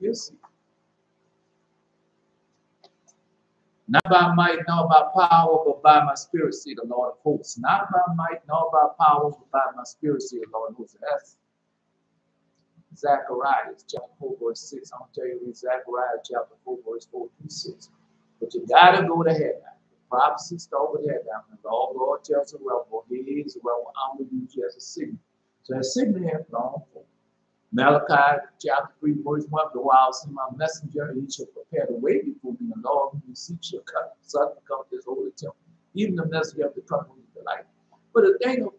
You see. Not by might, nor by power, but by my spirit, say the Lord of hosts. Not by might, nor by power, but by my spirit, say the Lord of hosts. That's Zechariah chapter 4, verse 6. I'm going to tell you, read Zechariah chapter 4, verse 4 through 6. But you got to go to heaven. The prophecy start with heaven. The Lord God tells the rebel, he is the rebel, I'm going to use you as a signal. So that signal has gone forth. Malachi chapter 3, verse 1, go out, send my messenger, and he shall prepare the way before me. The Lord whom you seek shall come, son to come to his holy temple. Even the messenger of the come with the light. But the thing of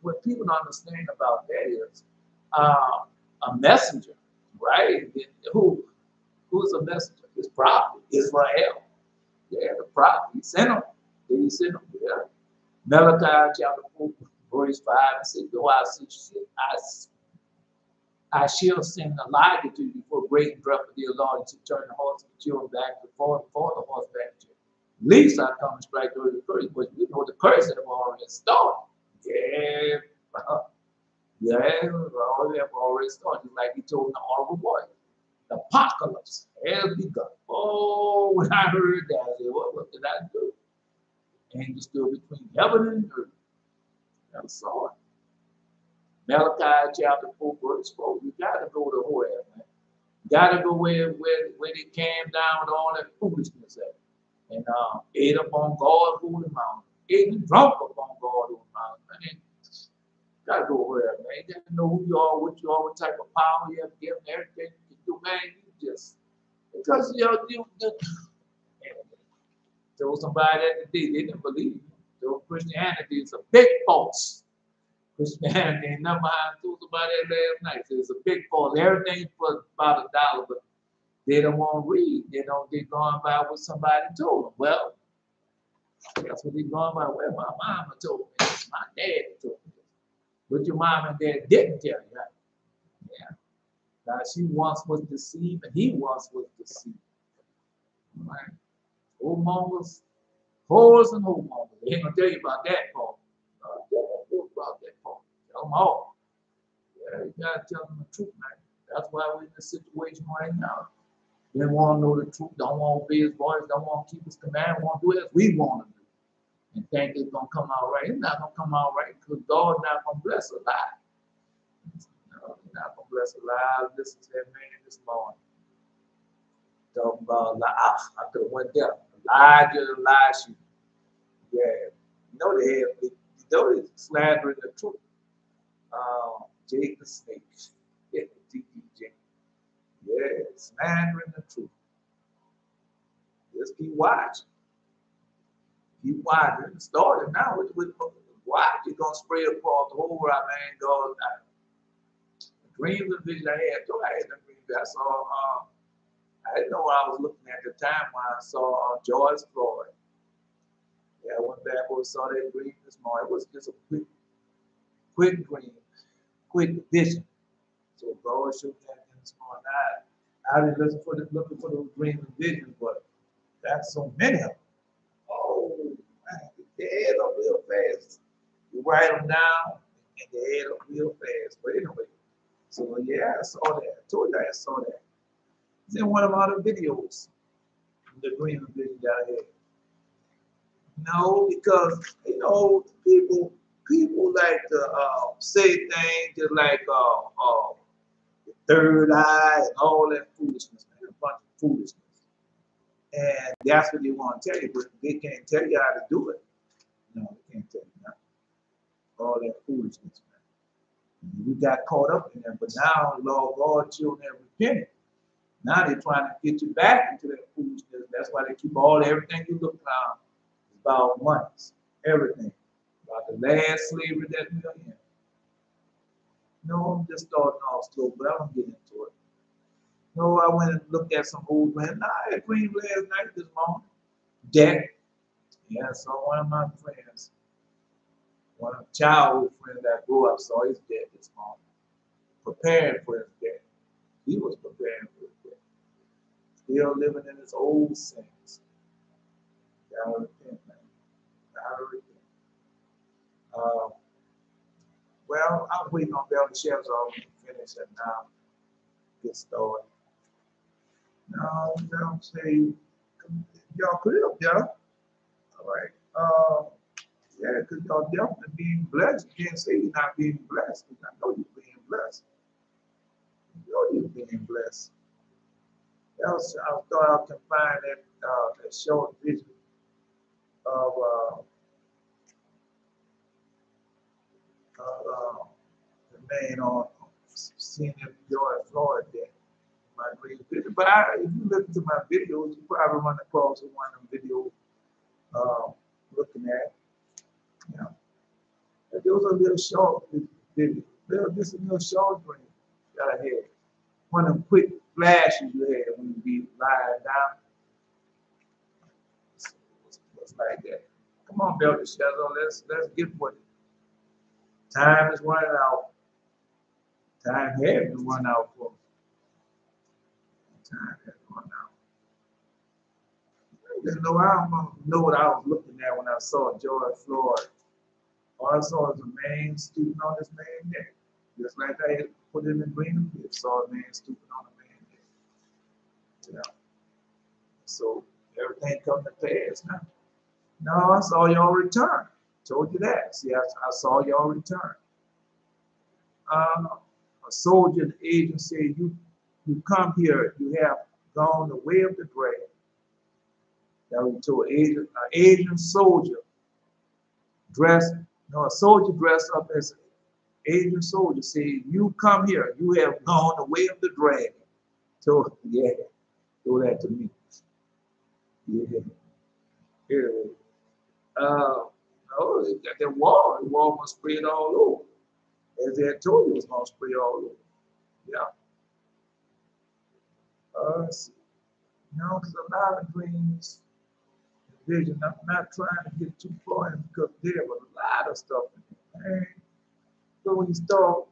what people don't understand about that is a messenger, right? Who's a messenger? His prophet, Israel. Yeah, the prophet. He sent him. Did he send him? Yeah. Malachi chapter 4, verse 5, and said, go out, I shall send Elijah to you before great and dreadful dear Lord to turn the horse of the children back to the horse back to you. At least I come and strike the curse, but you know the curse have already started. Yeah. Yeah, already have already started. Like he told the honorable boy. The apocalypse has begun. Oh, when I heard that, I said, what did I do? Angel stood between heaven and earth. I saw it. Malachi chapter 4, verse 4. You gotta go to Horeb, man. You gotta go where they came down with all that foolishness at. And ate upon God's holy mountain. Ate and drunk upon God's holy mountain. I mean, gotta go Horeb, man. You gotta know who you are, what type of power you have given, everything you can do, man. You just because you told somebody that they didn't believe. So Christianity is a big false. Christianity ain't nothing behind. Told somebody that last night. So it's a big false. Everything's for about $1, but they don't want to read. They going by what somebody told them. Well, that's what they're going by. Well, my mama told me this. My dad told me this. But your mom and dad didn't tell you that. Yeah. Now she once was deceived and he once was deceived. All right. Whoremongers, whores and whoremongers. They ain't gonna tell you about that part. About that part. Tell them all. Yeah, you gotta tell them the truth, man. That's why we're in this situation right now. They don't want to know the truth, don't want to obey his voice, don't want to keep his command, want to do it as we want to do. And think it's gonna come out right. It's not gonna come out right because God's not gonna bless a lie. No, he's not gonna bless a lie. Listen to that man this morning. Talking about lie. I could have went there. Elijah and Elisha. Yeah. You know they're slandering the truth. Jake the snake. Yeah, slandering the truth. Just keep watching. Keep watching. It started now with watch. It's gonna spread across the whole world, man. God, the dreams and visions I had. I had them dreams. I saw. I didn't know what I was looking at the time when I saw George Floyd. Yeah, I went back and saw that dream this morning. It was just a quick dream, quick vision. So God showed that this morning. I didn't looking for those dreams and visions, but that's so many of them. Oh, man, they add up real fast. You write them down, and they add up real fast. But anyway, so yeah, I saw that. I told you I saw that. It's in one of our videos, the dream and vision that I had. No, because people like to say things just like the third eye and all that foolishness, man, a bunch of foolishness. And that's what they want to tell you, but they can't tell you how to do it. No, they can't tell you nothing. All that foolishness, man. We got caught up in that, but now Lord God, children have repented. Now they're trying to get you back into that foolishness. That's why they keep everything you look around. About money, everything. About the last slavery that we're in. No, I'm just starting off slow, but I'm gonna get into it. No, I went and looked at some old man. I had a dream last night this morning. Dead. Yeah, I saw one of my friends, one of the childhood friends that I grew up, saw his death this morning. Preparing for his death. He was preparing for his death. Still living in his old sins. Gotta repent, man. Gotta repent. Well, I was waiting on Bell the Chef's off to finish and now get started. I'll say, y'all put it up there. All right. Yeah, because y'all definitely being blessed. You can't say you're not being blessed, because I know you're being blessed. You know you're being blessed. Else, I thought I can find that short vision of the man on seeing him George Floyd there. My great vision. But if you listen to my videos, you probably run across one of them videos looking at. You know, those are little short videos. Just a little short dream that I had. One of them quick flashes you had when you be lying down. It's like that. Come on, Belcher Shadow, let's get what time is running out. Time had to run out for me. Time had to run out. I didn't know, I don't know what I was looking at when I saw George Floyd. All I saw was a man stooping on this man's neck. Just like I had put in the dream, I saw a man stooping on a man's neck. Yeah. So everything come to pass now. No, I saw y'all return. Told you that. See, I saw y'all return. A soldier in the agent said, you come here, you have gone the way of the grave. That was to an Asian soldier dressed, a soldier dressed up as an Asian soldier said, you come here, you have gone the way of the dragon. So, yeah, do that to me. Yeah. Yeah. Oh, they got that wall. The wall must spread all over. As they had told you, it was going to spread all over. Yeah. Because a lot of dreams, vision, I'm not trying to get too far in because there was a lot of stuff in it. Man. So when you start,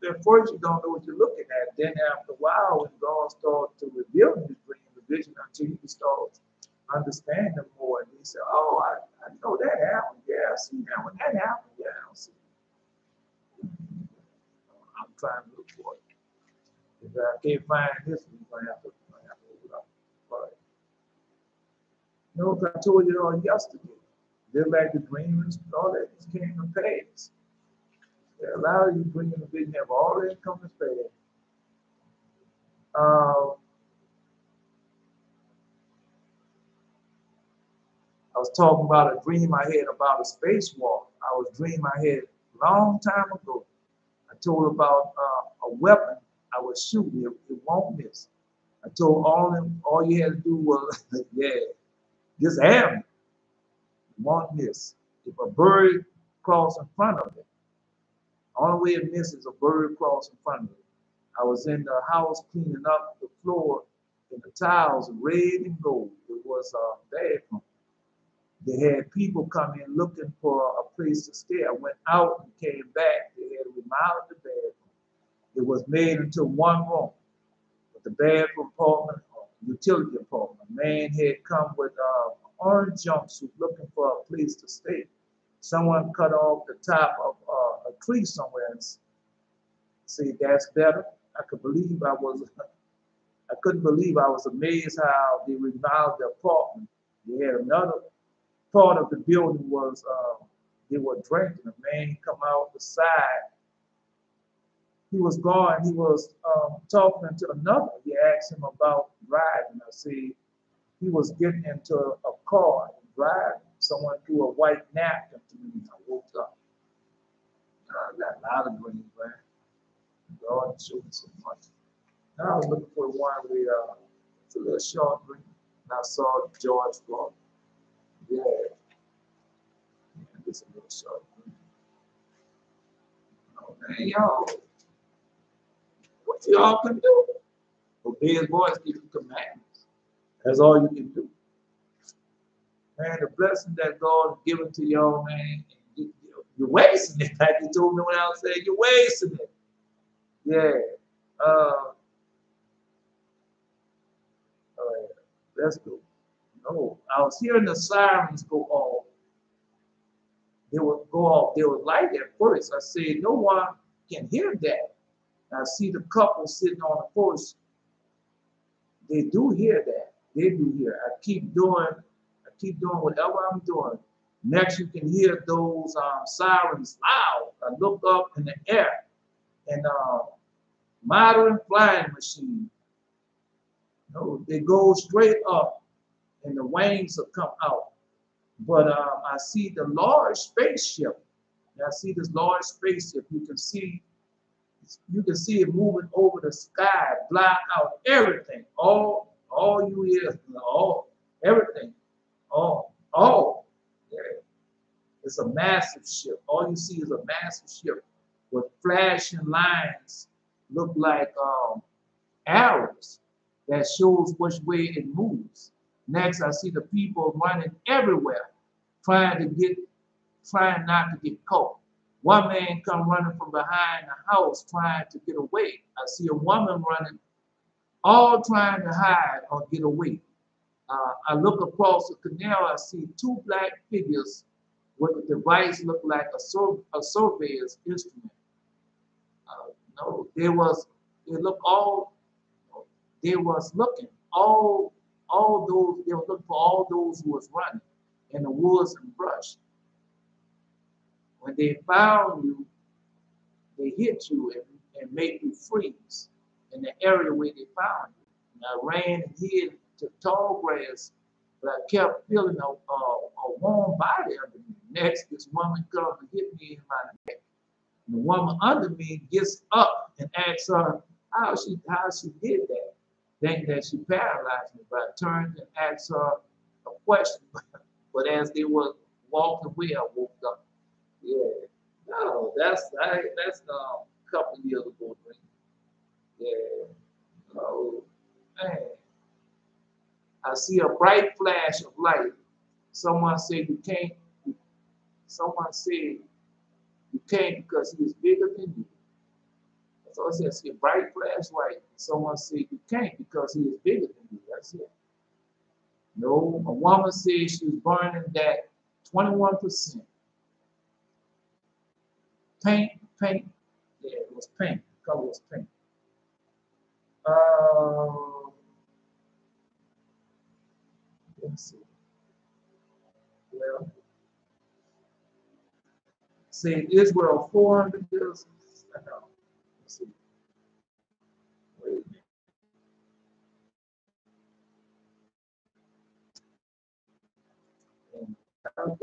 at first you don't know what you're looking at. Then after a while, when God starts to reveal the dream, the vision, until you start understand them more, and you say, "Oh, I know that happened. Yeah, I see that when that happened. Yeah, I see." I'm trying to look for it. If I can't find this, we're gonna have to look it up. But I told you all yesterday. They're like the dreamers, all that just came to pass. There are a lot of you dreaming the vision have already come to pass. I was talking about a dream I had about a spacewalk. I was dreaming I had a long time ago. I told about a weapon I was shooting. It won't miss. I told all you had to do was, yeah, just have it. It won't miss. If a bird crawls in front of it, the only way it misses is a bird crawls in front of it. I was in the house cleaning up the floor, and the tiles red and gold. It was a bathroom. They had people come in looking for a place to stay. I went out and came back. They had remodeled the bathroom. It was made into one room. With the bathroom apartment, utility apartment. A man had come with an orange jumpsuit looking for a place to stay. Someone cut off the top of a tree somewhere and said, "That's better." I couldn't believe I was amazed how they remodeled the apartment. They had another part of the building was they were drinking. A man come out the side. He was gone. He was talking to another. He asked him about driving. I said he was getting into a car and driving. Someone threw a white napkin to me. I woke up. I got a lot of dreams, man. God showed me so much. Now I was looking for one where it's a little short dream. And I saw George Floyd. Yeah. It's a little short dream. Oh, man, y'all. What y'all can do? Obey his voice, keep the commandments. That's all you can do. Man, the blessing that God has given to y'all, man, you're wasting it. Like you told me when I was saying, you're wasting it. Yeah. Let's go. No, I was hearing the sirens go off. They would go off. They would light at first. I said, no one can hear that. I see the couple sitting on the porch. they do hear that. They do hear. I keep doing whatever I'm doing. Next, you can hear those sirens loud. I look up in the air, and modern flying machine. No, they go straight up, and the wings will come out. But I see the large spaceship. And I see this large spaceship. You can see it moving over the sky, block out everything. All you hear, everything. Yeah. It's a massive ship. All you see is a massive ship with flashing lines, look like arrows that shows which way it moves. Next, I see the people running everywhere, trying not to get caught. One man come running from behind the house trying to get away. I see a woman running, all trying to hide or get away. I look across the canal, I see two black figures with a device look like a surveyor's instrument. No, they was looking for all those who was running in the woods and brush. When they found you, they hit you and make you freeze in the area where they found you. And I ran and hid to tall grass, but I kept feeling a warm body under me. Next, this woman comes and hit me in my neck. And the woman under me gets up and asks her how she did that. Thinking that she paralyzed me, but I turned and asked her a question. But as they were walking away, I woke up. Yeah, no, that's a couple of years ago. Yeah, oh man, I see a bright flash of light. Someone said you can't. Someone said you can't because he is bigger than you. So I said, I see a bright flash of light. Someone said you can't because he is bigger than you. That's it. No, a woman said she was burning that 21%. Paint. Yeah, it was paint. The color was paint. Let's see. Well, say Israel 400 years. No. Let's see. Wait a minute.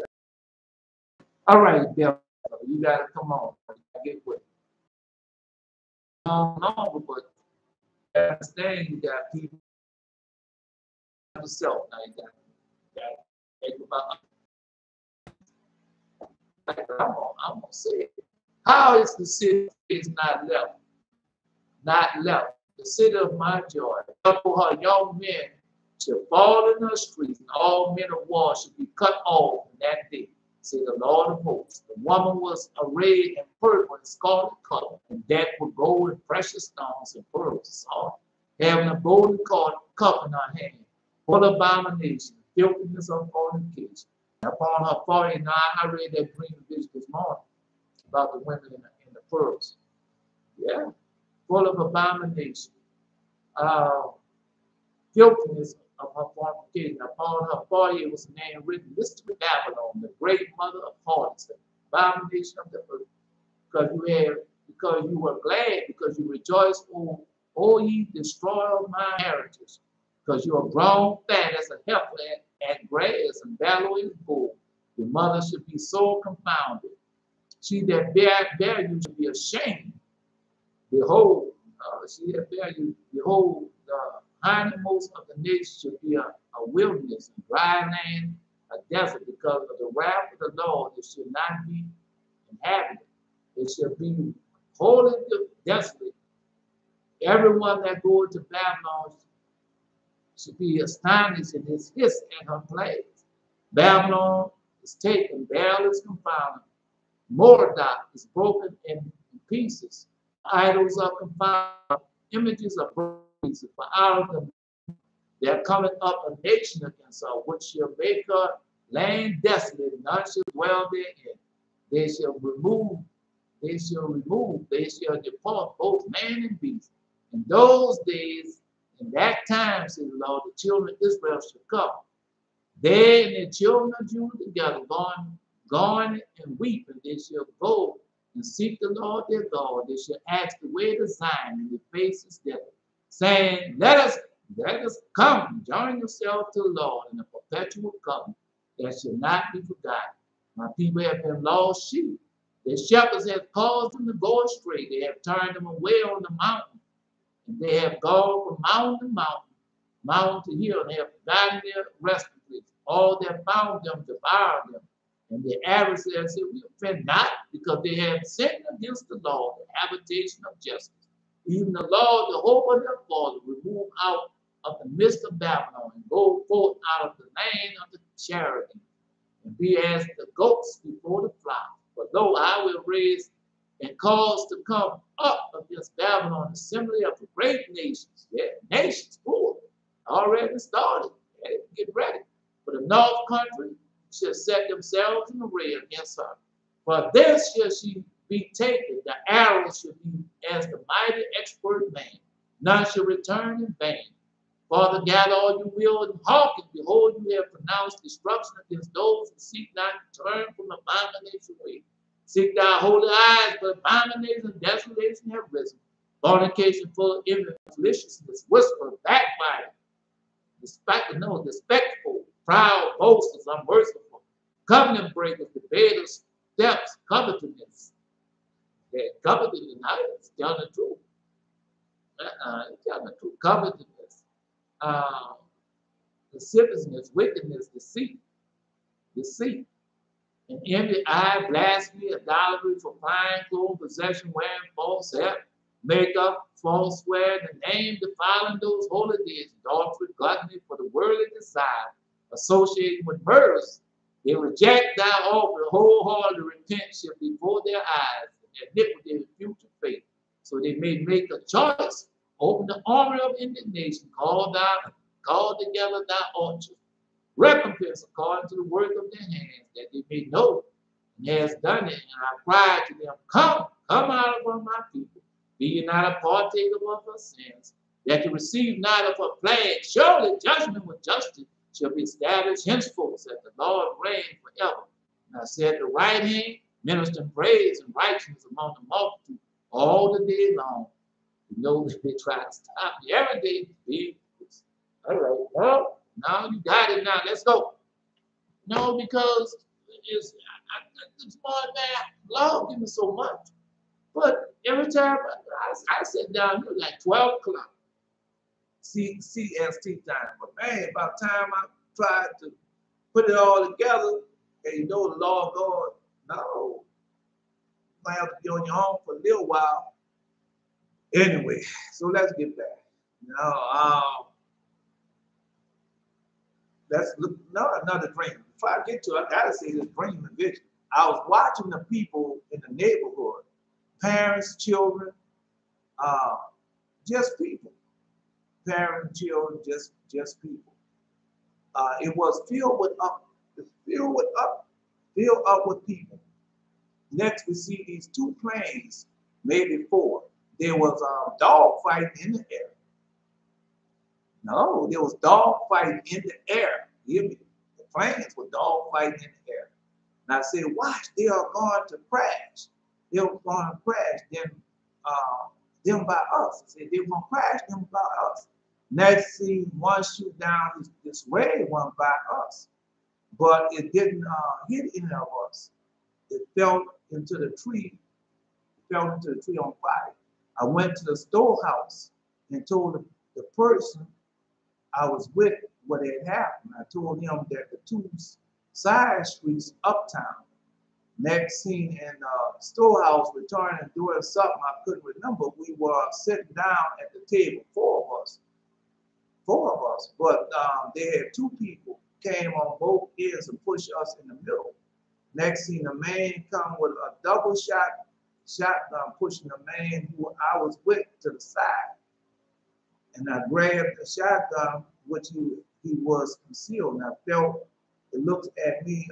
All right, Bill, you gotta come on. Get with it. No, but understand you got people yourself. Now you got think about. I'm gonna say it. How is the city is not left? Not left. The city of my joy. Therefore, her young men shall fall in the streets, and all men of war should be cut off in that day, said the Lord of hosts. The woman was arrayed in purple and scarlet color, and decked with gold and precious stones and pearls and salt, having a golden cup in her hand, full of abomination, filthiness of fornication. Upon her forehead, now I read that dream vision this morning about the women in the pearls. Yeah, full of abomination, filthiness of her fornication. Upon her forehead was a name written, Mystery Babylon, the great mother of harlots, the abomination of the earth. Because you were glad, because you rejoiced, O ye destroyer of my heritage, because you are grown fat as a heifer at grass and vallow as bull. Your mother should be so confounded. She that bear you should be ashamed. Behold, she that bear you, behold, the hindmost of the nations should be a wilderness, a dry land, a desert, because of the wrath of the Lord. It should not be inhabited. It shall be wholly desolate. Everyone that goes to Babylon should be astonished in his hiss and her plagues. Babylon is taken, Baal is confounded, Mordok is broken in pieces. Idols are confounded, images are broken in pieces. For out of them there cometh up a nation against her, which shall make her land desolate, and none shall dwell therein. They shall depart both man and beast. In those days In that time, says the Lord, the children of Israel shall come. They and the children of Judah together, going and weep, and they shall go and seek the Lord their God. They shall ask the way to Zion, and their faces dead, saying, let us come, join yourselves to the Lord in a perpetual covenant that shall not be forgotten. My people have been lost sheep. Their shepherds have caused them to go astray. They have turned them away on the mountain, and they have gone from mountain to mountain, mountain to hill, and they have forgotten their resting place. All that found them devoured them. And the adversaries said, we offend not, because they have sinned against the Lord, the habitation of justice. Even the Lord, the hope of their fathers, remove out of the midst of Babylon, and go forth out of the land of the charity, and be as the goats before the flock. For lo, I will raise and cause to come up against Babylon an assembly of the great nations. Yeah, nations, full, already started. Yeah, get ready. For the north country shall set themselves in array against her. For this shall she be taken. The arrow shall be as the mighty expert man. None shall return in vain. Father, gather all you will and hearken. Behold, you have pronounced destruction against those who seek not to turn from abomination way. Seek thy holy eyes, but abomination and desolation have risen. Fornication full of envy, maliciousness, whisper, backbiting, despectful, proud, boasters, unmerciful, covenant breakers, debaters, steps, covetousness. That covetousness, it's telling the truth. It's telling the truth. Covetousness, lasciviousness, wickedness, deceit, and envy, eye, blasphemy, idolatry, for fine clothes, possession, wearing false hair, makeup, false swear, the name, defiling those holy days, adultery, gluttony, for the worldly desire, associating with murders. They reject thy offer, wholeheartedly repent shall before their eyes, and their iniquity and future faith, so they may make a choice. Open the armor of indignation, call together thy orchard, recompense according to the work of their hands, that they may know and has done it. And I cried to them, come out of my people, be ye not a partaker of her sins, that you receive not of her plague. Surely judgment with justice shall be established henceforth, that the Lord reign forever. And I said, the right hand, ministering praise and righteousness among the multitude all the day long. You know that they try to stop me every day. All right, well, now you got it now. Let's go. No, because it's smart man. Lord, give me so much. But every time I sit down, it was like 12 o'clock. CST time. But man, by the time I tried to put it all together, and you know the Lord God, no. You might have to be on your own for a little while. Anyway, so let's get back. Let's look another dream. Before I get to it, I gotta say this dream and vision. I was watching the people in the neighborhood, parents, children, just people. Parents, children, just people. It was filled up with people. Next, we see these two planes, maybe four. There was a dog fighting in the air. No, there was dog fighting in the air. Hear me? The planes were dog fighting in the air. And I said, watch, they are going to crash. They were going to crash them by us. I said, they were going to crash them by us. Next scene, one shoot down this red one by us. But it didn't hit any of us. It fell into the tree on fire. I went to the storehouse and told the person I was with what had happened. I told him that the two side streets uptown. Next scene in storehouse, returning and doing something I couldn't remember. We were sitting down at the table, four of us. But they had two people came on both ends and pushed us in the middle. Next scene, a man come with a double shotgun pushing the man who I was with to the side. And I grabbed the shotgun, which he was concealed. And I felt it looked at me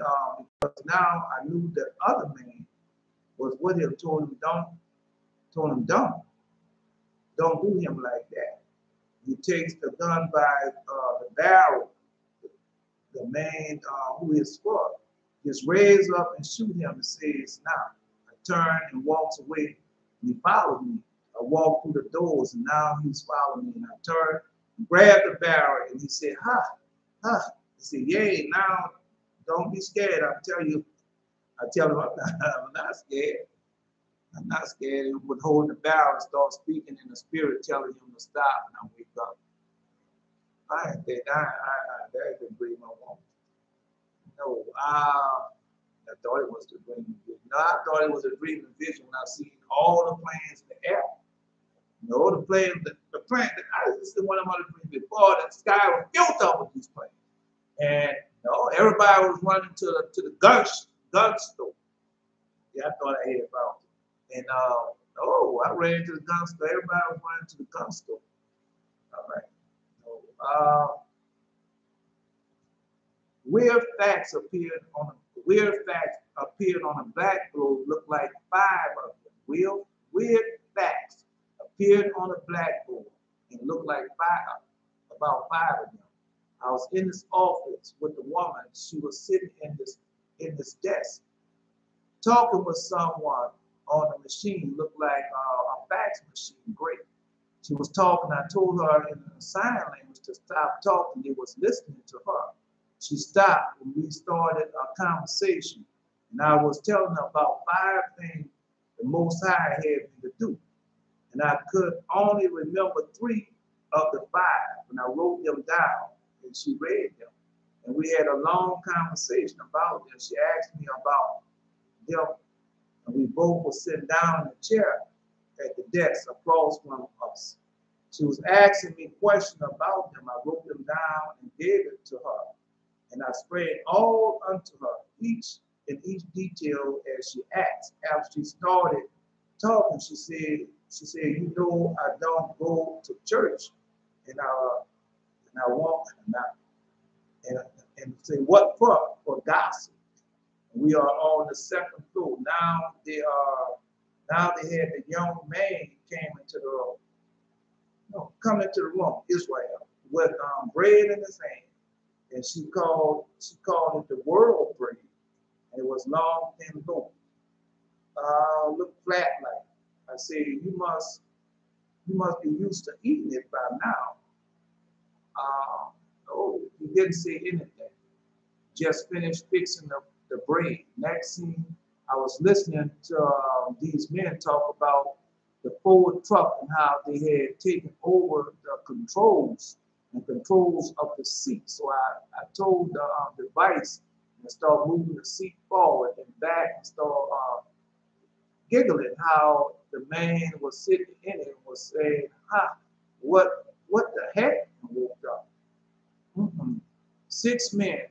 because now I knew the other man was with him. Told him don't do him like that. He takes the gun by the barrel. The man who is for just raise up and shoot him and says, now, I turn and walks away and he followed me. I walked through the doors and now he's following me. And I turned, grabbed the barrel and he said, ha, ha. He said, yay, now don't be scared. I tell him, I'm not scared. I'm not scared. He would hold the barrel and start speaking in the spirit, telling him to stop, and I wake up. I think that didn't breathe my woman. No, I thought it was the dream and vision. No, I thought it was a dream and vision when I seen all the planes in the air. You know, the plane, this is one of my dreams before, the sky was filled up with these planes. And you know, everybody was running to the gun store. Yeah, I thought I had found it. And I ran to the gun store. Everybody was running to the gun store. All right. So, weird facts appeared on a blackboard, looked like 5 of them. Weird facts appeared on a blackboard and looked like about 5 of them. I was in this office with the woman. She was sitting in this desk, talking with someone on a machine, looked like a fax machine, great. She was talking. I told her in sign language to stop talking. They was listening to her. She stopped and we started a conversation. And I was telling her about 5 things the Most High had me to do. And I could only remember 3 of the 5 when I wrote them down and she read them. And we had a long conversation about them. She asked me about them. And we both were sitting down in a chair at the desk across from us. She was asking me questions about them. I wrote them down and gave it to her. And I spread all unto her, each detail as she asked. After she started talking, she said, you know, I don't go to church, and I walk and say, what for? For gossip. We are on the 2nd floor. Now they had the young man come into the room, Israel, with bread in his hand. And she called it the world bread. And it was long and low. Looked flat like. I said, you must be used to eating it by now. No, he didn't say anything. Just finished fixing the bread. Next scene, I was listening to these men talk about the Ford truck and how they had taken over the controls of the seat. So I told the device and start moving the seat forward and back and start giggling how the man was sitting in it and was saying, what the heck? And woke up. 6 men,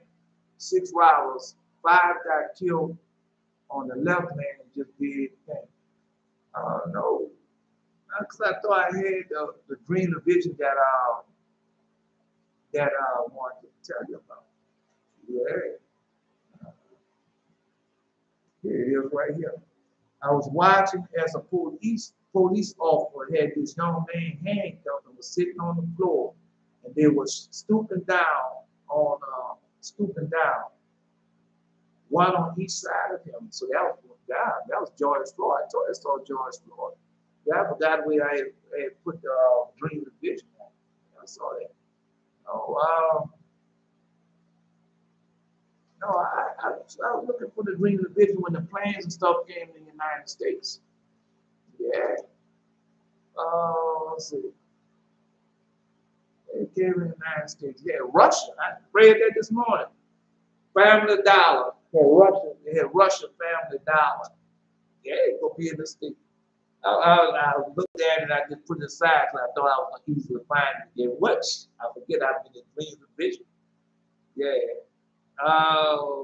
6 robbers, 5 got killed on the left hand and just did thing. No, because I thought I had the dream, the vision that I wanted to tell you about. Yeah. Here it is right here. I was watching as a police officer had this young man handcuffed and was sitting on the floor, and they were stooping down, one on each side of him. So that was George Floyd. I saw George Floyd. Yeah, I forgot where I had put the dream of vision on. I saw that. Oh, no, I was looking for the dream of vision when the planes and stuff came in the United States. Yeah. Let's see. It came in the United States. Yeah, Russia. I read that this morning. Family Dollar. They had Russia Family Dollar. Yeah, it's going to be in the state. I looked at it, I just put it aside because I thought I was going to easily find it. Yeah, which I forget I've been in dreams of vision. Yeah.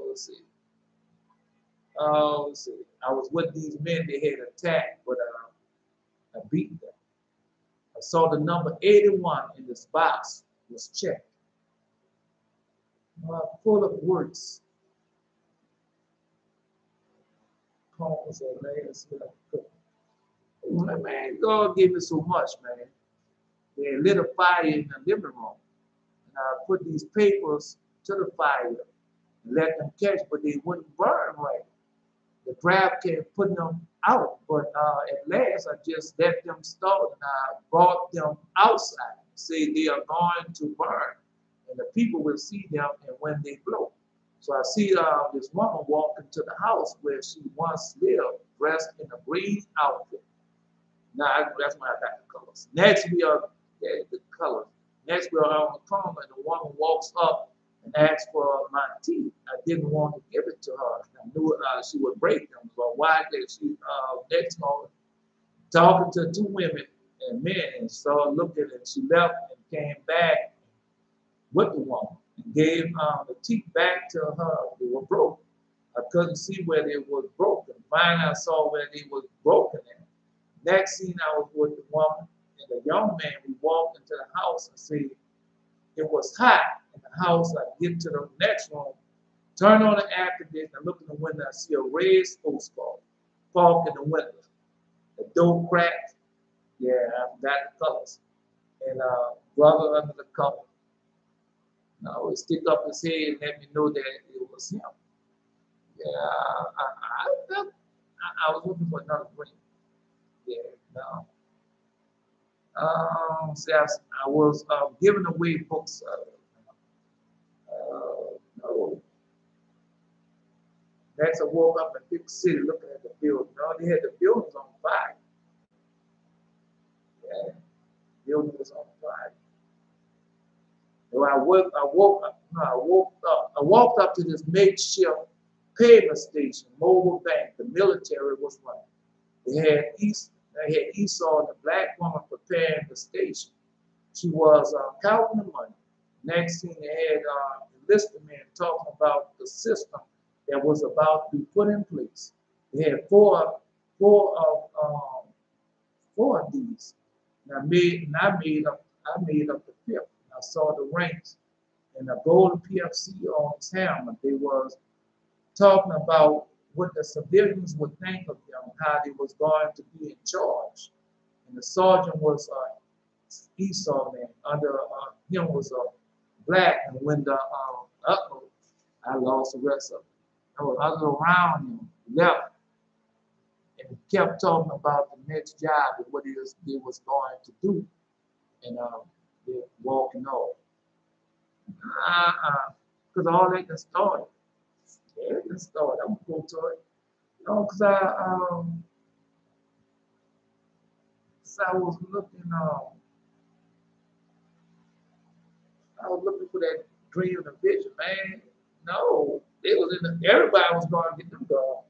Let's see. I was with these men, they had attacked, but I beat them. I saw the number 81 in this box was checked. Full of words. Calls and layers. Man, God gave me so much, man. They lit a fire in the living room. And I put these papers to the fire and let them catch, but they wouldn't burn right. The crab kept putting them out, but at last I just let them start and I brought them outside. Say they are going to burn, and the people will see them and when they blow. So I see this woman walk into the house where she once lived, dressed in a green outfit. Now that's when I got the colors. Next we are the colors. Next we are on the corner, and the woman walks up and asks for my teeth. I didn't want to give it to her. I knew she would break them. But why did she next moment talking to two women and men and saw looking and she left and came back with the woman and gave the teeth back to her. They were broken. I couldn't see where they was broken. Finally I saw where they was broken at. Next scene, I was with the woman and the young man. We walked into the house and see it was hot in the house. I get to the next room, turn on the air conditioner, look in the window, I see a red spokes park in the window. The door cracked. Yeah, I got the colors. And brother under the cover. Now he stick up his head and let me know that it was him. Yeah, I was looking for another dream. Yeah, no. See, I was giving away books. No. Next, I woke up in a big city looking at the building. No, they had the buildings on fire. Yeah, the building was on fire. So I walked up to this makeshift pavement station, mobile bank. The military was running. They had Esau and the black woman preparing the station. She was counting the money. Next thing they had enlisted men talking about the system that was about to be put in place. They had four of these. And I made up the fifth. I saw the ranks and the golden PFC on his helmet. They was talking about what the civilians would think of them, how they was going to be in charge. And the sergeant was Esau man. Under him was a black, and when the I lost the rest of it. Others around him left and kept talking about the next job and what it is they was going to do, and they're walking off. Because all they can start. Yeah, they can start. I'm gonna go to it. No, because I was looking. I was looking for that dream and vision, man. No, it was in the, everybody was going to get them gone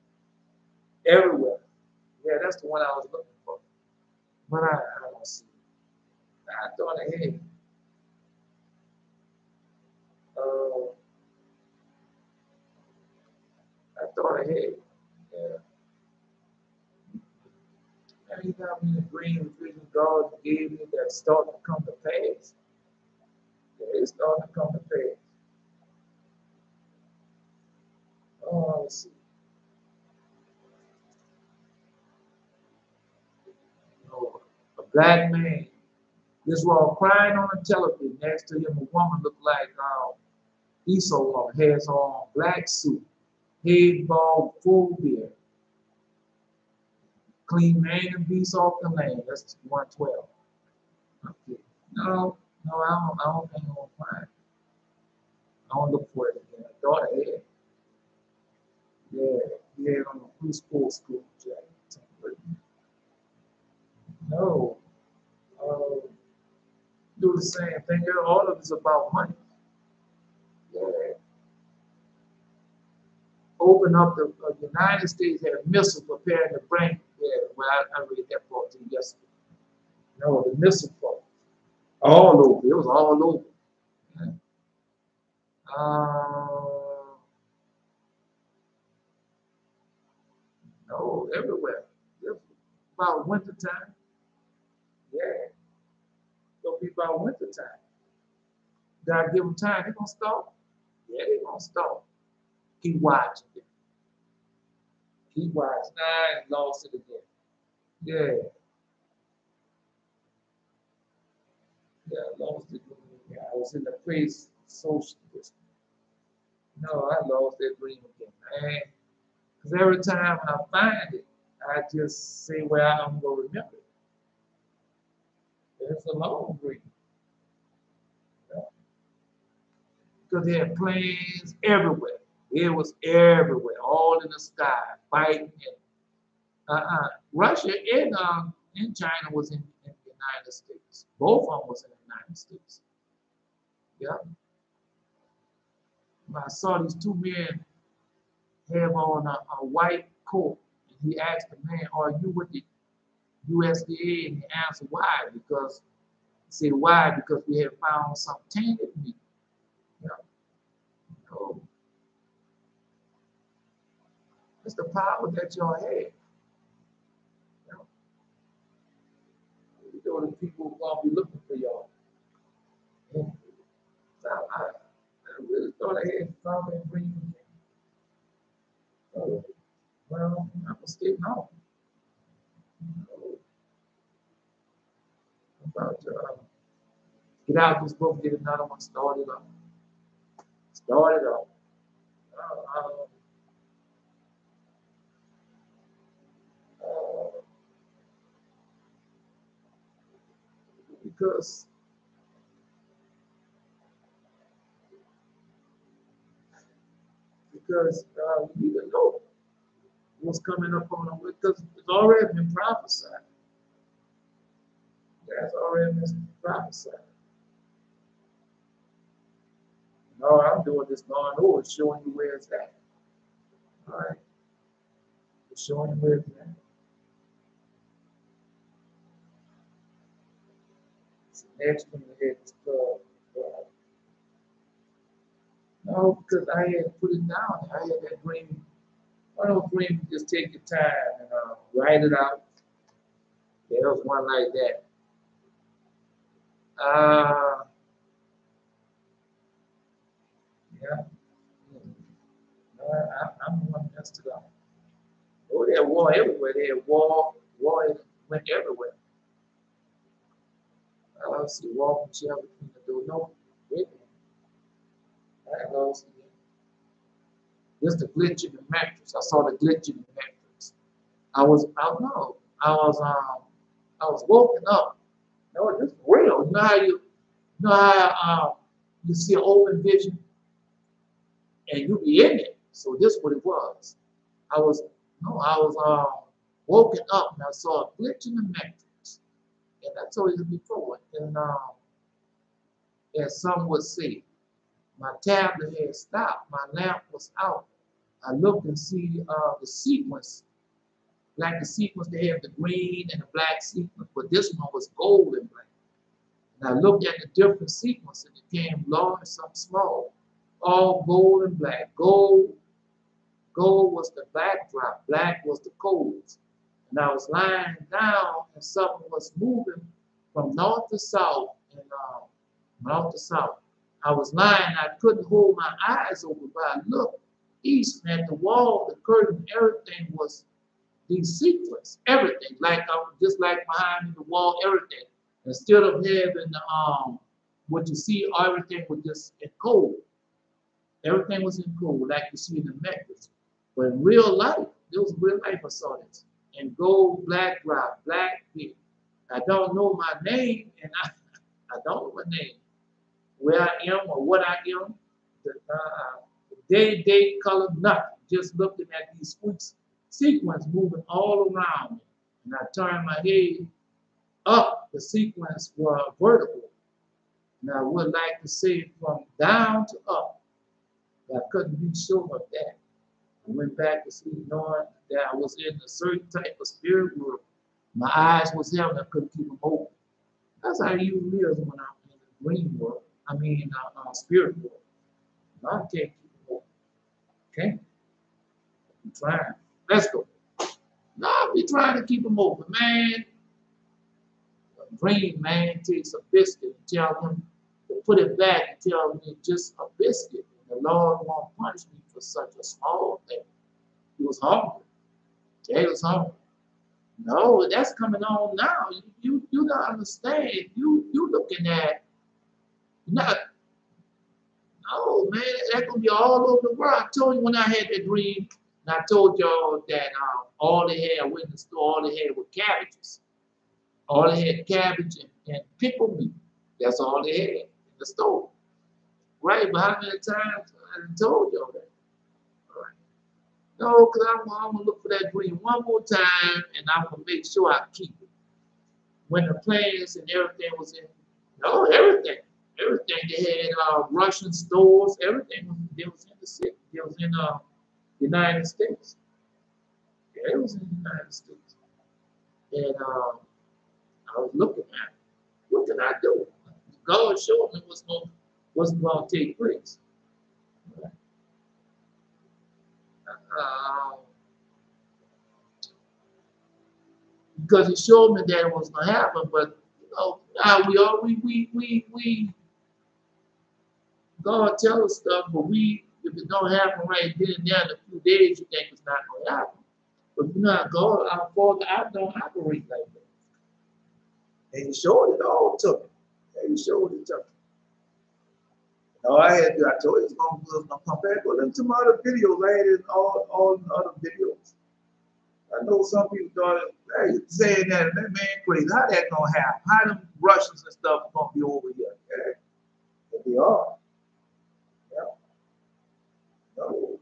everywhere. Yeah, that's the one I was looking for. But I don't see it. I thought ahead. I thought ahead. Yeah. And you got me in dream and vision God gave me that start to come to pass. Yeah, it's starting to come to pass. Oh, let's see. Oh, a black man. This was crying on the television. Next to him, a woman looked like Esau woman, has on black suit, head bald, full beard, clean man and beast off the land. That's 112. Okay. No, I don't think I'm gonna find it. I don't look for it again. I thought I had. Yeah, yeah, on the school jacket. No, do the same thing. All of it's about money. Yeah. Open up the United States had a missile preparing to bring. Yeah, well, I read that part to you yesterday. No, the missile part. All over. It was all over. Yeah. No, everywhere. It's about winter time. Yeah, it'll be about winter time. Gotta give them time. They're gonna stop. Yeah, they're gonna stop. Keep watching. Keep watching. I lost it again. Yeah. Yeah, I lost the dream again. I was in the place socialist. No, I lost that dream again, man. Because every time I find it, I just say, well, I'm going to remember it. It's a long dream. You know? Because they had planes everywhere. It was everywhere, all in the sky, fighting. Russia and China was in the United States. Both of them was in the United States. Yeah. I saw these two men have on a white coat. And he asked the man, are you with the USDA? And he answered, why? Because, he said, why? Because we have found some tainted meat. Yeah. So, it's the power that y'all have. You know, the people are going to be looking for y'all. And so I really thought I had something bringing. Oh, well, I'm going to stay home. I'm about to get out this book, get another one started up. Started up. Because you need to know what's coming up on them, because it's already been prophesied. That's already been prophesied. And all I'm doing is going over and showing you where it's at. All right? Just showing you where it's at. So next one we had is called, no, because I had to put it down. I had that dream. I don't dream, just take your time and write it out. There was one like that. Yeah. I'm the one that messed it up. Oh, they had war everywhere. They had war went everywhere. I see war from shell between the door. No, wait a minute. I lost again. This the glitch in the mattress. I saw the glitch in the mattress. I was woken up. No, this is real. You know how you see an open vision and you be in it. So this is what it was. I was woken up and I saw a glitch in the mattress. And I told you before. And as some would say, my tablet had stopped, my lamp was out. I looked and see the sequence, like the sequence they have the green and the black sequence, but this one was gold and black. And I looked at the different sequences, and it came large, some small, all gold and black. Gold was the backdrop, black was the codes. And I was lying down, and something was moving from north to south, and north to south. I was lying, I couldn't hold my eyes open, but I looked east, and at the wall, the curtain, everything was these sequence, everything, like just like behind the wall, everything. Instead of having what you see, everything was just in code. Everything was in code, like you see in the necklace. But in real life, it was real life I saw this. And gold, black drop, black here. I don't know my name, and I don't know my name, where I am or what I am. The day, date, color, nothing. Just looking at these sequence moving all around me. And I turned my head up, the sequence were vertical. And I would like to say from down to up, but I couldn't be sure of that. I went back to sleep knowing that I was in a certain type of spirit world. My eyes was heavy, I couldn't keep them open. That's how you live when I'm in the dream world. I mean, spirit world. I can't keep them open. Okay? I'm trying. Let's go. No, I'll be trying to keep them open, man. A dream, man, takes a biscuit and tell him to put it back and tell me just a biscuit. And the Lord won't punish me for such a small thing. He was hungry. Jay was hungry. No, that's coming on now. You don't understand. You looking at Not, no, man, that's gonna be all over the world. I told you when I had that dream, and I told y'all that all they had, I went in the store, all they had were cabbages. All they had cabbage and pickle meat. That's all they had in the store. Right? But how many times I told y'all that? All right. No, because I'm gonna look for that dream one more time, and I'm gonna make sure I keep it. When the plans and everything was in, no, everything. Everything they had, Russian stores, everything was in the city. It was in the United States. Yeah, it was in the United States. And I was looking at it. What can I do? God showed me what's going to take place. Uh, because He showed me that it was going to happen, but now God tells us stuff, but if it don't happen right then and there in a few days, you think it's not going to happen. But you know, God, our Father, I don't operate like that. And He showed it all to me. And He showed it to me. No, I told you it's going to come back. Go listen to my other videos. I had it in all other videos. I know some people thought, hey, saying that man crazy. How that going to happen? How them Russians and stuff are going to be over here? Yeah. But they are. Yeah. No.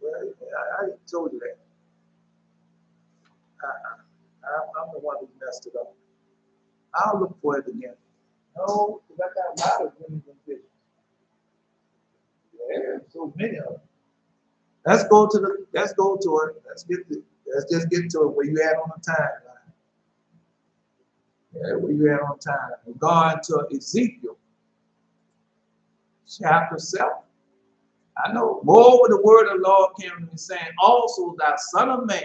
Well, I told you that. I'm the one who messed it up. I'll look for it again. No, because I got a lot of dreams and visions. Yeah, so many of them. Let's go to it. Let's just get to it where you at on the timeline. Yeah, where you at on time. We're going to Ezekiel chapter 7. I know. Moreover, the word of the Lord came to me, saying, also thou son of man,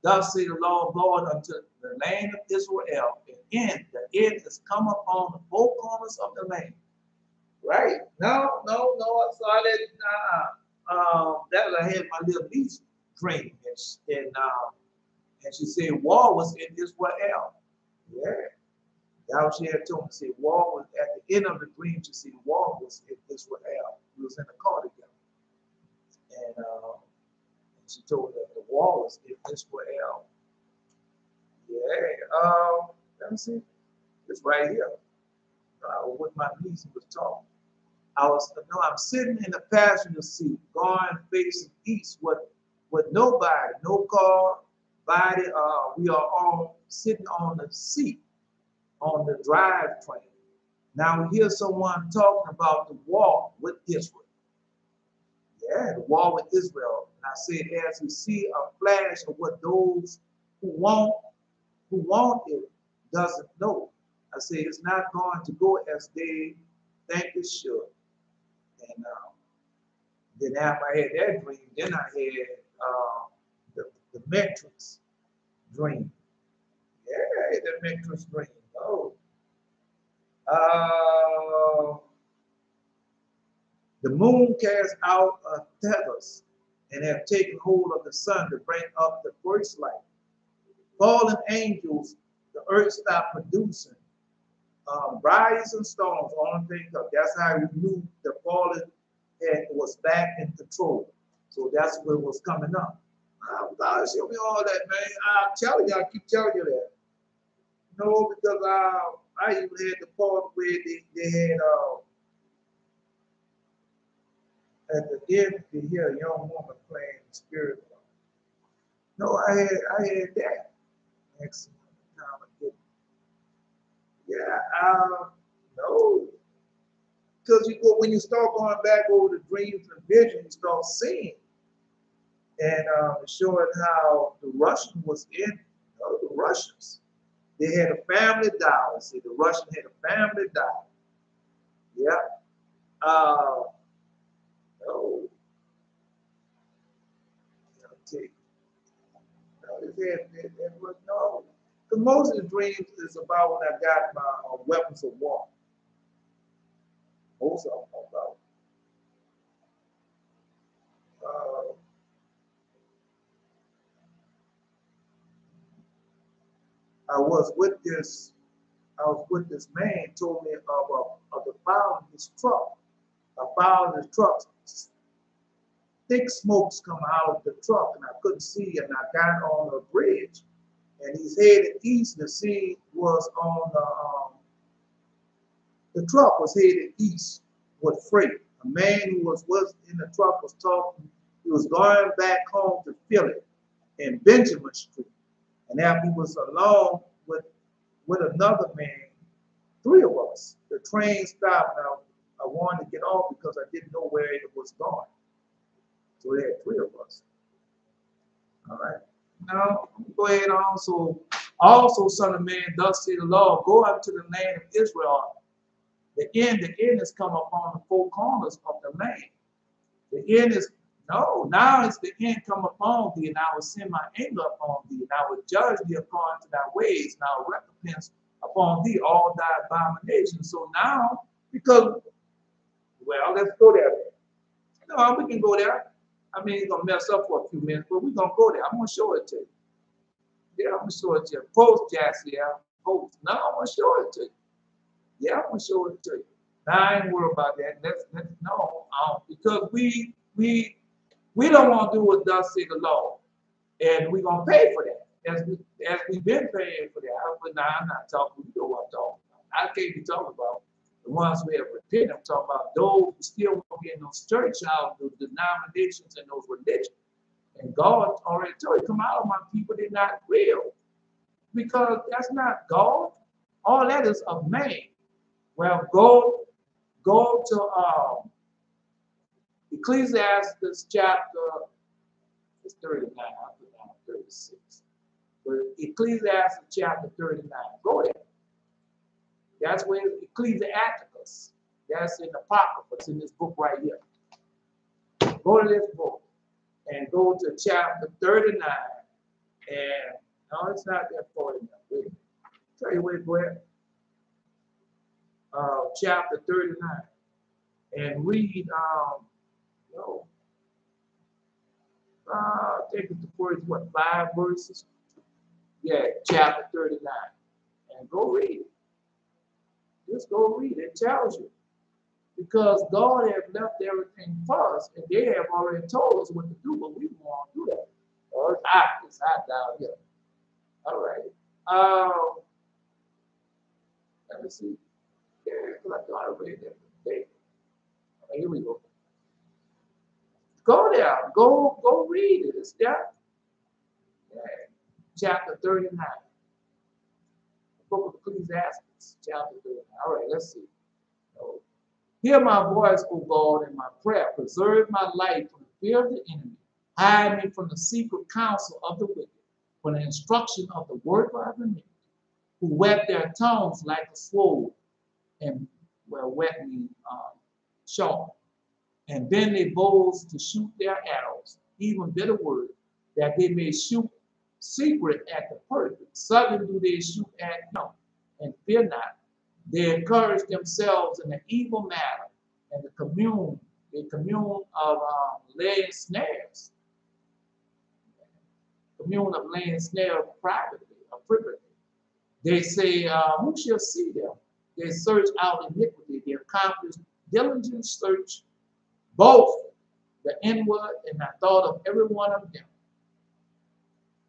thus say the Lord God unto the land of Israel, the end is come upon the four corners of the land. Right? No, I saw that. That I had my little niece dream, and she said war was in Israel. Yeah. Now she had told me, say war was at the end of the dream. She said war was in Israel. We was in the car together, and she told me that the war was in Israel. Yeah. Let me see. It's right here. With my niece was talking. I'm sitting in the passenger seat, going facing east with nobody, no car, body. We are all sitting on the seat on the drive train. Now we hear someone talking about the war with Israel. Yeah, the war with Israel. And I said, as we see a flash of what those who want it doesn't know. I said it's not going to go as they think it should. And then after I had that dream, then I had the metrics dream. Yeah, the metrics dream. Oh. The moon cast out feathers and have taken hold of the sun to bring up the first light. Fallen angels, the earth stopped producing. Rise and storms, only thing up. That's how we knew the fallen was back in control. So that's what was coming up. God, show me all that, man. I'm telling you, I keep telling you that. No, because I even had the part where they had at the end you hear a young woman playing the spirit. No, I had that. Excellent. Yeah, no. Because when you start going back over the dreams and visions, you start seeing and showing how the Russian was in, the Russians. They had a family die. See, the Russian had a family die. Yeah. No. It was no. Because most of the dreams is about when I got my weapons of war. Most of them are about. I was with this man, told me of the fire in his truck. A fire in his truck, thick smokes come out of the truck, and I couldn't see, and I got on a bridge, and he's headed east. The scene was on the truck was headed east with freight. A man who was in the truck was talking. He was going back home to Philly in Benjamin Street. And after he was along with another man, three of us, the train stopped. Now I wanted to get off because I didn't know where it was going. So there had three of us. All right. Now go ahead and also, son of man, thus say the Lord, go up to the land of Israel. The end has come upon the four corners of the land. The end is, no, now it's the end come upon thee, and I will send my anger upon thee, and I will judge thee according to thy ways, and I will recompense upon thee all thy abominations. So now, because, well, let's go there. No, we can go there. I mean, it's going to mess up for a few minutes, but we're going to go there. I'm going to show it to you. Yeah, I'm going to show it to you. Post, Jassy, yeah. Post. No, I'm going to show it to you. Yeah, I'm going to show it to you. Now, I ain't worried about that. Let's no, because we don't want to do what thus say the Lord. And we're going to pay for that. As we've been paying for that. But now I'm not talking, you know what I'm talking about. I can't be talking about the ones who have repented. I'm talking about those who still want to get in those church houses, those denominations, and those religions. And God already told you, come out of my people, they're not real. Because that's not God. All that is of man. Well, go to Ecclesiastes chapter, it's 39, I'll put down 36. But Ecclesiastes chapter 39, go there. That's where Ecclesiasticus, that's in the Apocrypha, it's in this book right here. Go to this book and go to chapter 39. And no, it's not that 49. Wait. Tell you where to go at. Chapter 39. And read, I think it's the first, 5 verses? Yeah, chapter 39. And go read it. Just go read it. It tells you. Because God has left everything for us, and they have already told us what to do, but we don't want to do that. Oh, it's hot down here. All right. Let me see. Yeah, because I thought I read that today. Here we go. Go there. Go read it. It's there. Yeah. Chapter 39. The book of Ecclesiastes, chapter 39. All right, let's see. So, hear my voice, O God, in my prayer. Preserve my life from the fear of the enemy. Hide me from the secret counsel of the wicked, from the instruction of the worker of iniquity, who whet their tongues like a sword, and wet me sharp. And then they bows to shoot their arrows, even bitter words, that they may shoot secret at the perfect. Suddenly do they shoot at him, and fear not. They encourage themselves in an evil matter, and they commune of laying snares. Commune of laying snares privately, or privily. They say, who shall see them? They search out iniquity. They accomplish diligent search, both the inward and the thought of every one of them.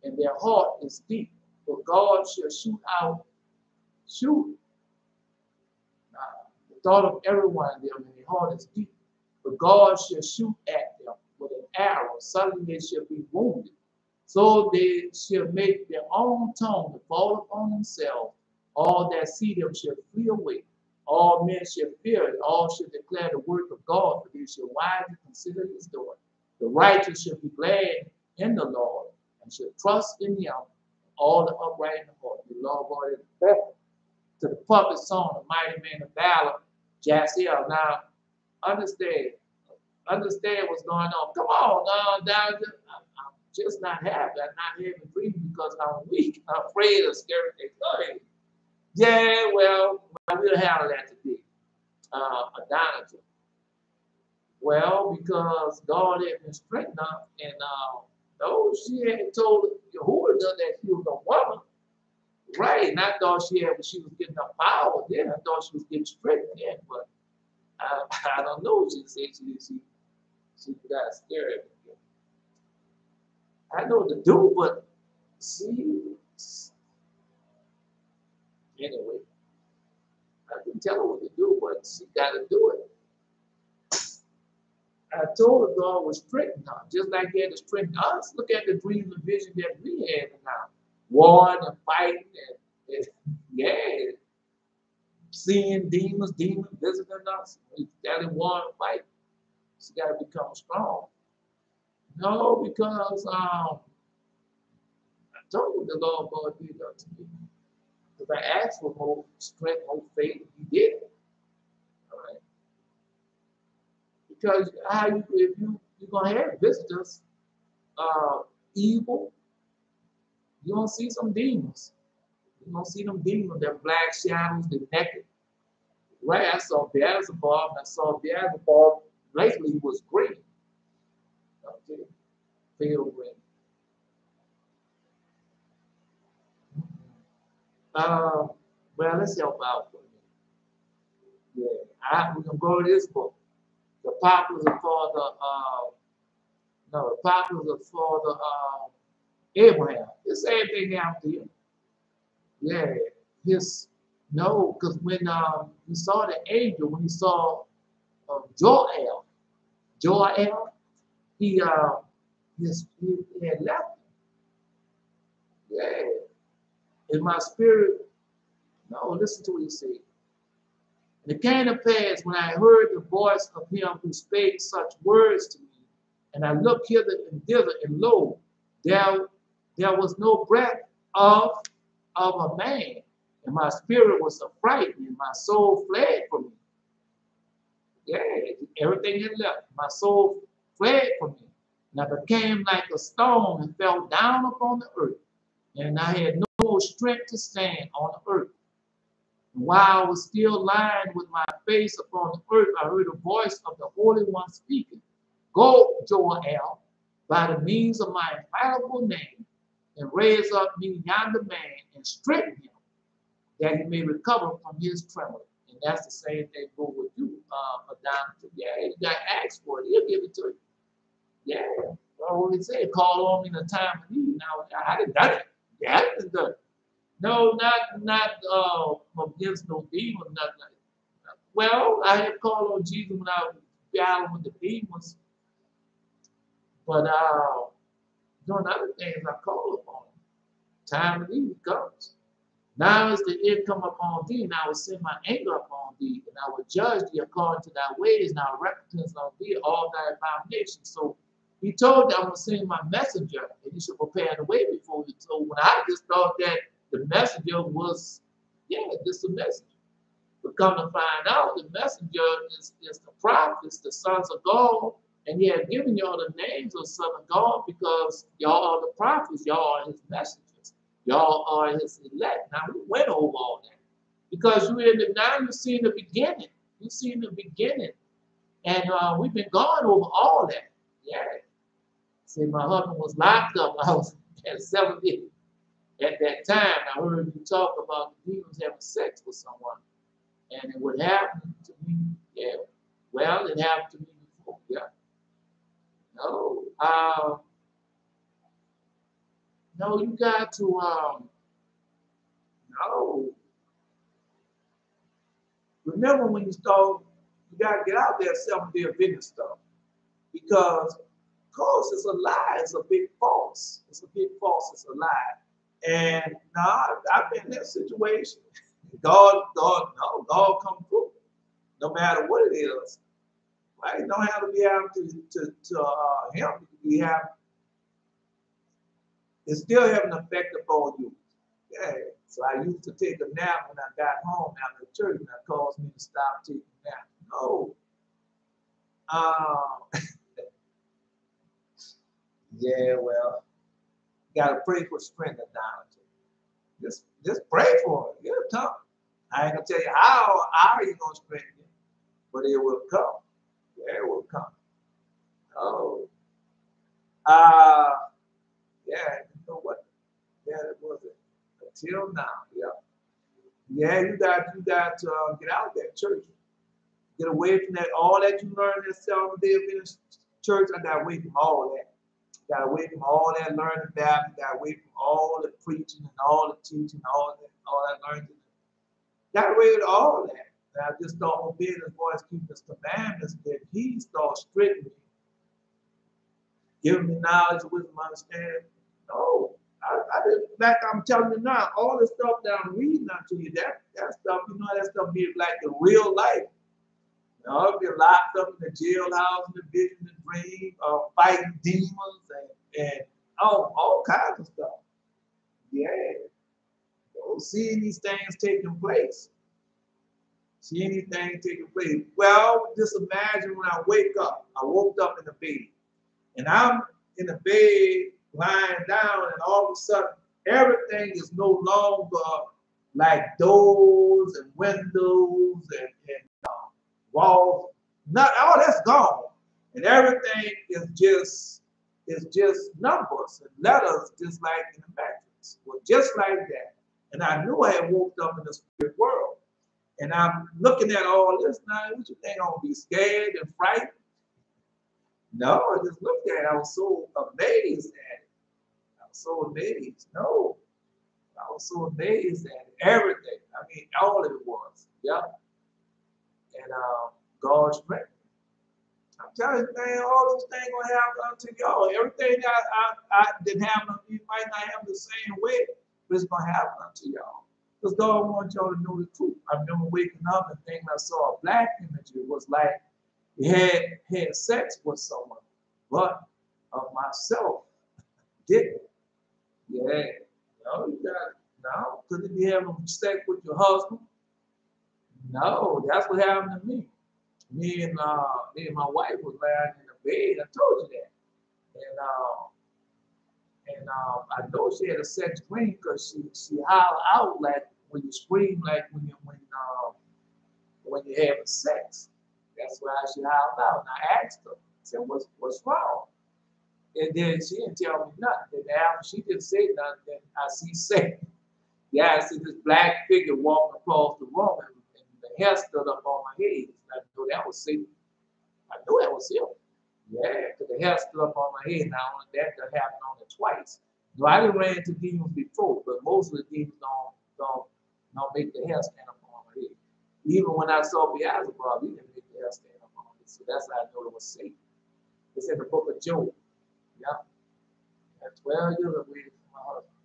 And their heart is deep, for God shall shoot the thought of every one of them, and their heart is deep. But God shall shoot at them with an arrow, suddenly they shall be wounded. So they shall make their own tongue to fall upon themselves. All that see them shall flee away. All men shall fear it. All shall declare the work of God, for they shall wisely consider his doing. The righteous shall be glad in the Lord, and shall trust in him. All the upright in the heart. The Lord God is faithful. To the puppet song, the mighty man of valor, Jaziel. Now, understand what's going on. Come on, down. I'm just not happy. I'm not having dreams because I'm weak. I'm afraid of scary things. Yeah, well, we'll handle that today. Adonijah. Well, because God had been strengthened up, and though she had told Yehuda that she was a woman, Right, and I thought she was getting her power then. I thought she was getting strict then, but I don't know. She said she got scared. I know what to do, but see, anyway, I can tell her what to do, but she got to do it. I told her God was strengthening her, just like He had to strengthen us. Look at the dreams and vision that we had now. Warring and fighting and yeah, seeing demons visiting us. We got to war and fight. She got to become strong. No, because I told you the Lord God did that to me. Because I asked for more strength, more faith, He did it. All right. Because if you're gonna have visitors, evil, you're gonna see some demons. You're gonna see them demons, they're black shadows, they're naked. Right? I saw Beelzebub, and I saw Beelzebub lately was green. Okay. Pale green. Well, let's help out for a minute. Yeah, we're gonna go to this book. The populace are for the populace are for the Abraham. The same thing happened to him. Yeah, because when he saw the angel, when he saw Joel, he had left him. Yeah, in my spirit. No, listen to what he said. And it came to pass when I heard the voice of him who spake such words to me, and I looked hither and thither, and lo, there was no breath of a man, and my spirit was affrighted, and my soul fled from me. Yeah, everything had left. My soul fled from me, and I became like a stone and fell down upon the earth, and I had no more strength to stand on the earth. While I was still lying with my face upon the earth, I heard a voice of the Holy One speaking. Go, Joel, by the means of my infallible name, and raise up me yonder man, and strengthen him, that he may recover from his trembling. And that's the same thing go with you, Madonna. Yeah, you got to ask for it. He'll give it to you. Yeah. Well, what he said, call on me in the time of need. Now, I didn't done it. Yeah, I didn't done it. No, not against no demon, nothing like that. Well, I had called on Jesus when I was battling with the demons, but doing other things I call upon him. Time of need comes. Now is the end come upon thee, and I will send my anger upon thee, and I will judge thee according to thy ways, and I will recompense on thee all thy abominations. So he told them, I'm going to send my messenger, and you should prepare the way before you. So when I just thought that the messenger was, just a messenger. But come to find out, the messenger is the prophets, the sons of God, and he had given y'all the names of sons of God because y'all are the prophets, y'all are his messengers, y'all are his elect. Now we went over all that because you've seen the beginning. You've seen the beginning, and we've been going over all that. Yeah. See, my husband was locked up. I was at 70. At that time, I heard you talk about the demons having sex with someone. And it would happen to me. Yeah. Well, it happened to me before. Yeah. No. No, you got to, no. Remember when you start, you got to get out there 7-day Adventist stuff. Because, of course, it's a lie. It's a big false. It's a big false. It's a lie. And now I've been in that situation. God come through, no matter what it is. Right? It don't have to be out to him. It's still having an effect upon you. Yeah. So I used to take a nap when I got home after church, and that caused me to stop taking naps. No. Yeah, well, you gotta pray for strength and knowledge. Just pray for it. It'll come. I ain't gonna tell you how are you gonna strengthen it, but it will come. Yeah, it will come. Oh. Yeah, you know what? Yeah, it was it. Until now, yeah. Yeah, you got to get out of that church. Get away from that. All that you learned that 7 day Adventist church, I got away from all that. Got away from all that learning Bible. Got away from all the preaching and all the teaching, all that learning. Got away with all that. And I just start obeying his voice, keeping his commandments. Then he starts strictly giving me knowledge, wisdom, understanding. No, I didn't. Like I'm telling you now, all the stuff that I'm reading to you, that stuff, you know, that stuff be like the real life. You know, be locked up in the jailhouse, in the vision, the dream, fighting demons and all kinds of stuff. Yeah, seeing these things taking place. See anything taking place. Well, just imagine when I wake up. I woke up in the bed. And I'm in the bed, lying down, and all of a sudden, everything is no longer like doors and windows and walls. Not all that's gone. And everything is just numbers and letters, just like in the matrix. Well, just like that. And I knew I had woke up in the spirit world. And I'm looking at all this now. What you think? I'm going to be scared and frightened? No, I just looked at it. I was so amazed at it. I was so amazed. No, I was so amazed at it. Everything. I mean, all of it was. Yep. And God's strength. I'm telling you, man, all those things going to happen unto y'all. Everything I didn't happen to you might not happen the same way, but it's going to happen unto y'all. Because God wants y'all to know the truth. I remember waking up and thinking I saw a black image. It was like he had sex with someone, but of myself didn't. Yeah. No, you got no. Couldn't be having sex with your husband. No, that's what happened to me. Me and my wife was lying in the bed. I told you that. And I know she had a sex dream because she howled out like when you scream, like when you're having sex. That's why she howled out. And I asked her, I said, what's wrong? And then she didn't tell me nothing. And after she didn't say nothing, then I see Satan. Yeah, I see this black figure walking across the room, and the hair stood up on my head. I knew that was Satan. I knew that was him. Yeah, because the hair stood up on my head. Now that happened on it twice. No, I didn't run into demons before, but most of the demons don't make the hair stand up on my head. Even when I saw Beelzebub, he didn't make the hair stand up on it. So that's how I know it was Satan. It's in the book of Job. Yeah. At 12 years I waited for my husband.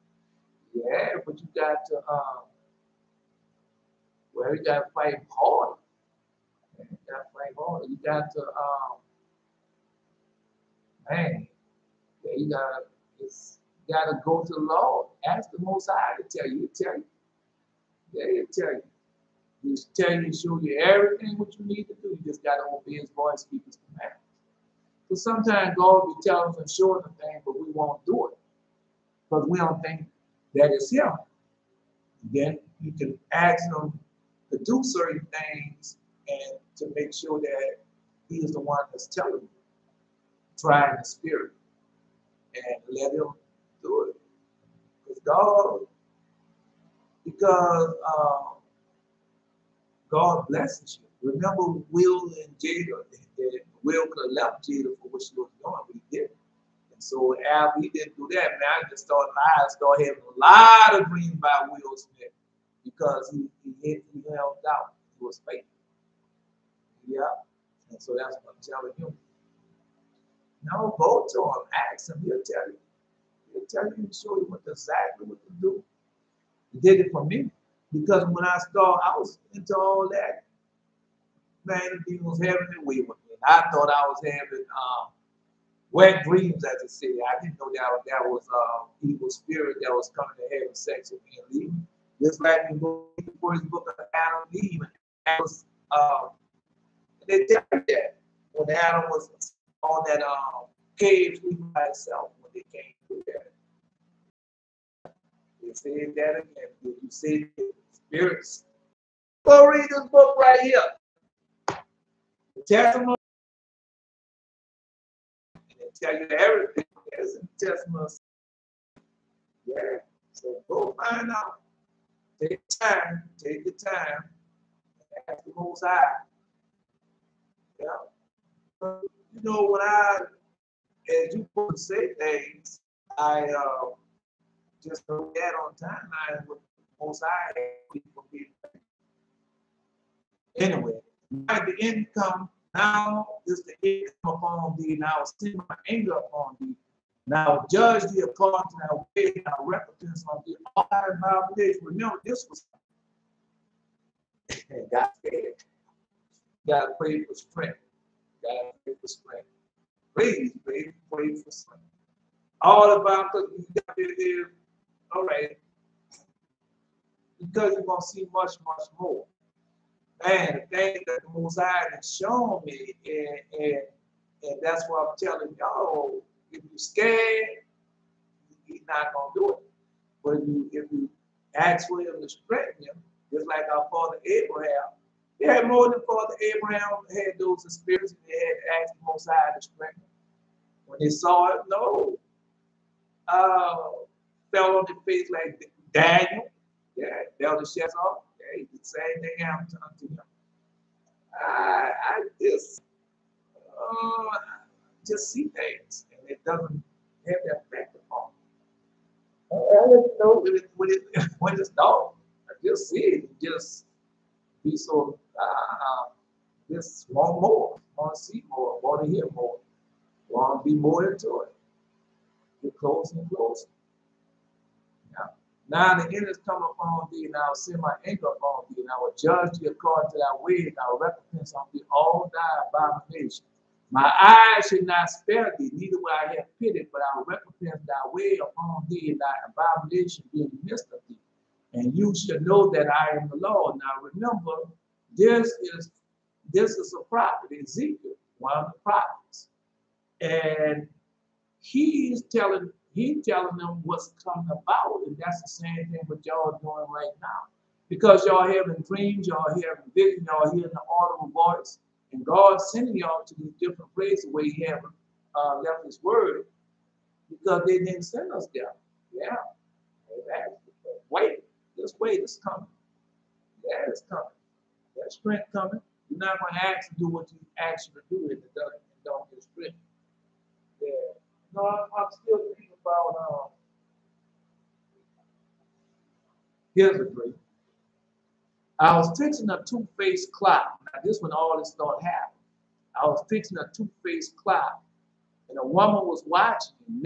Yeah, but you got to you got to fight harder. You got to fight harder. You got to man, yeah, you gotta go to the Lord. Ask the Most High to tell you. He'll tell you. Yeah, he'll tell you. He'll tell you, show you everything what you need to do. You just gotta obey his voice, keep his commandments. So sometimes God will be telling us and showing us things, but we won't do it. Because we don't think that is him. Then you can ask him to do certain things and to make sure that he is the one that's telling you. Try in the spirit and let him do it. Because God blesses you. Remember Will and Jada, Will could have left Jada for what she was doing, but he didn't. And so after he didn't do that, man, I just started having a lot of dreams by Will Smith because he held out. He was faithful. Yeah. And so that's what I'm telling you. No, go to him, ask him, he'll tell you. He'll tell you and show you exactly what to do. He did it for me. Because when I was into all that, man, he was having it way with me. I thought I was having wet dreams, as I say. I didn't know that was evil spirit that was coming to having sex with me and leaving. Just like in the first book of Adam and Eve, they tell you that when Adam was on that cave sleeping by himself when they came through there. They said that again. Did you see spirits? Go read this book right here. The testimony. And they tell you everything. There's a testimony. Yeah. So go find out. Take time. Take the time. Ask the Most High. Yeah. You know, as you put say things, I just don't get on timeline with the Most High people be. Anyway, now the end come. Now is the end come upon thee. Now send my anger upon thee. Now judge thee according to thy way. Now recompense on thee all thy abominations. Remember, this was God said. God pray for strength. God pray for strength. Please, baby, pray for strength. All about because you got it is all right. Because you're gonna see much, much more. And the thing that the Most High has shown me, and that's why I'm telling y'all, if you're scared, he's not gonna do it. But if you ask for him to strengthen you, just like our father Abraham, they had more than Father Abraham had those experiences. They had to ask the Most High to strengthen him. When they saw it, no. Fell on their face like Daniel. Yeah, Belshazzar. Yeah, the same thing happened to him. I just see things, and it doesn't have that effect upon me. I let you know when it's dark. I just see it, and just be so. Just want more, want to see more, want to hear more, want to be more into it. Get closer and closer. Yeah. Now the end is come upon thee, and I will send my anger upon thee, and I will judge thee according to thy ways, and I will recompense on thee all thy abominations. My eyes should not spare thee, neither will I have pity, but I will recompense thy way upon thee, and thy abomination be in the midst of thee. And you shall know that I am the Lord. Now remember, this is a prophet, Ezekiel, one of the prophets. And he's telling them what's coming about, and that's the same thing what y'all are doing right now. Because y'all having dreams, y'all having visions, y'all hearing the audible voice, and God's sending y'all to these different places where He haven't left His word, because they didn't send us there. Yeah, wait, just wait, it's coming. Yeah, it's coming. That strength coming. You're not going to ask to do what you ask you to do if it don't get strength. Yeah. No, I'm still thinking about here's a great. I was fixing a two-faced clock. Now this when all this started happening. I was fixing a two-faced clock, and a woman was watching me.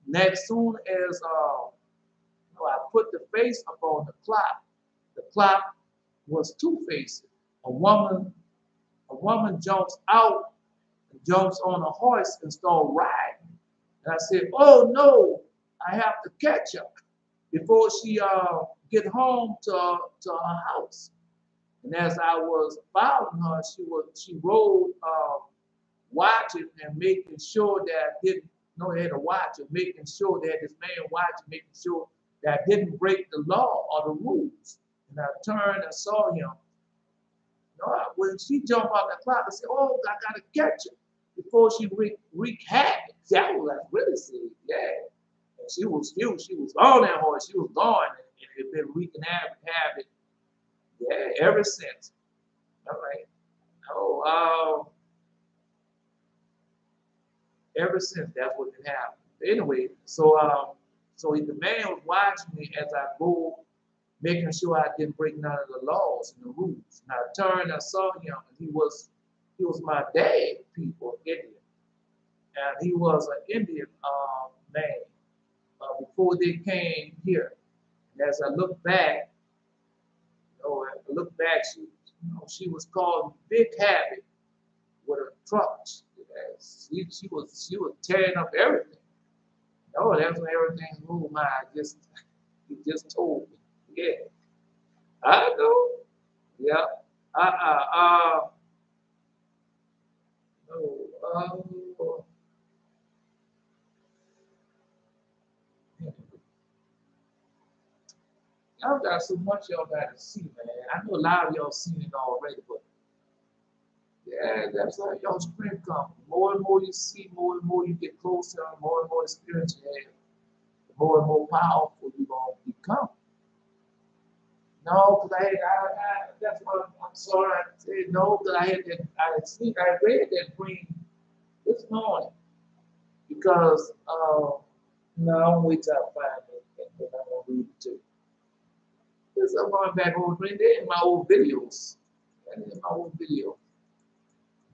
Next soon as I put the face up on the clock was two-faced. A woman jumps out and jumps on a horse and starts riding. And I said, "Oh no, I have to catch her before she get home to her house." And as I was following her, she rode watching and making sure that I didn't know I had to watch and making sure that this man watching, making sure that I didn't break the law or the rules. And I turned and saw him. When she jumped out the clock, I said, "Oh, I gotta catch her before she wreak havoc." That was really serious, yeah. And she was on that horse. She was gone, and it had been wreaking havoc, yeah, ever since. All right. Oh, ever since that's what had happened. Anyway, so the man was watching me as I go, making sure I didn't break none of the laws and the rules. And I turned and saw him, and he was my dad, people, Indian. And he was an Indian man before they came here. And as I look back, she was causing big havoc with her trucks. She was tearing up everything. Oh, that's when everything moved. He just told me. Yeah, I know. Yeah. No. Y'all got so much y'all got to see, man. I know a lot of y'all seen it already, but yeah, that's how y'all strength comes. More and more you see, more and more you get closer, and more experience you have. more and more powerful you're going to become. No, because that's what I'm sorry. I said no, because I read that dream this morning because no, I'm gonna wait till I find it and I'm gonna read it too. Because I'm going back over dream. They're in my old videos. They're in my old video.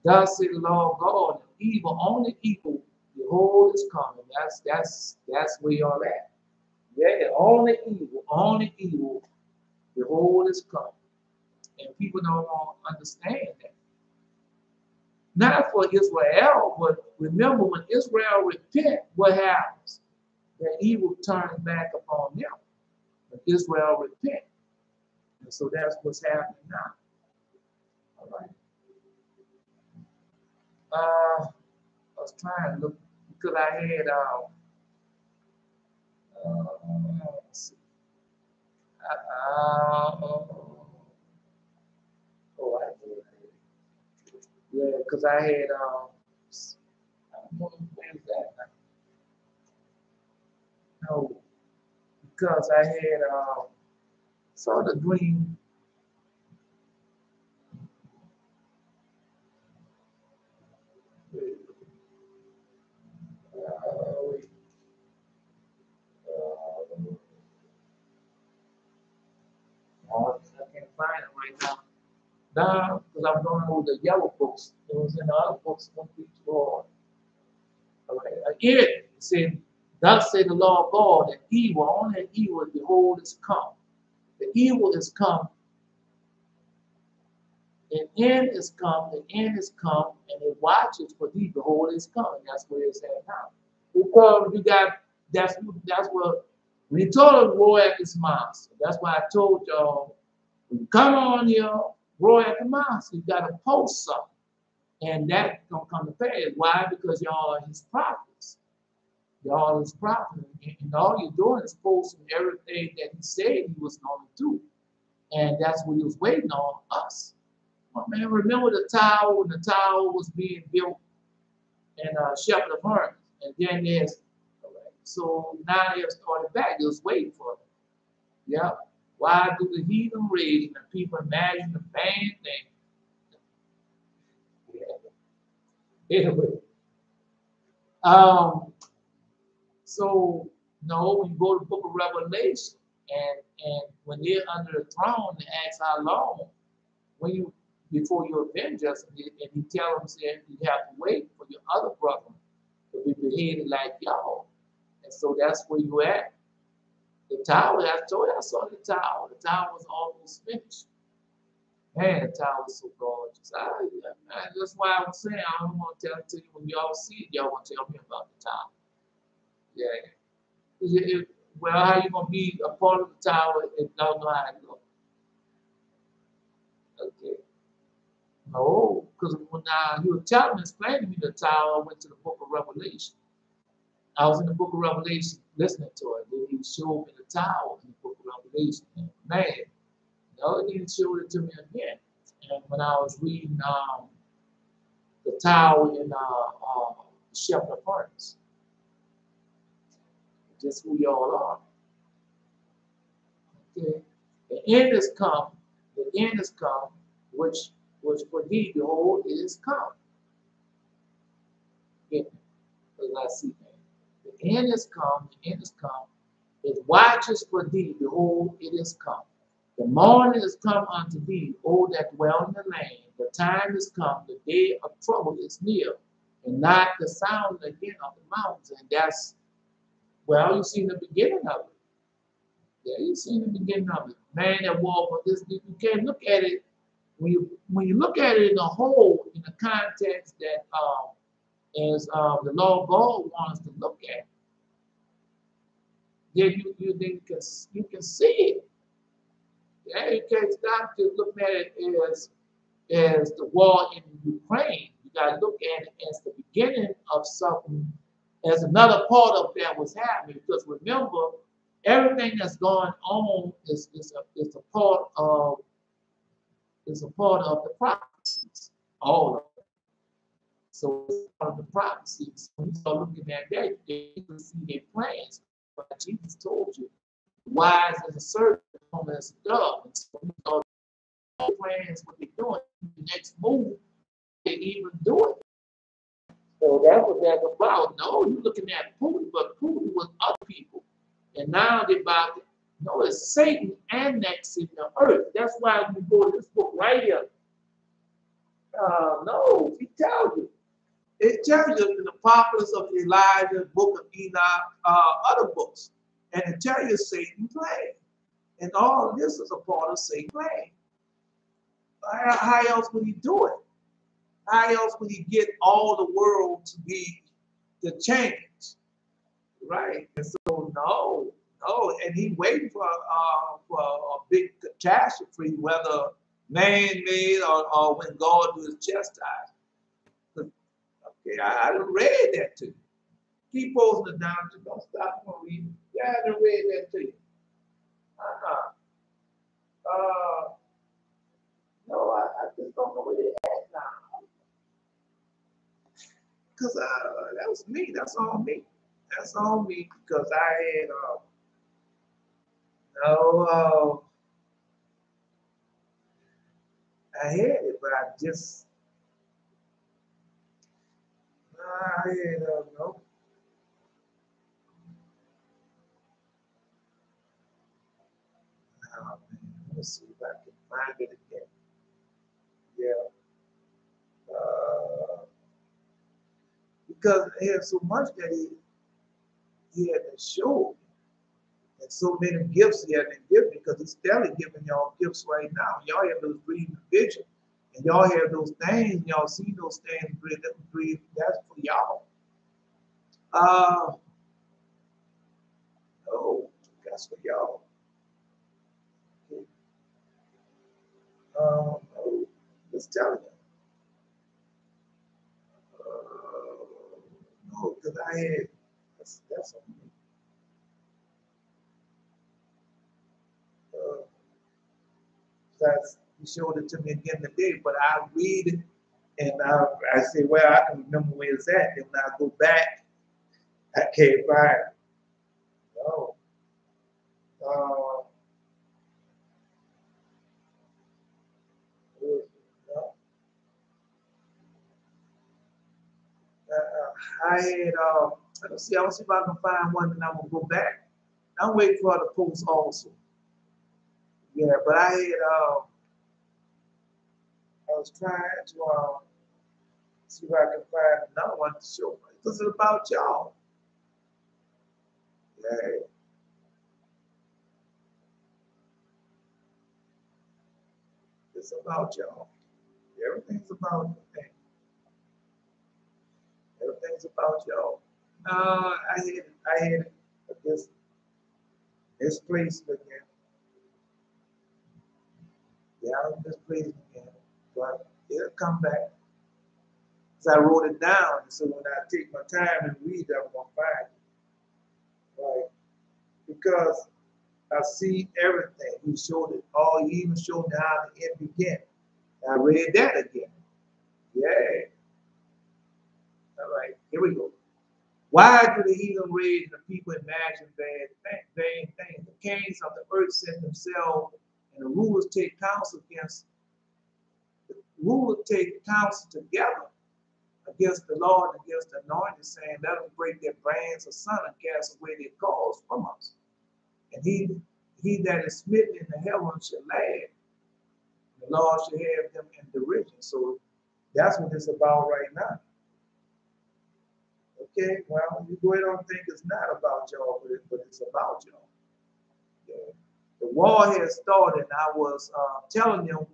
Thus said the Lord God, evil, only evil, behold is coming. That's where y'all at. Yeah, only evil, behold is coming. And people don't understand that. Not for Israel, but remember when Israel repent, what happens? The evil turns back upon them. When Israel repent. And so that's what's happening now. All right. I was trying to look because I had let's see. Oh, I did. Yeah, because I had I don't know where's that now. No, because I had saw the dream. Wait. I can't find it right now. Now, because I'm going over the yellow books. It was in the other books, one week before. All right. Again, it said, thus said the Lord God, that evil, only evil, behold, is come. The evil is come. The end is come, the end is come, and it watches for thee, behold, is coming. That's where it's at now. Because you got, that's what, when he told us, roar at this monster. That's why I told y'all, when you come on here, roar at the monster. You got to post something. And that's going to come to pass. Why? Because y'all are his prophets. Y'all are his prophets. And all you're doing is posting everything that he said he was going to do. And that's what he was waiting on us. Oh, man, remember the tower when the tower was being built in Shepherd of Hermas. And then there's, so now they have started back. They was waiting for them. Yeah. Why do the heathen rage and people imagine the vain thing? Yeah. Anyway. So no, when you go to the book of Revelation and when they're under the throne, they ask how long when you before you avenge us, and he tell them saying you have to wait for your other brethren to be beheaded like y'all. And so that's where you at. The tower, I told you I saw the tower. The tower was almost finished. Man, the tower was so gorgeous. That's why I was saying I don't want to tell it to you when y'all see it, y'all want to tell me about the tower. Yeah. Well, how you gonna be a part of the tower if you don't know how to go? Okay. No, because when he was telling me, explaining to me the tower, I went to the book of Revelation. I was in the book of Revelation listening to it. Then he showed me the tower in the book of Revelation. And man, no, he showed it to me again. And when I was reading the tower in Shepherd of Hermas, just who y'all are. Okay. The end is come. The end is come, which for thee, behold, it is come. Yeah. I see that. The end is come, the end is come. It watches for thee, behold, it is come. The morning is come unto thee, O that dwell in the land. The time is come, the day of trouble is near, and not the sound again of the mountains. And that's, well, you see the beginning of it. Yeah, you see the beginning of it. Man that walked with this, you can't look at it, when you look at it in the whole, in the context that as the Lord God wants us to look at, then you can see it. Yeah, you can't stop just looking at it as the war in Ukraine. You got to look at it as the beginning of something, as another part of that was happening. Because remember, everything that's going on is a part of the prophecies. All of it. So it's part of the prophecies. When you start looking at that, you can see their plans. Jesus told you, wise as a serpent, calm as a dove. And so you know, plans what they're doing. The next move, they even do it. So that's what that's about. No, you're looking at Putin, but Putin was other people. And now they're about to, no, it's Satan annexing the earth. That's why we go to this book right here. No, he tells you. It tells you in the Apocalypse of Elijah, book of Enoch, other books. And it tells you Satan's plan. And all of this is a part of Satan's plan. How else would he do it? How else would he get all the world to be the change? Right? And so no, and he waiting for a big catastrophe, whether man-made or when God was chastised. Okay, I done read that to you. Keep posting it down. Don't stop from reading. Yeah, I done read that to you. No, I just don't know where they're at now. Because that was me. That's on me. That's on me because I had it, but I just I had no. Oh, man. Let me see if I can find it again. Yeah. Because he had so much that he had to show. And so many gifts he had to give because he's still giving y'all gifts right now. Y'all have those dreams and visions. And y'all have those things, y'all see those things, breathe, that's for y'all. No, that's for y'all. Okay. No, just telling you. No, because I had, that's on me. He showed it to me again today, but I read it and I say, well, I can remember where it's at. And when I go back, I can't find it. No. No. I had, let's see, I'll see if I can find one and I'm going to go back. I'm waiting for the post also. Yeah, but I had, I was trying to see if I can find another one to show. Because it's about y'all. Yeah. It's about y'all. Everything's about you. Everything's about y'all. I had this place again. Yeah, I was misplaced again. But it'll come back. So I wrote it down, so when I take my time and read it, I'm gonna find it. Right. Because I see everything. He showed it all. He even showed me how the end began. I read that again. Yeah. All right, here we go. Why do the heathen rage and the people imagine vain things? The kings of the earth set themselves, and the rulers take counsel together against the Lord and against the anointed, saying, let them break their brands asunder and cast away their cause from us. And he that is smitten in the heavens shall laugh. The Lord shall have them in derision. So that's what it's about right now. Okay, well, you go ahead and think it's not about y'all, but it's about y'all. Yeah. The war has started, and I was telling them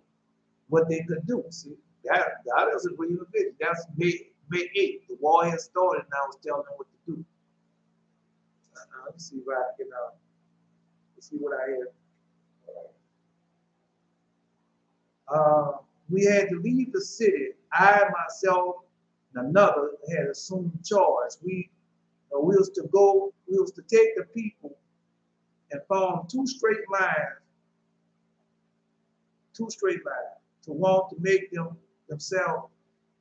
what they could do. See, that is a real vision. That's May 8th. The war has started, and I was telling them what to do. Let's see if I can see what I have. We had to leave the city. I, myself, and another had assumed charge. We was to take the people and form two straight lines, to want to make themselves,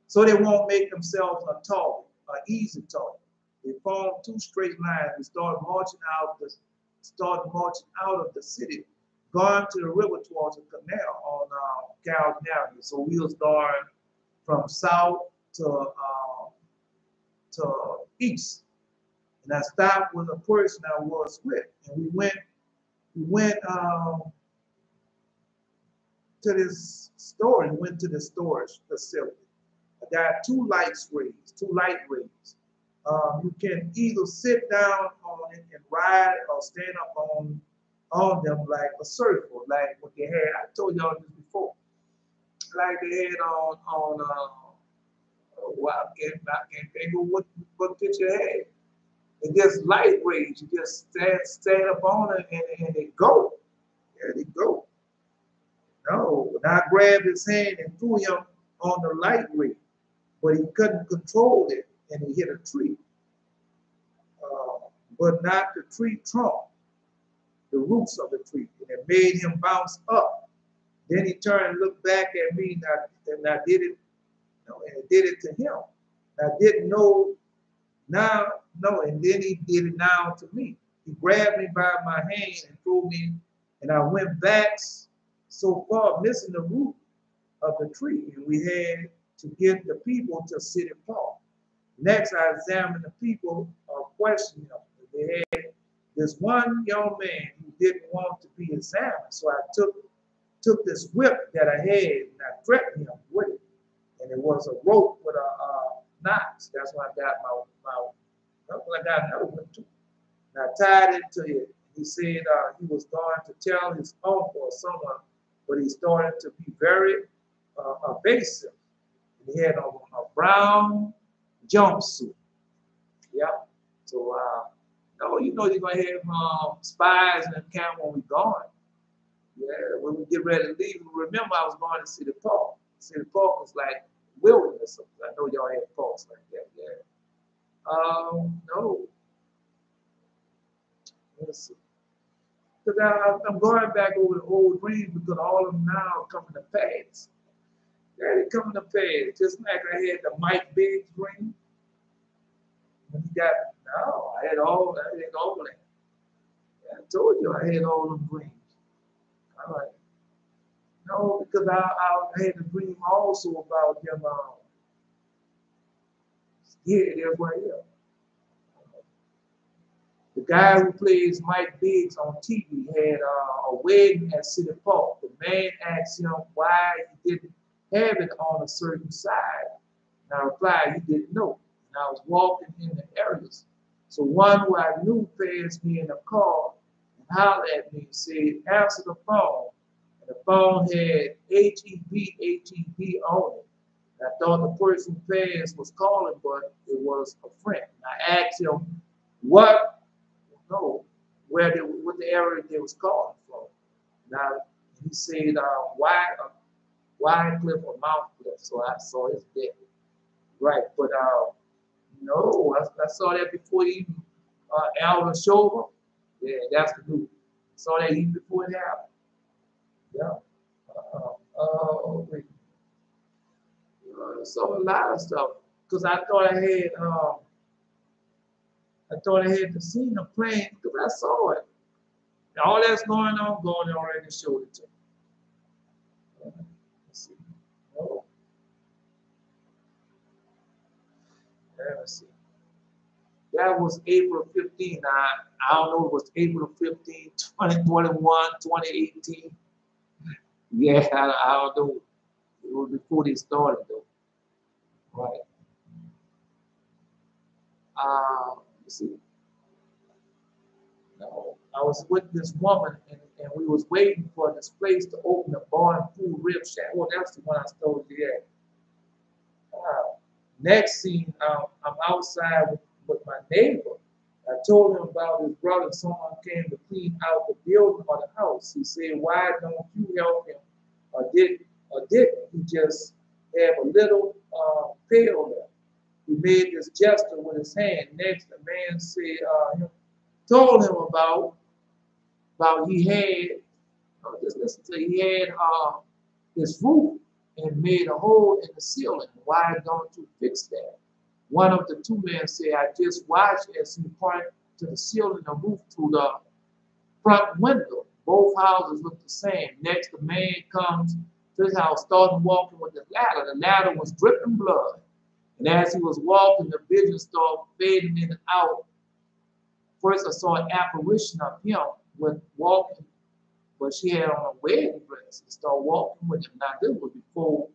so they won't make themselves a target, an easy target. They formed two straight lines. We started marching out of the city, going to the river towards the canal on Carrollton Avenue. So we was going from south to east. And I stopped with a person I was with, and we went to this store. We went to the storage facility. I got two light rays. You can either sit down on it and ride or stand up on them like a surfer, like what they had. I told y'all this before. Like they had on well, I can't think of what picture they had. It just light rays. You just stand up on it and it go. There they go. No, and I grabbed his hand and threw him on the light ray, but he couldn't control it and he hit a tree. But not the tree trunk, the roots of the tree. And it made him bounce up. Then he turned and looked back at me, and I did it, and it did it to him. And I didn't know now, and then he did it now to me. He grabbed me by my hand and threw me, and I went back so far, missing the root of the tree. And we had to get the people to City Park. Next, I examined the people, questioning them. They had this one young man who didn't want to be examined. So I took this whip that I had and I threatened him with it. And it was a rope with a knots. That's when I got I got another one too. And I tied it to it. He said he was going to tell his uncle or someone, but he started to be very evasive. And he had a brown jumpsuit. Yeah. So, no, you know you're going to have spies in the camp when we're gone. Yeah, when we get ready to leave. Remember, I was going to City Park. City Park was like wilderness. I know y'all had parks like that. Yeah. No. Let's see. Because I'm going back over the old dreams because all of them now are coming to pass. Yeah, they're coming to pass. Just like I had the Mike Biggs dream. When he got, no, I had all that. Yeah, I told you I had all them dreams. All right. No, because I had a dream also about him. Here, there's right here. The guy who plays Mike Biggs on TV had a wedding at City Park. The man asked him why he didn't have it on a certain side. And I replied, he didn't know. And I was walking in the areas. So one who I knew passed me in a car and hollered at me and said, answer the phone. And the phone had HEB on it. And I thought the person who passed was calling, but it was a friend. And I asked him what the area they was calling from. Now he said Wycliffe or Mount Cliff, so I saw his death. Right, but no, I saw that before even Alvin Shover. Yeah, that's the new. Saw that even before it happened. Yeah. Wait. So a lot of stuff because I thought I had the scene of plane because I saw it. All that's going on already showed it to me. Let's see. Oh. Let's see. That was April 15. I don't know if it was April 15, 2021, 2018. Yeah, I don't know. It was before they started though. Right. Let's see. No, I was with this woman and we was waiting for this place to open a bar and food rib shack. Oh, that's the one I told you at. Next scene, I'm outside with my neighbor. I told him about his brother. Someone came to clean out the building or the house. He said, "Why don't you help him?" Or didn't he just have a little pail there? He made this gesture with his hand. Next, the man said, told him about he had. Just listen to it. He had his roof and made a hole in the ceiling. Why don't you fix that? One of the two men said, I just watched as he pointed to the ceiling and roof through the front window. Both houses look the same. Next, the man comes to his house, started walking with the ladder. The ladder was dripping blood. And as he was walking, the vision started fading in and out. First, I saw an apparition of him when walking, but she had on a wedding dress and started walking with him. Now, this was before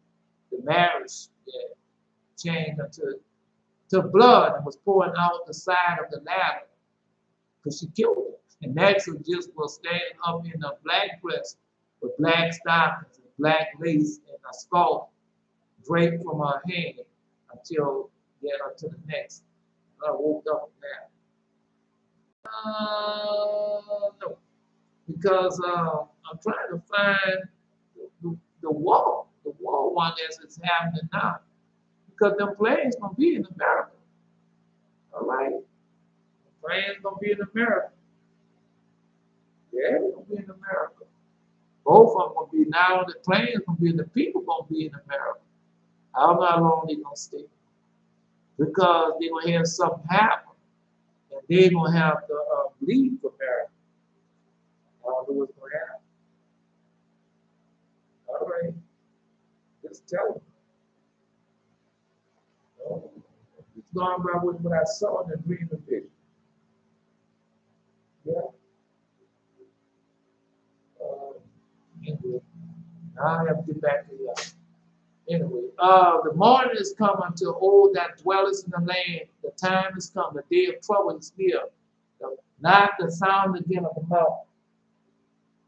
the marriage that changed to blood and was pouring out the side of the ladder because she killed him. And next, it just was standing up in a black dress with black stockings and black lace and a scarf draped from her hand until get her to the next. I woke up with that. No, because I'm trying to find the war one as it's happening now. Because them planes gonna be in America. All right, the planes gonna be in America. Yeah, they're gonna be in America. Both of them gonna be now. The planes gonna be, the people gonna be in America. I don't know how long they gonna stay, because they're gonna have something happen, and they're gonna have to leave America. I don't know what's gonna happen. All right, just tell them. It's going by what I saw in the dream and vision. Yeah. Anyway, now I have to get back to that. Anyway, the morning is come unto all that dwelleth in the land. The time is come, the day of trouble is here. Not the sound again of the mouth.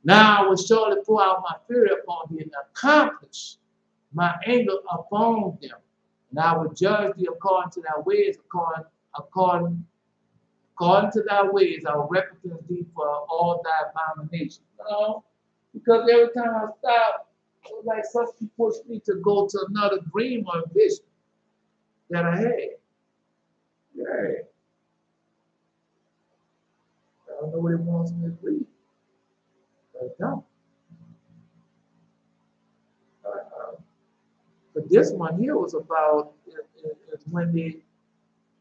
Now I will surely pour out my fury upon thee and accomplish my anger upon them. And I will judge thee according to thy ways, according to thy ways. I will recompense thee for all thy abominations. No, because every time I stop, it's like something pushed me to go to another dream or vision that I had. Yeah. I don't know what it wants me to read. I don't. But this one here was about when they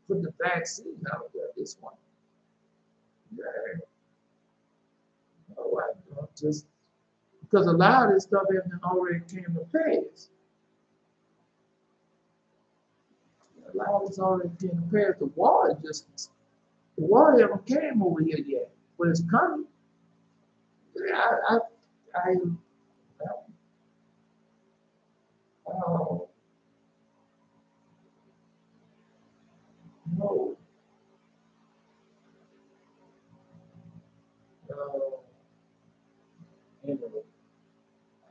put the vaccine out there. This one. Yeah. All right. Just because a lot of this stuff already came to pass. A lot of this already came to pass. The war haven't came over here yet, but it's coming. Yeah, I no, anyway,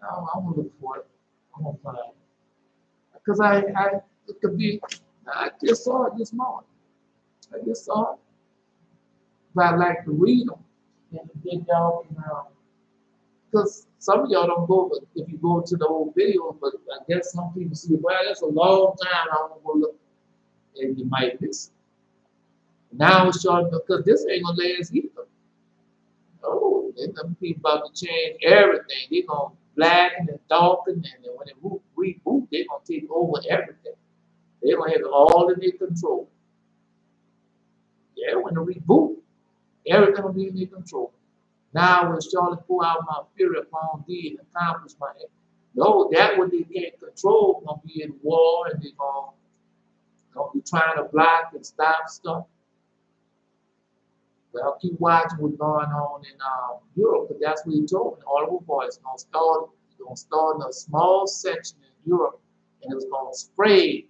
I'm gonna look for it. I'm gonna find it. Because it could be, I just saw it this morning. I just saw it. But I like to read them. And then y'all can, because some of y'all don't go, but if you go to the old video, but I guess some people see, well, that's a long time, I don't go look, and you might miss it. Now it's showing, because this ain't gonna last either. Oh, them people about to change everything. They're gonna blacken and darken, and then when they reboot, they're gonna take over everything. They're gonna have it all in their control. Yeah, when they reboot, everything will be in their control. Now I will surely pour out my fury upon thee and accomplish my end. No, that what they can't control gonna be in war, and they're gonna be trying to block and stop stuff. Well, keep watching what's going on in Europe, because that's what he told me. All of boys gonna start in a small section in Europe, and it's gonna spread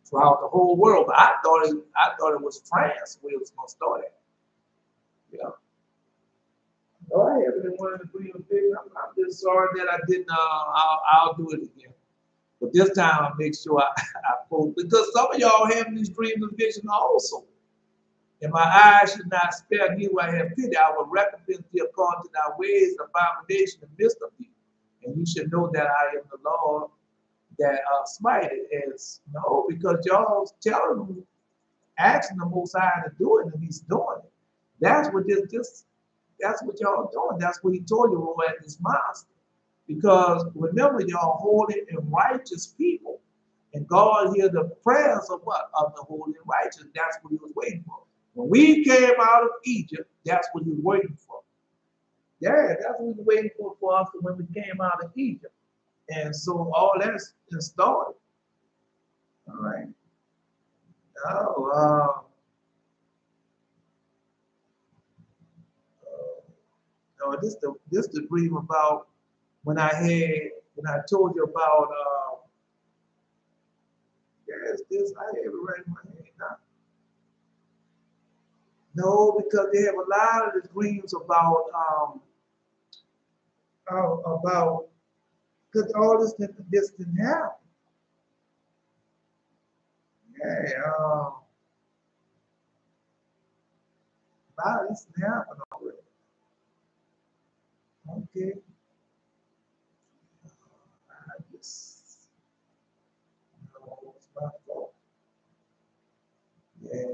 throughout the whole world. But I thought it was France where it was gonna start at. Yeah. Oh, I haven't wanted to bring a big. I'm just sorry that I didn't. I'll do it again. But this time I'll make sure I post, because some of y'all having these dreams and visions also. And my eyes should not spare me where I have pity. I will recompense thee according to thy ways, abomination, and midst of thee. And you should know that I am the Lord that smited. As no, because y'all telling me, asking the Most High to do it, and He's doing it. That's what that's what y'all doing. That's what He told you over at this monster. Because remember, y'all holy and righteous people, And God heard the prayers of what? Of the holy and righteous. That's what he was waiting for. When we came out of Egypt, that's what he was waiting for. Yeah, that's what he was waiting for us when we came out of Egypt. And so all that's started. All right. Oh, no, this the dream about when I told you about yes, this I have it right in my head now. No, because they have a lot of the dreams about because all this didn't happen. Yeah, a lot of this didn't happen already. Okay, I just no, it's my fault. Yeah,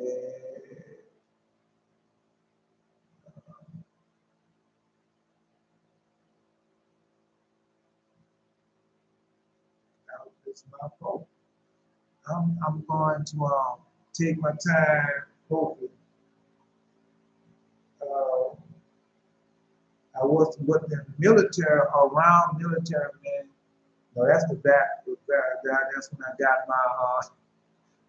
it's my fault. I'm going to take my time, hopefully. Uh, I was with the military, around military men. No, that's the back. That's when I got my,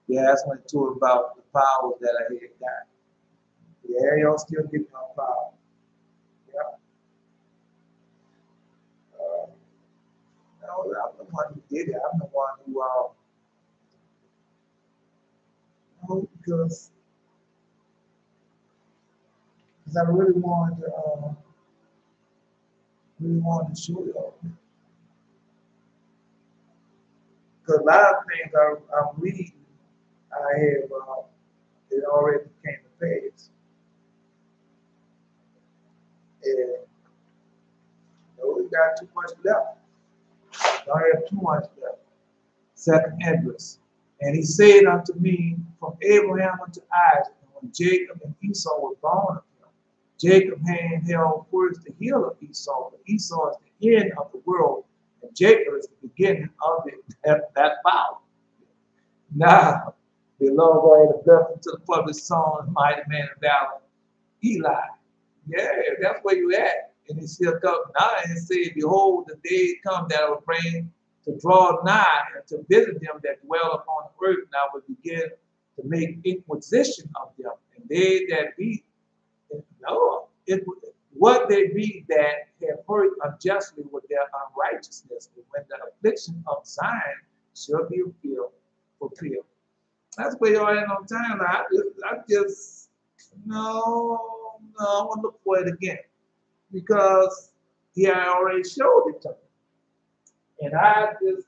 yeah, that's when I told about the powers that I had got. Yeah, y'all still getting my power. Yeah. No, I'm the one who did it. I'm the one who, no, because I really wanted to show y'all. Because a lot of things I'm reading, I have, it already came to pass. And no, we got too much left. Don't have too much left. Second address. And he said unto me, from Abraham unto Isaac, and when Jacob and Esau were born of him, Jacob had held first the heel of Esau, but Esau is the end of the world, and Jacob is the beginning of it, that vow. Now, the Lord go ahead and bless him to the public song, mighty man of valor, Eli. Yeah, that's where you at. And he still come now and said, behold, the day come that I will bring to draw nigh and to visit them that dwell upon the earth, and I will begin to make inquisition of them. And they that be, no, what they be that have hurt unjustly with their unrighteousness, but when the affliction of Zion shall be fulfilled. That's where y'all at on time. Like, I just, no, I want to look for it again because he had already showed it to me. And I just,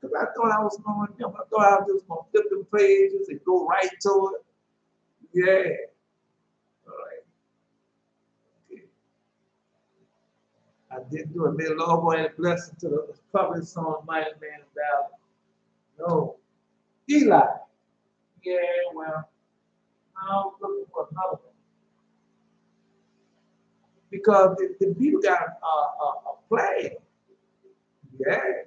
because I thought I was going, I thought I was just going to flip them pages and go right to it. Yeah. All right. Okay. I didn't do it. May the Lord go ahead and bless to the public song, Mighty Man of Valor. No. Eli. Yeah, well, I was looking for another one. Because the people got a plan. Yeah.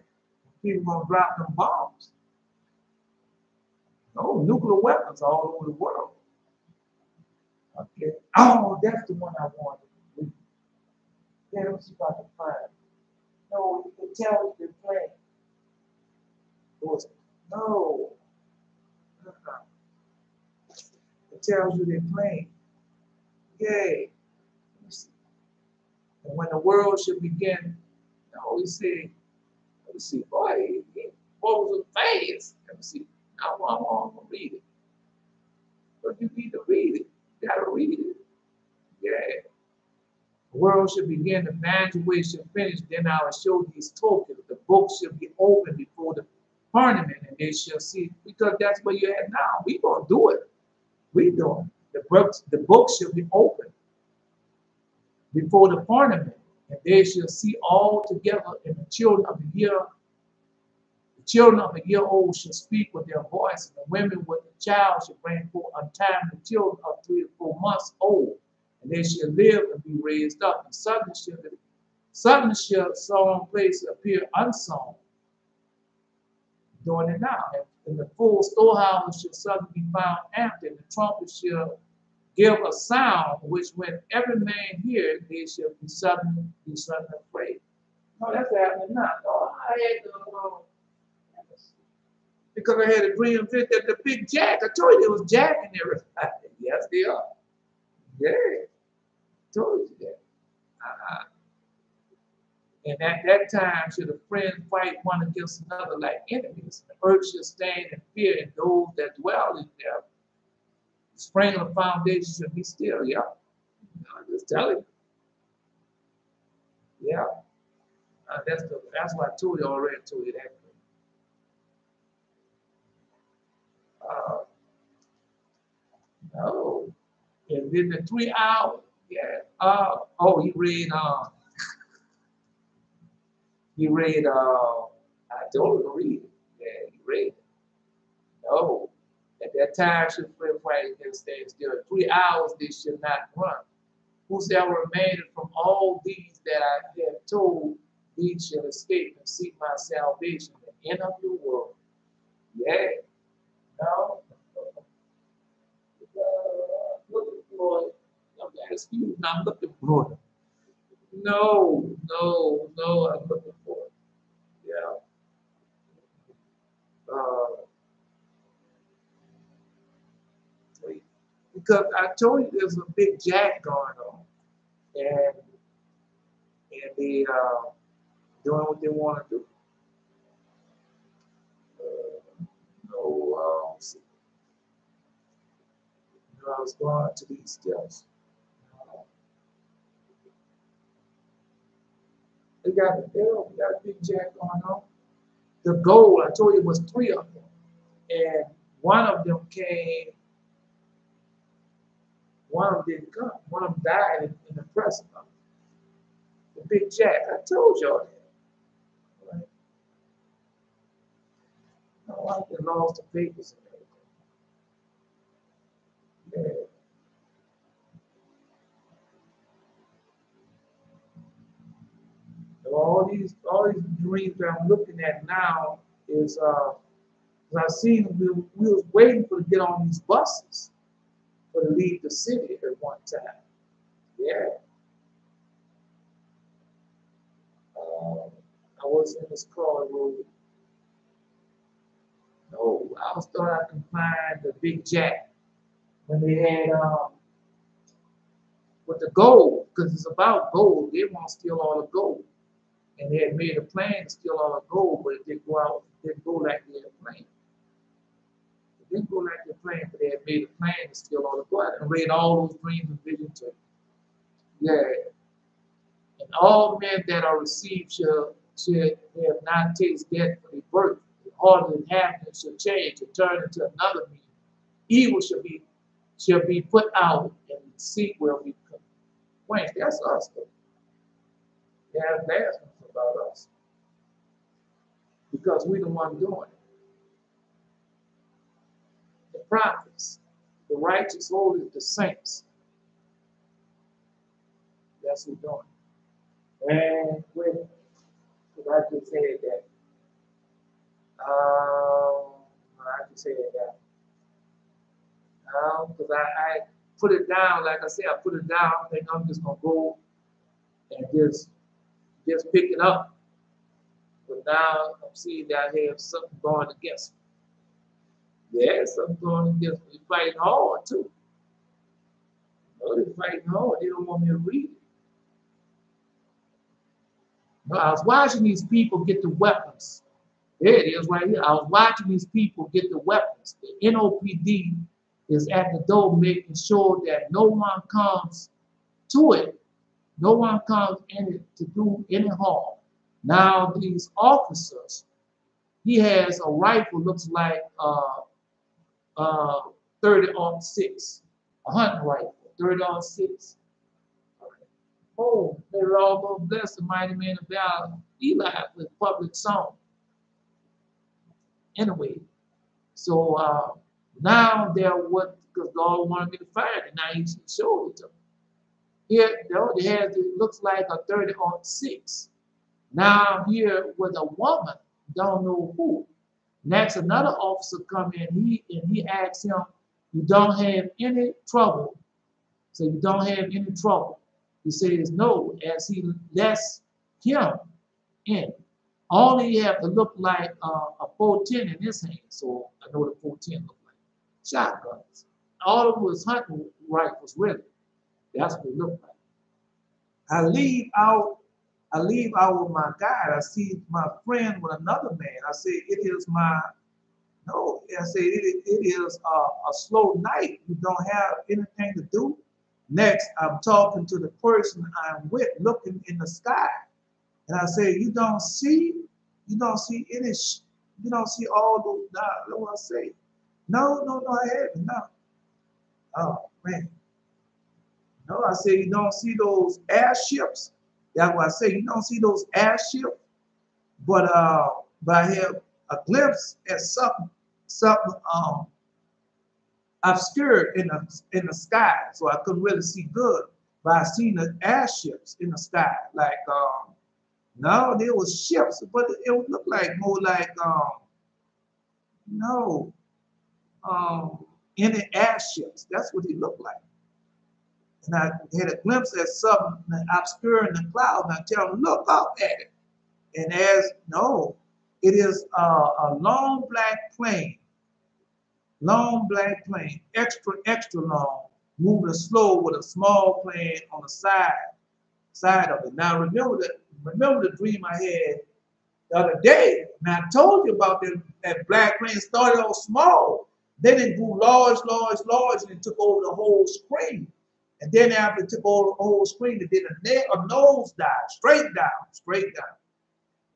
People gonna drop them bombs. No, nuclear weapons all over the world. Okay. Oh, that's the one I wanted. Yeah, let's see if I can find it. No, you can tell the plan. No. It tells you they're playing. Yay. Let me see. And when the world should begin, no, he said, let me see, boy, he was fast. Let me see. I want to read it. But you need to read it. You got to read it. Yeah. The world should begin, the evangelist should finish, then I will show these tokens. The book should be open before the parliament, and they shall see, because that's where you're at now. We gonna do it. We doing it. The book should be open before the parliament, and they shall see all together, and the children of the year old shall speak with their voice, and the women with the child shall bring forth untimely children of 3 or 4 months old, and they shall live and be raised up, and suddenly shall solemn place appear unsown, doing it now. And And the full storehouse shall suddenly be found empty, and the trumpet shall give a sound, which when every man hear it, they shall be suddenly afraid. No, that's happening now. No, I had to, because I had a dream that the big jack. I told you there was jack in there. Yes, they are. Yeah, I told you that. And at that time should a friend fight one against another like enemies. The earth shall stand in fear, and those that dwell in there. The spring of the foundation shall be still. Yeah, I'm just telling you. Yeah, that's what I told you already. I told you that. No, and then the 3 hours. Yeah. Oh, he read. I told him to read it. Yeah, he read it. No. At that time should friend fight against stand still. 3 hours they should not run. Whosoever remaineth from all these that I have told, these shall escape and seek my salvation, the end of the world. Yeah. No. Looking for it. Excuse me, I'm looking for it. No, I'm looking for it. Yeah. Because I told you there's a big jack going on, and they doing what they want to do. No, I was going to these steps. We got a big jack going on. The goal, I told you, was 3 of them, and one of them came. One of them didn't come. One of them died in the press of the big jack. I told y'all that. Right? No, I lost the papers and everything. Yeah. So all these dreams that I'm looking at now is I seen we was waiting for to get on these buses for to leave the city at one time. Yeah. I was in this car road. No, I was thought I could find the big jack when they had with the gold, because it's about gold. They want to steal all the gold. And they had made a plan to steal all the gold, but it didn't go out, it didn't go like they had planned. It didn't go like they planned, but they had made a plan to steal all the gold. And read all those dreams and visions to you. Yeah. And all men that are received shall have not tasted death for their birth. The heart of the inhabitants shall change and turn into another being. Evil shall be put out, and the deceit will be quenched. That's us, though. They have blasphemous about us because we're the one doing it. The prophets, the righteous, holy, the saints. That's who's doing it. And wait, because I just said that. I just said that. Because I put it down, like I said, I put it down. I think I'm just gonna go and just pick it up. But now I'm seeing that I have something going against me. Yeah, something going against me. They're fighting hard too. No, they're fighting hard. They don't want me to read it. No, I was watching these people get the weapons. There it is right here. I was watching these people get the weapons. The NOPD is at the door making sure that no one comes to it. No one comes in it to do any harm. Now these officers, he has a rifle, looks like 30-06, a hunting rifle, 30-06. Oh, they were all going to bless the mighty man of valor, Eli, with public song. Anyway, so now they're what, because God wanted me to fire it, now he showed it to them. Here, they have, it looks like a 30-06. Now I'm here with a woman, don't know who. Next, another officer come in. He asks him, "You don't have any trouble?" So you don't have any trouble. He says no, as he lets him in. All he have to look like a 410 in his hand. So I know the 410 look like shotguns. All of them was hunting rifles, really. That's what it looked like. I leave out. I leave out with my guide. I see my friend with another man. I say, it is my, no, I say, it is a slow night. You don't have anything to do. Next, I'm talking to the person I'm with, looking in the sky. And I say, you don't see any, you don't see all those, what I say? No, I haven't, no. Oh, man. No, I say, you don't see those airships. That's what I say, you don't see those airships. But I have a glimpse at something obscured in the sky, so I couldn't really see good. But I seen the airships in the sky, like no, there was ships, but it would look like more like no, any airships. That's what it looked like. And I had a glimpse at something obscure in the cloud, and I tell them, look up at it. And as no, it is a long black plane, extra long, moving slow with a small plane on the side of it. Now remember the dream I had the other day. And I told you about that black plane started off small, then it grew large, and it took over the whole screen. And then after it took over the whole screen, it did a nose dive, straight down.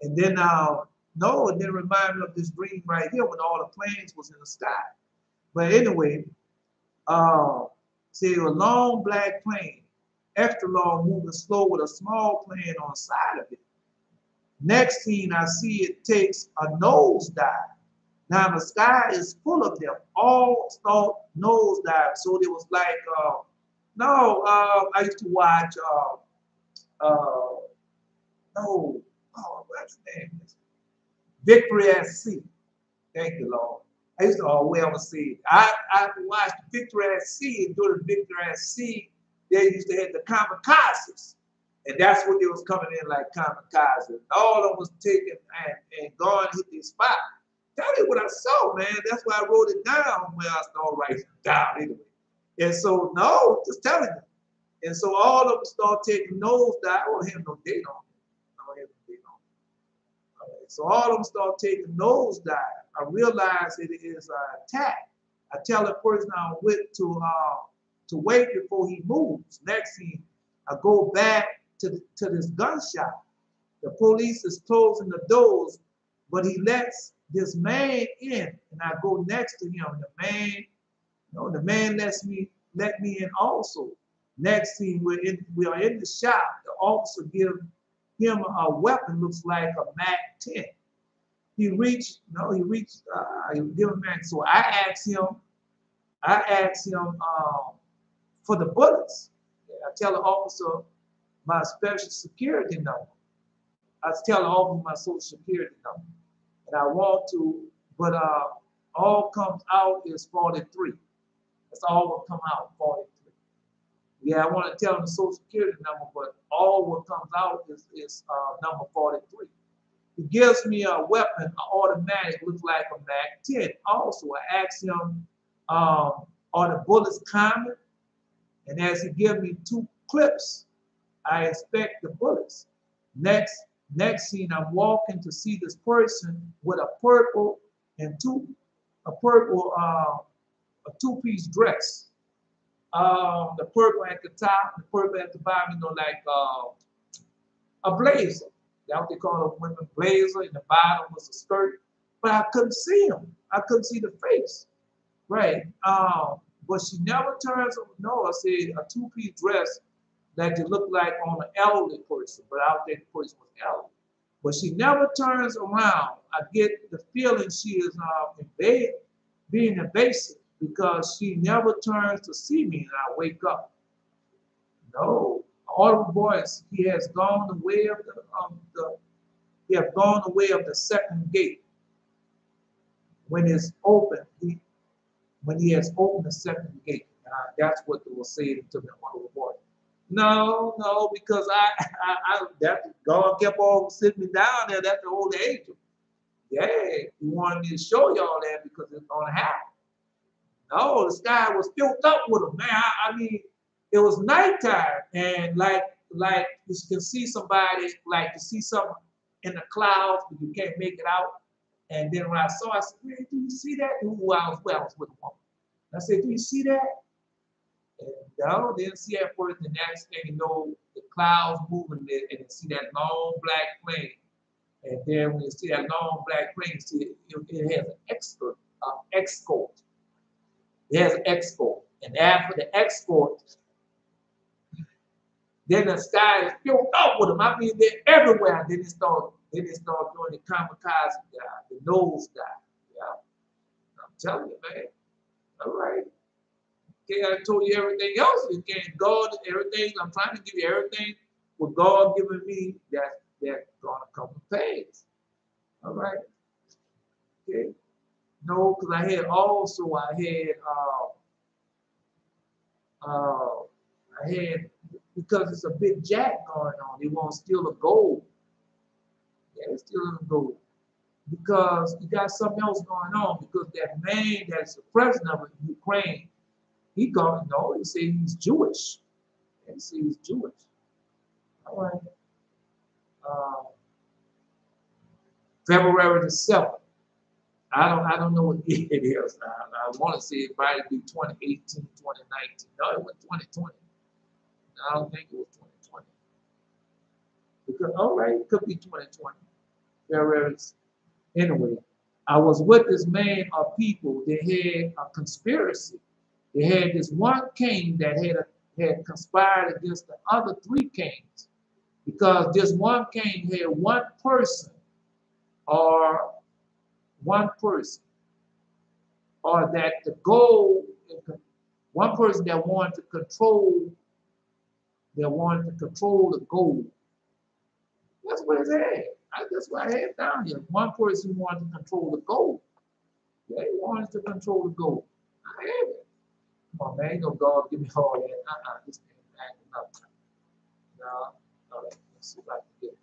And then no, it didn't remind me of this dream right here when all the planes was in the sky. But anyway, see a long black plane, extra long, moving slow with a small plane on the side of it. Next scene, I see it takes a nosedive. Now the sky is full of them, all start nosedive. So it was like, I used to watch, what's the name? Victory at Sea. Thank you, Lord. I used to always say, I watched Victory at Sea, and during Victory at Sea, they used to have the kamikazes. And that's what they was coming in like kamikazes. All of them was taken and gone hit their spot. Tell you what I saw, man. That's why I wrote it down when I started writing it down anyway. And so, no, just telling you. And so all of them start taking nosedive. I don't have no date on it. So all of them start taking nosedive. I realize it is an attack. I tell the person I'm with to wait before he moves. Next thing, I go back to this gun shop. The police is closing the doors, but he lets this man in, and I go next to him. The man let me in also. Next thing, we are in the shop. The officer gives him a weapon, looks like a Mac-10. He reached, he give him Mac. So I asked him for the bullets. I tell the officer my special security number. I tell the officer my social security number. And I want to, but all comes out is 43. That's all will come out, 43. Yeah, I want to tell them the social security number, but all what comes out is number 43. He gives me a weapon, an automatic, looks like a Mac-10. Also, I asked him, are the bullets common? And as he gives me 2 clips, I expect the bullets. Next scene, I'm walking to see this person with a purple a 2-piece dress. The purple at the top, the purple at the bottom, like a blazer. That's what they call a women blazer. In the bottom was a skirt, but I couldn't see him. I couldn't see the face, right? But she never turns. No, I said a 2-piece dress that you look like on an elderly person, but I don't think the person was elderly. But she never turns around. I get the feeling she is in bed, being invasive, because she never turns to see me, and I wake up. No, audible voice. He has gone the way of the second gate. when it's open, when he has opened the second gate. That's what they will say to me on the report. No, because that God kept on sitting me down there. That's the old angel. Yeah, he wanted me to show y'all that because it's gonna happen. No, the sky was filled up with them, man. I mean, it was nighttime, and like you can see somebody, like you see something in the clouds, but you can't make it out. And then when I saw, I said, "Man, do you see that?" Ooh, I was with a woman. I said, "Do you see that?" And no, didn't see at first. The next thing you know, the clouds moving there, and you see that long black plane. And then when you see that long black plane, you see it has an escort. It has an escort. And after the escort, then the sky is filled up with them. I mean, they're everywhere. Then they start doing the kamikaze guy, the nose guy. Yeah, I'm telling you, man. All right. Okay, I told you everything else. Again, God, everything. I'm trying to give you everything what God given me that's gonna come to pass. All right. Okay. No, because I had because it's a big jack going on. They want to steal the gold. Yeah, they're stealing the gold. Because you got something else going on. Because that man that's the president of Ukraine, he said he's Jewish. He said he's Jewish. All right. February the 7th. I don't know what year it is. I want to say it might be 2018, 2019. No, it was 2020. I don't think it was 2020. Because, all right, it could be 2020. Anyway, I was with this man of people. They had a conspiracy. They had this one king that had conspired against the other three kings. Because this one king had one person, or that the goal, one person that wanted to control the goal. That's what it had. That's what I had down here. One person wanted to control the goal. Yeah, he wanted to control the goal. I had it. Come on, man, ain't no God give me all that. This ain't acting up. No, let's see if I can get it.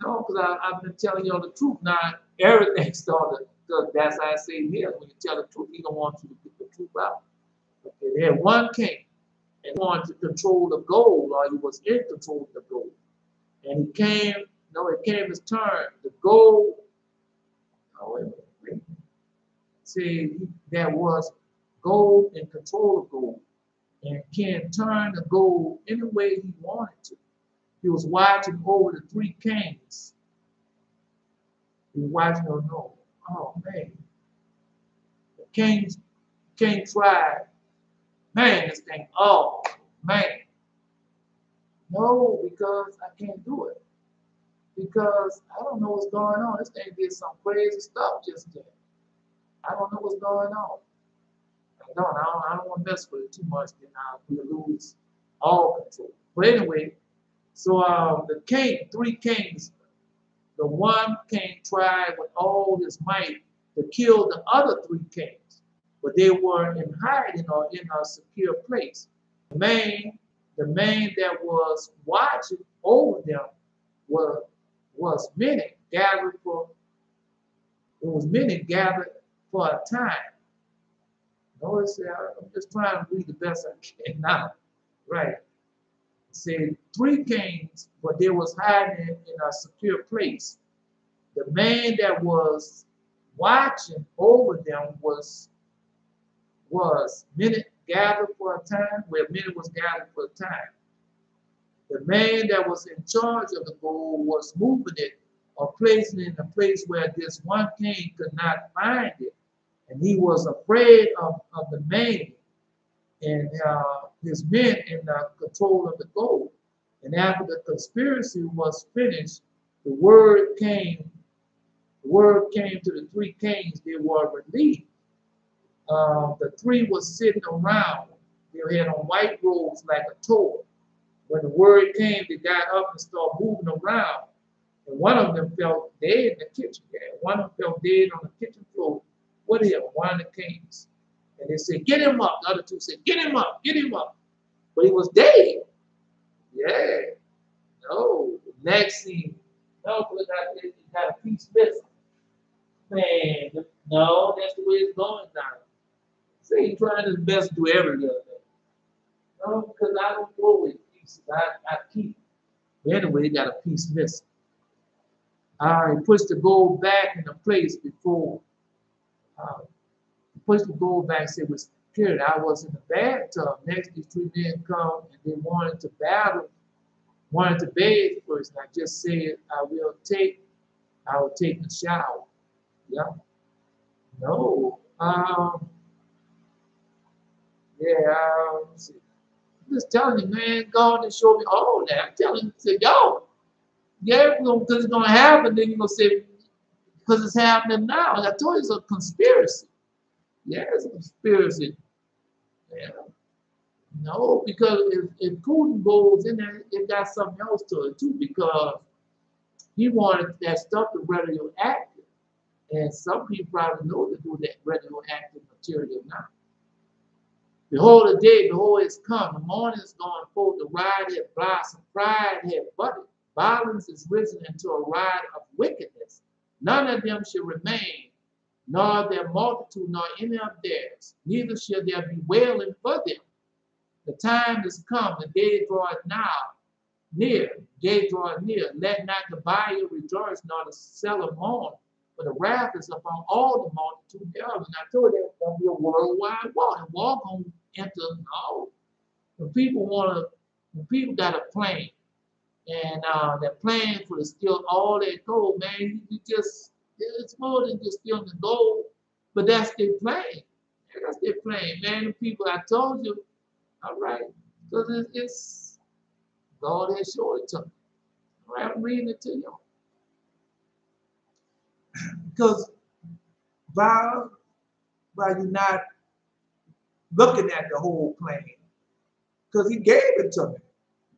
No, because I've been telling y'all the truth. Now, everything started, because that's how I say here. When you tell the truth, he don't want you to get the truth out. Okay, they had one king and wanted to control the gold, or he was in control of the gold. And it came his turn. The gold, wait a minute. See, there was gold in control of gold. And can turn the gold any way he wanted to. He was watching over the three kings. He was watching them. Oh man. The king tried. Man, this thing, oh man. No, because I can't do it. Because I don't know what's going on. This thing did some crazy stuff just then. I don't know what's going on. I don't want to mess with it too much, then we'll lose all control. But anyway, so the three kings, the one king tried with all his might to kill the other three kings, but they were in hiding or in a secure place. The man that was watching over them was many gathered for a time. Notice I'm just trying to read the best I can now. Right. It said three kings, but they was hiding in a secure place. The man that was watching over them was many gathered for a time, where many was gathered for a time. The man that was in charge of the gold was moving it or placing it in a place where this one king could not find it. And he was afraid of the man and his men in control of the gold. And after the conspiracy was finished, the word came to the three kings. They were relieved. The three was sitting around. They had on white robes like a toga. When the word came, they got up and started moving around. And one of them fell dead in the kitchen. One of them fell dead on the kitchen floor. whatever, one of the kings. And they said, get him up. The other two said, get him up, get him up. But he was dead. Yeah. No. Next scene. No, because he got a piece missing. Man, no, that's the way it's going now. See, he's trying his best to do every little thing. No, because I don't go with pieces. I keep. But anyway, he got a piece missing. He pushed the gold back in the place before. He pushed the gold back and said, was period. I was in the bathtub. Next, these three men come and they wanted to battle, wanted to bathe first. And I just said, I will take a shower. Yeah. No. Let's see. I'm just telling you, man, God didn't show me all that. I'm telling you, say, yo, yeah, because it's going to happen. Then you're going to say, because it's happening now. And I told you it's a conspiracy. Yeah, it's a conspiracy. Yeah. No, because if Putin goes in there, it got something else to it too, because he wanted that stuff to radioactive. And some people probably know to do that radioactive material now. Behold the day, behold it's come. The morning is gone forth, the ride had blossomed, pride had budded. Violence is risen into a ride of wickedness. None of them shall remain, nor their multitude, nor any of theirs. Neither shall there be wailing for them. The time is come, the day draweth near, day draweth near. Let not the buyer rejoice, nor the seller mourn, for the wrath is upon all the multitude thereof. And I told you there's going to be a worldwide war. And war going to enter all. When people got a plan, and they're planning for to steal all that gold, man, it's more than just stealing the gold, but that's their plan. That's their plan, man. The people, I told you, all right, because it's God has showed it to me. All right, I'm reading it to you. Because by you not looking at the whole plan, because he gave it to me.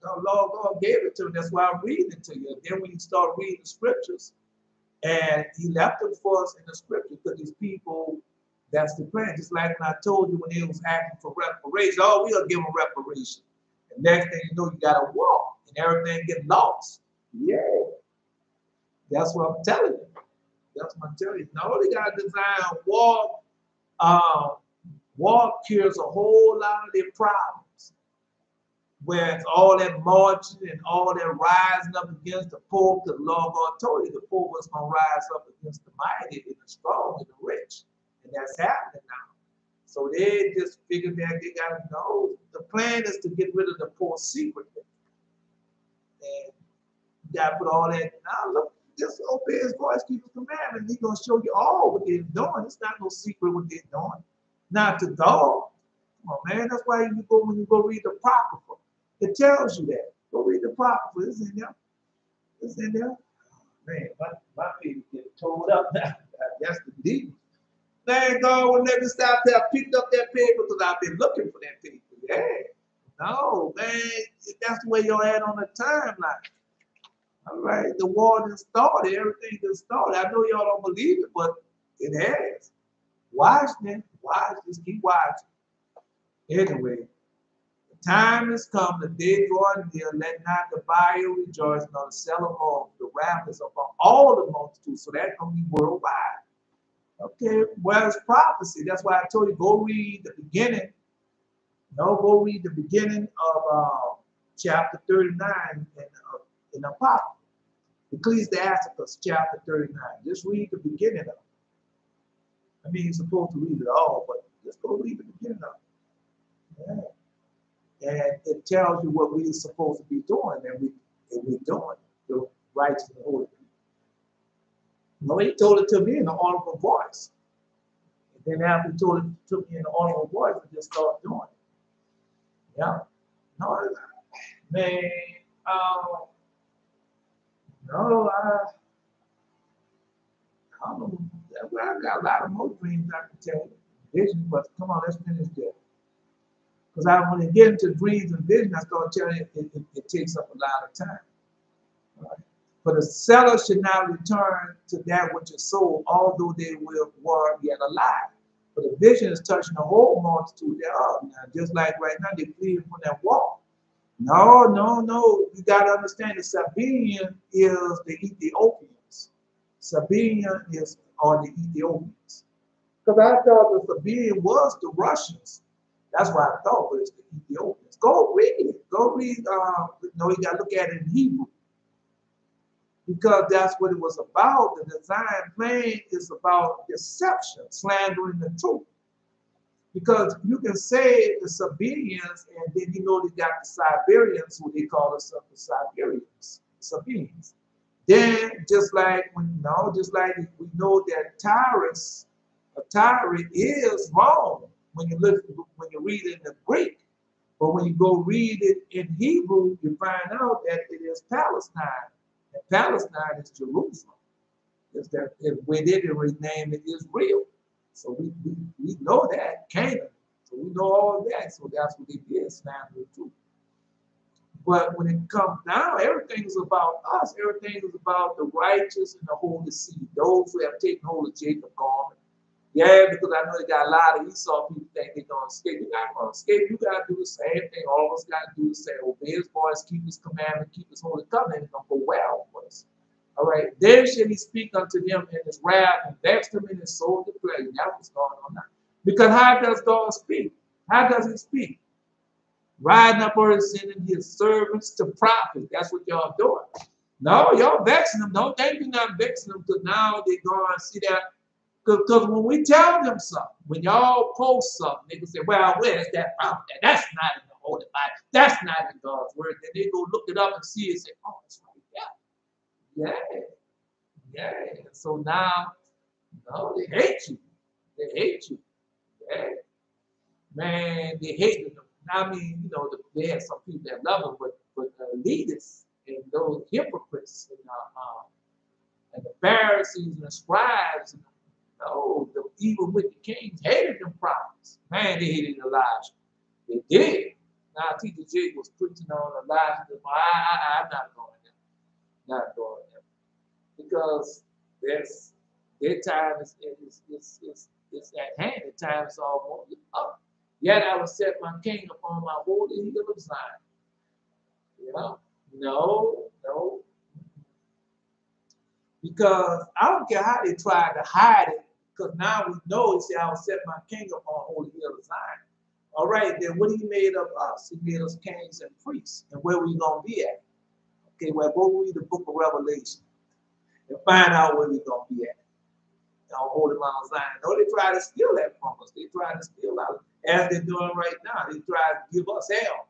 The Lord God gave it to me. That's why I'm reading it to you. And then when you start reading the scriptures, and he left them for us in the scriptures, because these people, that's the plan. Just like when I told you when they was asking for reparation, oh, we'll give them reparation. And next thing you know, you got to walk, and everything get lost. Yeah. That's what I'm telling you. That's what I'm telling you. Not only got to design walk, walk cures a whole lot of their problems. Where it's all that marching and all that rising up against the poor, because the Lord God told you the poor was going to rise up against the mighty and the strong and the rich. And that's happening now. So they just figured that they got to know the plan is to get rid of the poor secretly. And you got to put all that, now look, just obey his voice, keep his commandments. He's going to show you all what they're doing. It's not no secret what they're doing. Not to God. Come on, man. That's why when you go read the Apocrypha, it tells you that. Go read the Apocrypha. It's in there. It's in there. Man, my people get told up now. That's the deep. Thank God will let me stop there. I picked up that paper because I've been looking for that paper. Yeah. No, man. That's the way you're at on the timeline. All right. The war just started. Everything just started. I know y'all don't believe it, but it has. Watch, man. Watch. Just keep watching. Anyway. Time has come, the day drawing near, let not the buyer rejoice, nor the seller mourn. The wrath is upon all the multitude, so that's going to be worldwide. Okay, well, it's prophecy. That's why I told you, go read the beginning. No, go read the beginning of chapter 39 in the Apocrypha. Ecclesiasticus chapter 39. Just read the beginning of it. I mean, you're supposed to read it all, but just go read the beginning of it. Yeah. And it tells you what we're supposed to be doing, and we're doing the righteous and holy people. No, he told it to me in the audible voice. And then after he told it to me in the audible voice, I just started doing it. Yeah. No, man, no, I don't know. Well, I got a lot of more dreams I can tell you. Visions, but come on, let's finish this. Because when I get into dreams and visions, I start telling you it takes up a lot of time. Right? For the seller should not return to that which is sold, although they were yet alive. For the vision is touching the whole multitude thereof. Now, just like right now, they flee from that wall. No, no, no. You got to understand the Sabine is the Ethiopians. Sabine are the Ethiopians. Because I thought the Sabine was the Russians. That's why I thought it was the Ethiopians. Go read it. Go read, no, you got to look at it in Hebrew. Because that's what it was about. The design plan is about deception, slandering the truth. Because you can say the Sabines, and then you know they got the Siberians, who they call the Siberians, Sabines. Then just like we know that Tyrus, a tyrant is wrong when you read it in the Greek. But when you go read it in Hebrew, you find out that it is Palestine. And Palestine is Jerusalem. It's that where they didn't rename it Israel. So we know that, Canaan. So we know all of that. So that's what they did, slander too. But when it comes down, everything is about us. Everything is about the righteous and the holy seed. Those who have taken hold of Jacob's garment. Yeah, because I know they got a lot of Esau people think they're going to escape. You're not going to escape. You got to do the same thing. All of us got to do the same. Obey his voice, keep his commandment, keep his holy covenant. It's going to go well for us. All right. Then shall he speak unto them in his wrath and vex them in his soul to pleasure. That's what's going on now. Because how does God speak? How does he speak? Riding up or sending his servants to profit. That's what y'all doing. No, y'all vexing them. Don't think you're not vexing them because now they're going to see that. Because when we tell them something, when y'all post something, they can say, well, where's that prophet? That's not in the Holy Bible. That's not in God's word. Then they go look it up and see it and say, oh, it's right there. Yeah. Yeah. And so now, no, they hate you. They hate you. Yeah. Man, they hate them. I mean, you know, they have some people that love them, but the elitists and those hypocrites and the Pharisees and the scribes and the evil wicked kings hated them prophets. Man, they hated Elijah. They did. Now, Teacher Jake was preaching on Elijah. I'm not going there. Not going there. Because their time is at hand. The time is almost up. Yet I will set my king upon my holy hill of Zion. You know? No. Because I don't care how they tried to hide it, because now we know he said, I will set my king upon holy hill of Zion. All right, then what he made of us? He made us kings and priests. And where we going to be at? Okay, well, go read the book of Revelation and find out where we're going to be at. On Holy Mount Zion. No, they try to steal that from us. They try to steal out, as they're doing right now. They try to give us hell.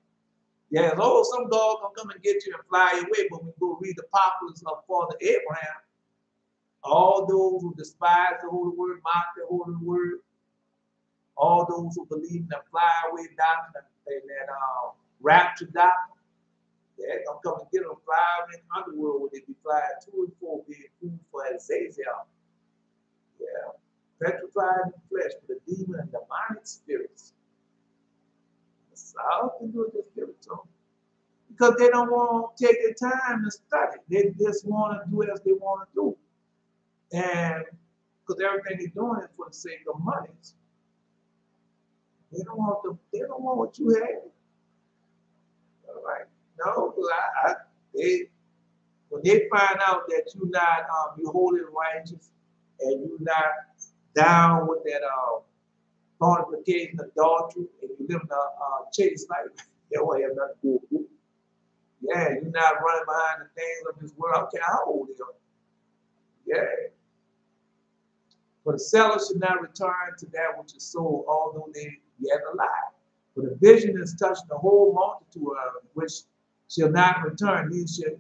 Yeah, some dog gonna come and get you and fly away. But when you go read the populace of Father Abraham, all those who despise the holy word, mock the holy word, all those who believe in the flyaway doctrine and that rapture doctrine, they're gonna come and get them, fly in the underworld where they be flying to and fro, being food for Ezekiel. Yeah, petrified in flesh for the demon and demonic spirits. It's all to do with the spiritual. Because they don't want to take the time to study. They just want to do as they want to do. And because everything they're doing is for the sake of money. They don't want what you have. All right. No, because when they find out that you're not you're holy and righteous, and you're not down with that fornication, adultery, and you live in a chaste life, they won't have nothing to do with you. Yeah, you're not running behind the things of this world. I don't care how old you are. Yeah. For the seller should not return to that which is sold, although they yet alive. For the vision is touching the whole multitude of them, which shall not return. He shall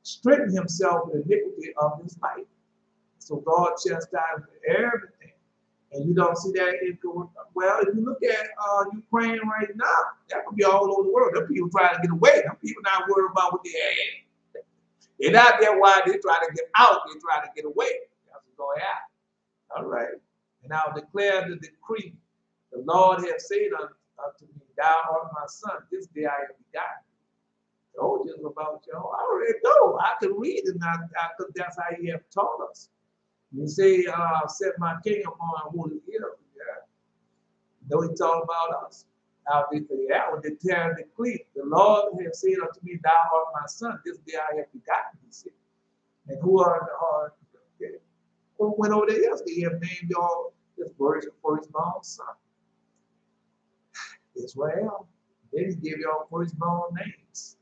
strengthen himself with iniquity of his life. So God chastises everything. And you don't see that well, if you look at Ukraine right now, that could be all over the world. Them people trying to get away. Them people not worried about what they have. They're not there why they try to get out, they try to get away. That's what's going to happen. All right. And I'll declare the decree. The Lord has said unto me, thou art my son, this day I have begotten. told you about you. I already know. I can read it now because that's how he have taught us. You say, set my king upon holy hill. Yeah. No, he talked about us. Now, yeah, when they tell the decree, the Lord has said unto me, thou art my son, this day I have begotten thee. And who are the heart? Okay. Who went over there yesterday? He have named y'all this firstborn son. Israel. Then he gave y'all firstborn names.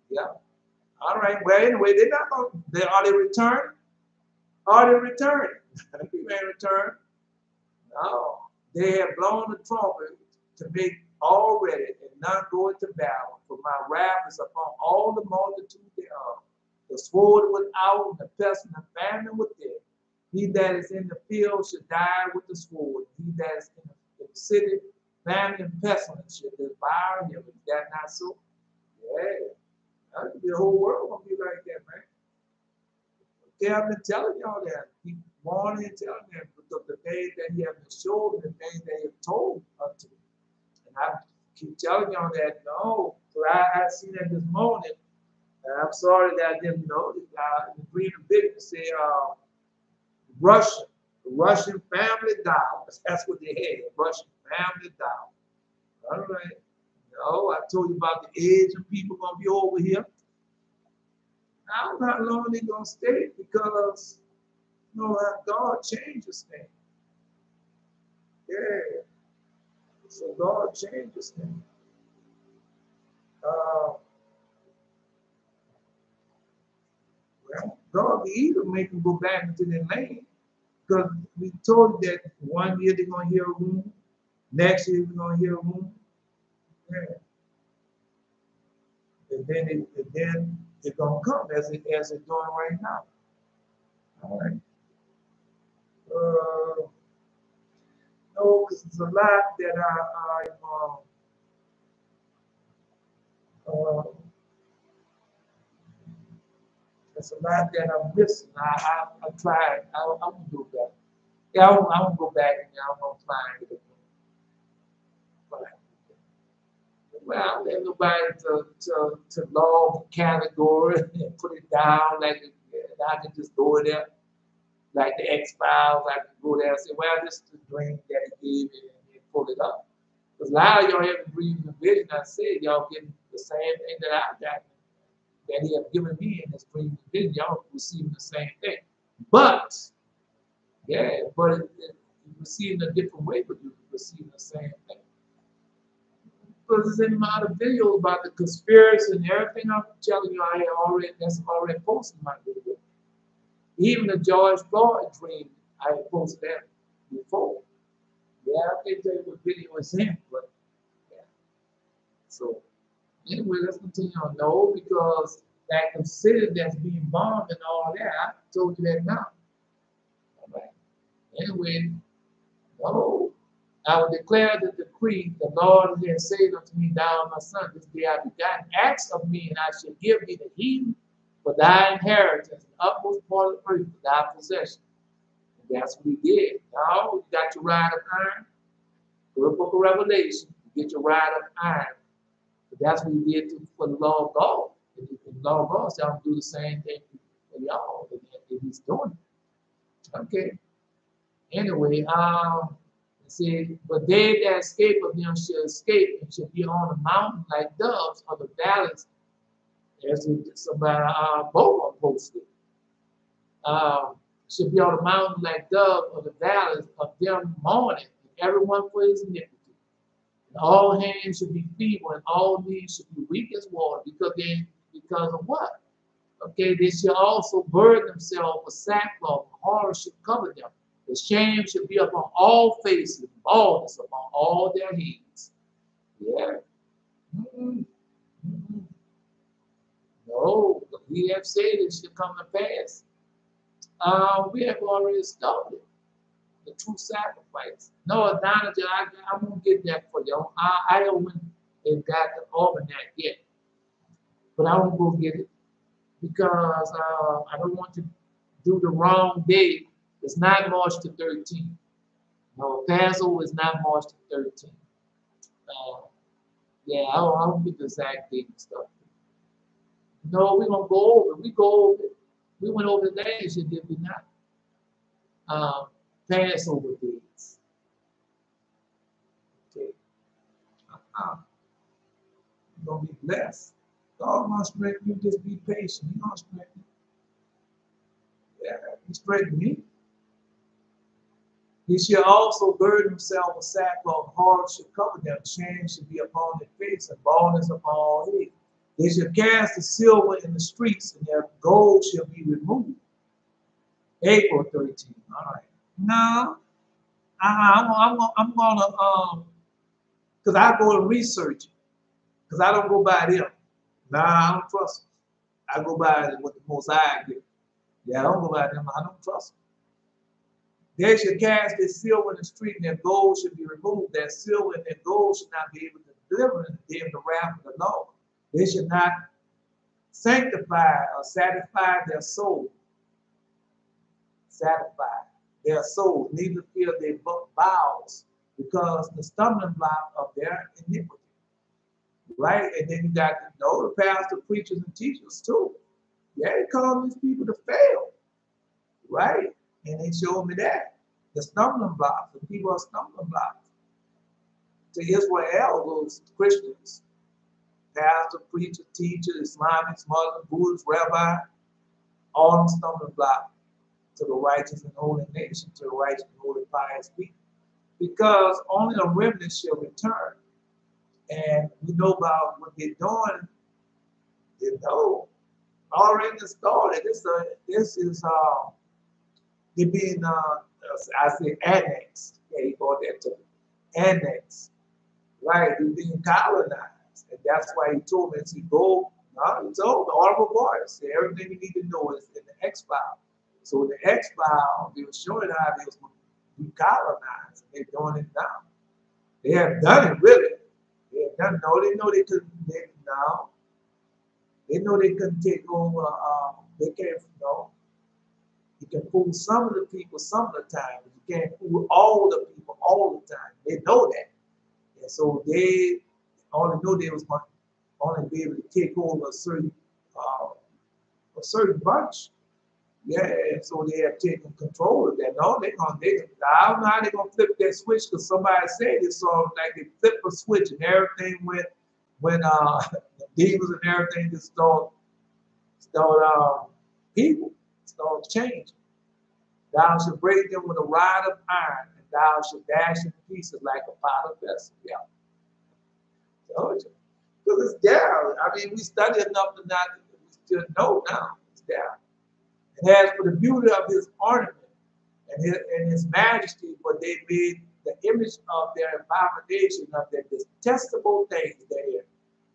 Yeah. All right. Well, anyway, they're not going to, are they returned? Are they returned? He may return. No. They have blown the trumpet to make all ready, and none go into battle. For my wrath is upon all the multitude thereof. The sword without, and the pestilence, and famine within. He that is in the field should die with the sword. He that is in the city, famine and pestilence should devour him. Is that not so? Yeah. The whole world gonna be like that, man. Okay, I've been telling y'all that. Keep warning and telling them because the things that he has been showing, the things that he has told unto me. And I keep telling y'all that, no. So I seen that this morning, and I'm sorry that I didn't know. In the Green Vision say Russian family dollars. That's what they had, Russian family dollars. All right. No, I told you about the Asian people gonna be over here. I don't know how long they're gonna stay because you know how God changes things. Yeah. So God changes things. Well, God can either make them go back into their land because we told you that one year they're gonna hear a rumor, next year they're gonna hear a rumor. Yeah. And then it's gonna come as it's doing right now. All right. No, because there's a lot that there's a lot that I'm missing. I tried. I'm gonna do that. Yeah, I'm gonna go back and I'm gonna find it. Well, there's nobody to log the category and put it down like I can just go there. Like the X-Files, I can go there and say, well, this is the dream that he gave me and pull it up. Because a lot of y'all haven't breathed the vision. I said y'all getting the same thing that I got, that he have given me in this dream and vision. Y'all receiving the same thing. But, yeah, but you're receiving a different way, but you're receiving the same thing. Because it's in my other videos about the conspiracy and everything I'm telling you, that's already posted in my video. Even the George Floyd dream, I posted that before. Yeah, I can't tell you what video it's in, but yeah. So anyway, let's continue on. No, because that city that's being bombed and all that, I told you that now. All right. Anyway, no. I will declare the decree, the Lord has said unto me, thou my son, this day I begotten, ask of me, and I shall give thee the heathen for thy inheritance, the utmost part of the earth for thy possession. And that's what he did. Now you got your rod of iron. Go to the book of Revelation, you get your rod of iron. But that's what he did for the law of God. And the law of God said, I'll do the same thing for y'all. And he's doing it. Okay. Anyway, see, but they that escape of them shall escape and shall be on the mountain like doves of the valleys. As somebody both posted. Shall be on the mountain like doves of the valleys of them mourning, and everyone for his iniquity. And all hands should be feeble, and all knees should be weak as water, because of what? Okay, they shall also burden themselves with sackcloth, and horror should cover them. The shame should be upon all faces, baldness upon all their heads. Yeah. No, we have said it should come to pass. We have already started the true sacrifice. No, Adonijah, I won't get that for you. I don't got the almanac yet, but I won't go get it because I don't want to do the wrong date. It's not March the 13th. No, Passover is not March the 13th. Yeah, I don't get the exact date and stuff. No, we're going to go over it. We go over it. We went over the last year, did we not? Passover days. Okay. You're going to be blessed. God wants to strengthen you. Just be patient. He's going to strengthen you. Yeah, he strengthened me. He shall also gird himself with sackcloth, hard shall cover them, shame shall be upon their face, and baldness upon all head. They shall cast the silver in the streets, and their gold shall be removed. April 13. All right. No, I'm gonna because I go and research it, because I don't go by them. Nah, I don't trust them. I go by what the Most High did. Yeah, I don't go by them. I don't trust them. They shall cast their silver in the street, and their gold should be removed. Their silver and their gold should not be able to deliver in the day of the wrath of the Lord. They should not sanctify or satisfy their soul. Satisfy their soul, neither feel their bowels, because the stumbling block of their iniquity. Right? And then you got the pastor, preachers, and teachers too. Yeah, they call these people to fail. Right? And they showed me that. The stumbling blocks. The people are stumbling blocks. To Israel, those Christians, pastor, preacher, teacher, Islamics, Muslims, Buddhists, rabbi, all them stumbling blocks to the righteous and holy nation, to the righteous and holy pious people. Because only a remnant shall return. And we know about what they're doing. They know already started. This is they're being I say annexed. Yeah, you got that too. Annexed. Right, they're being colonized. And that's why he told me, he go, no, he told the audible voice. Everything you need to know is in the X-File. So in the X-File, they were showing how they was going to be colonized. And they're doing it now. They have done it really. They have done. No, they know they couldn't. No, they know they couldn't take over. They can't. No, you can fool some of the people some of the time, but you can't fool all the people all the time. They know that, and so they only knew they was going to only be able to take over a certain bunch. Yeah, and so they have taken control of that. No, I don't know how they're gonna flip that switch, because somebody said it, so like they flip a switch and everything when the demons and everything just start people start changing. Thou shalt break them with a rod of iron, and thou shalt dash in pieces like a pot of vessel. Yeah. Told you. Because it's there. I mean, we study enough to not we still know now. It's there. And as for the beauty of his ornament and his majesty, for they made the image of their abomination, of their detestable things therein.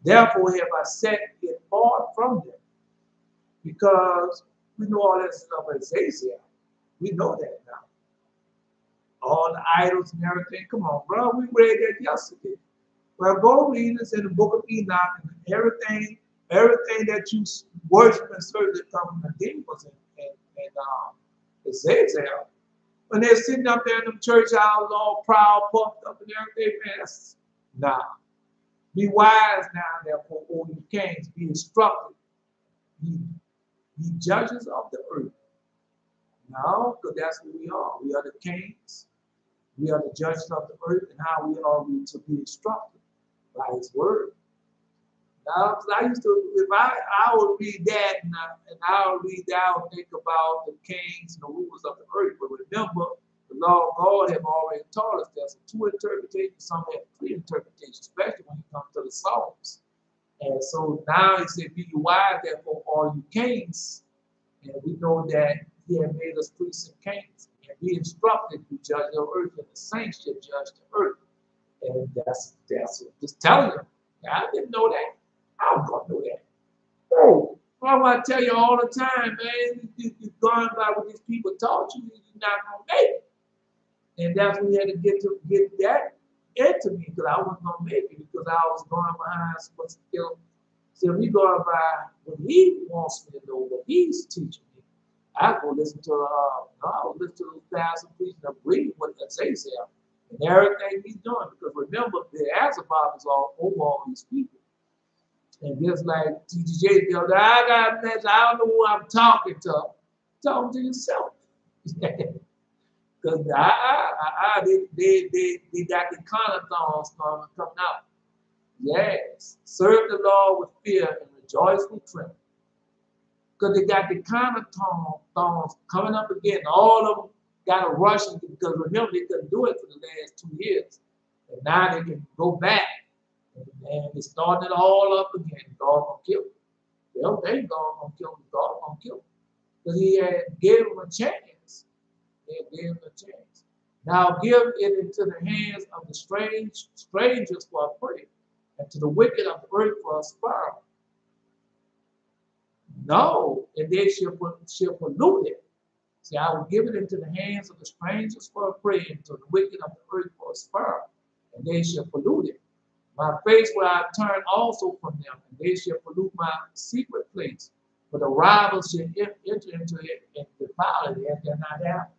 Therefore have I set it far from them. Because we know all that stuff in Ezekiel. We know that now. All the idols and everything. Come on, bro. We read that yesterday. Well, go read this in the book of Enoch, and everything that you worship and serve that come from the demons and Ezekiel. When they're sitting up there in them church houses all proud, puffed up and everything, man, nah. Be wise now, therefore, O you kings, be instructed, ye judges of the earth. No, because that's what we are. We are the kings. We are the judges of the earth, and how we are to be instructed by his word. Now, I used to, if I would read that, and I would read that, I would think about the kings and the rulers of the earth. But remember, the law of God have already taught us there's two interpretations, some have three interpretations, especially when it comes to the Psalms. And so now he said, be wise, therefore, all you kings. And we know that he had made us priests and kings. And be instructed to judge the earth, and the saints should judge the earth. And that's just telling you. I didn't know that. I was going to know that. Oh, I want to tell you all the time, man, you're going by what these people taught you, you're not going to make it. And that's when you had to get that into me, because I wasn't going to make it, because I was going behind what's still. So we go by what he wants me to know, what he's teaching me. I go listen to those pastors preaching and agree with Ezekiel and everything he's doing, because remember, the Azabah is all over all these people. And just like TJ, the other, I got a message. I don't know who I'm talking to. Talking to yourself. Because they got the connoissance coming out. Yes. Serve the Lord with fear and rejoice with trembling. Because they got the connoissance coming up again. All of them got to rush because remember they couldn't do it for the last 2 years. And now they can go back. And they starting it all up again. God gonna kill them. Well, they God gonna kill them. God gonna kill them. Because he had gave them a chance. He had gave them a chance. Now give it into the hands of the strangers for a prey, and to the wicked of the earth for a spur. No, and they shall pollute it. See, I will give it into the hands of the strangers for a prey, and to the wicked of the earth for a spur, and they shall pollute it. My face will I turn also from them, and they shall pollute my secret place. For the robbers shall enter into it and defile it, and they're not out.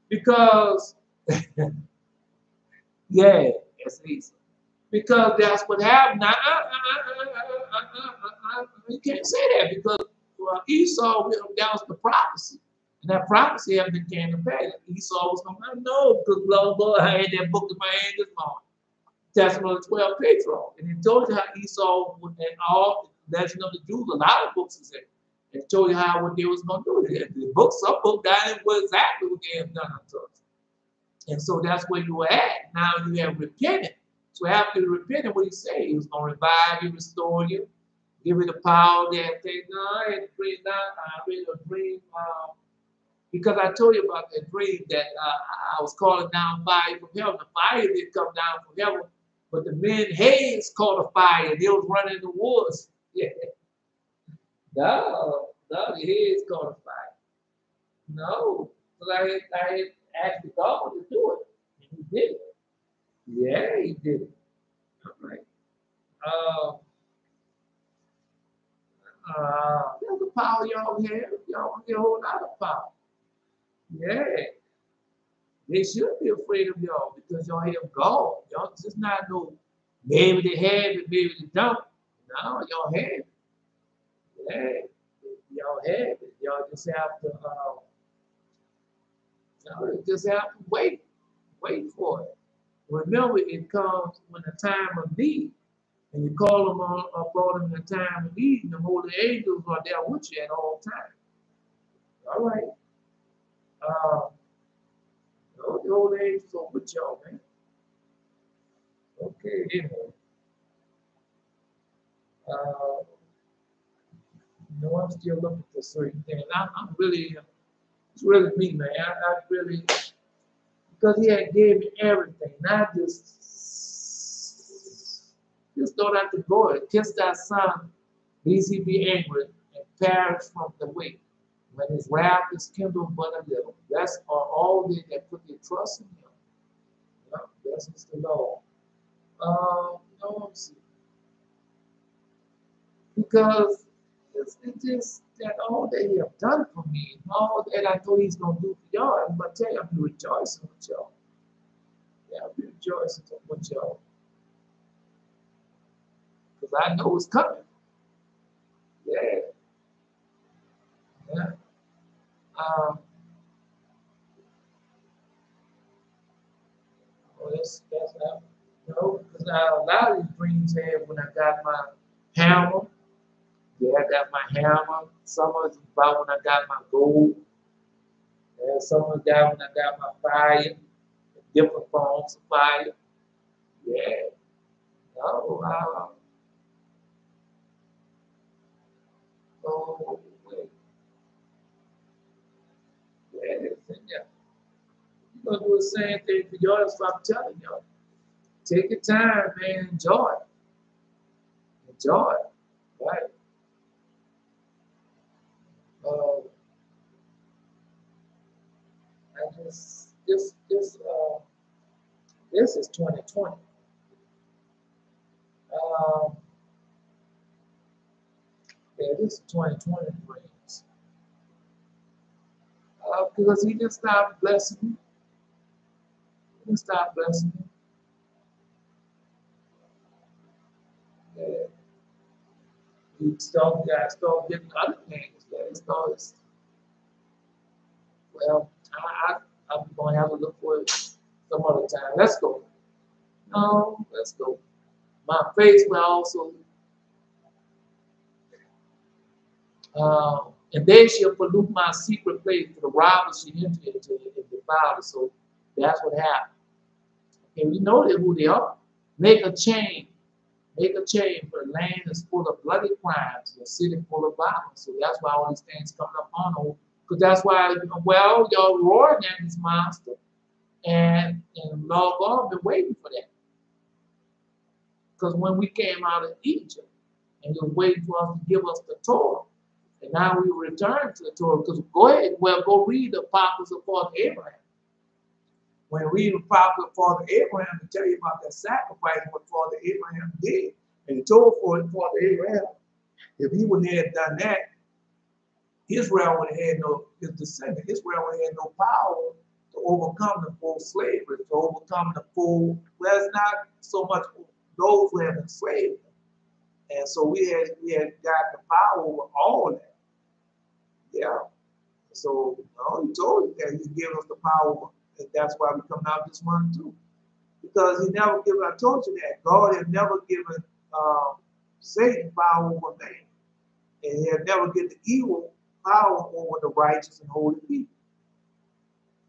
Because, yeah, it's easy. Because that's what happened. Now, you can't say that because Esau, that was the prophecy. And that prophecy hadn't been came to pass. Esau was going to know because blah, blah, I had that book in my hand this morning. Testament of the 12 patriarchs. And it told you how Esau and all the legend of the Jews, a lot of books is there. It told you how what they was going to do. The book, some book died was exactly what they have done unto us. And so that's where you were at. Now you have repented. So after you repented, what he said? He was going to revive you, restore you, give you the power that thing. No, I had a dream. I read a dream because I told you about that dream that I was calling down fire from heaven. The fire didn't come down from heaven, but the men's heads caught a fire. They was running in the woods. Yeah. No, the heads caught a fire. No, because I had asked God to do it, and he did it. Yeah, he did it. All right. There's the power y'all have. Y'all get a whole lot of power. Yeah. They should be afraid of y'all because y'all have God. Y'all just not no, maybe they have it, maybe they don't. No, y'all have it. Yeah. Y'all have it. Y'all just have to wait. Wait for it. Remember, it comes when the time of need. And you call them upon them in the time of need, and the holy angels are there with you at all times. All right. The holy angels are with y'all, man. Okay, anyway. I'm still looking for certain things. I'm really, it's really me, man. I really, because he had gave me everything. Not just don't have to go and kiss thy son, lest he be angry and perish from the way. When his wrath is kindled but a little. That's all they that put their trust in him. Yeah, that's just the Lord. No, see. Because it's just that all that he have done for me, and all that I know he's going to do for y'all, I'm going to tell you, I'm rejoicing with y'all. Yeah, I'll be rejoicing with y'all. Because I know it's coming. Yeah. Yeah. That's because a lot of these dreams had when I got my hammer. Yeah, I got my hammer. Some of it's about when I got my gold. Yeah, some of it got when I got my fire, different forms of fire. Yeah. No, oh, wait. Yeah, it's in there. You're going to do the same thing for y'all. That's what I'm telling y'all. Take your time, man. Enjoy it. Enjoy it. Right? Uh, this is 2020. Yeah, this is 2020 dreams. Because he didn't stop blessing me. He didn't stop blessing me. Yeah. You start getting other things. That starts. Well, I'm going to have to look for it some other time. Let's go. No, let's go. My face will also, and they shall pollute my secret place, for the robbers shall enter into it and defile it. So that's what happened. And we know that who they are. Make a chain. Make a chain, for the land is full of bloody crimes, the city full of violence. So that's why all these things coming up on them. Because that's why, well, y'all roaring at this monster. And Lord God been waiting for that. Because when we came out of Egypt, and he was waiting for us to give us the Torah. And now we return to the Torah. Because go ahead, well, go read the Apocrypha of Father Abraham. When you read the Apocrypha of Father Abraham, to tell you about that sacrifice, what Father Abraham did. And he told Father Abraham, if he would have done that, Israel would have had no, his descendant, Israel would have had no power to overcome the full slavery, to overcome the full, well, it's not so much those who have enslaved them. And so we had got the power over all that. Yeah. So he told you that he gave us the power, and that's why we come out this month too. Because he never given, I told you that, God had never given Satan power over man. And he had never given the evil power over the righteous and holy people.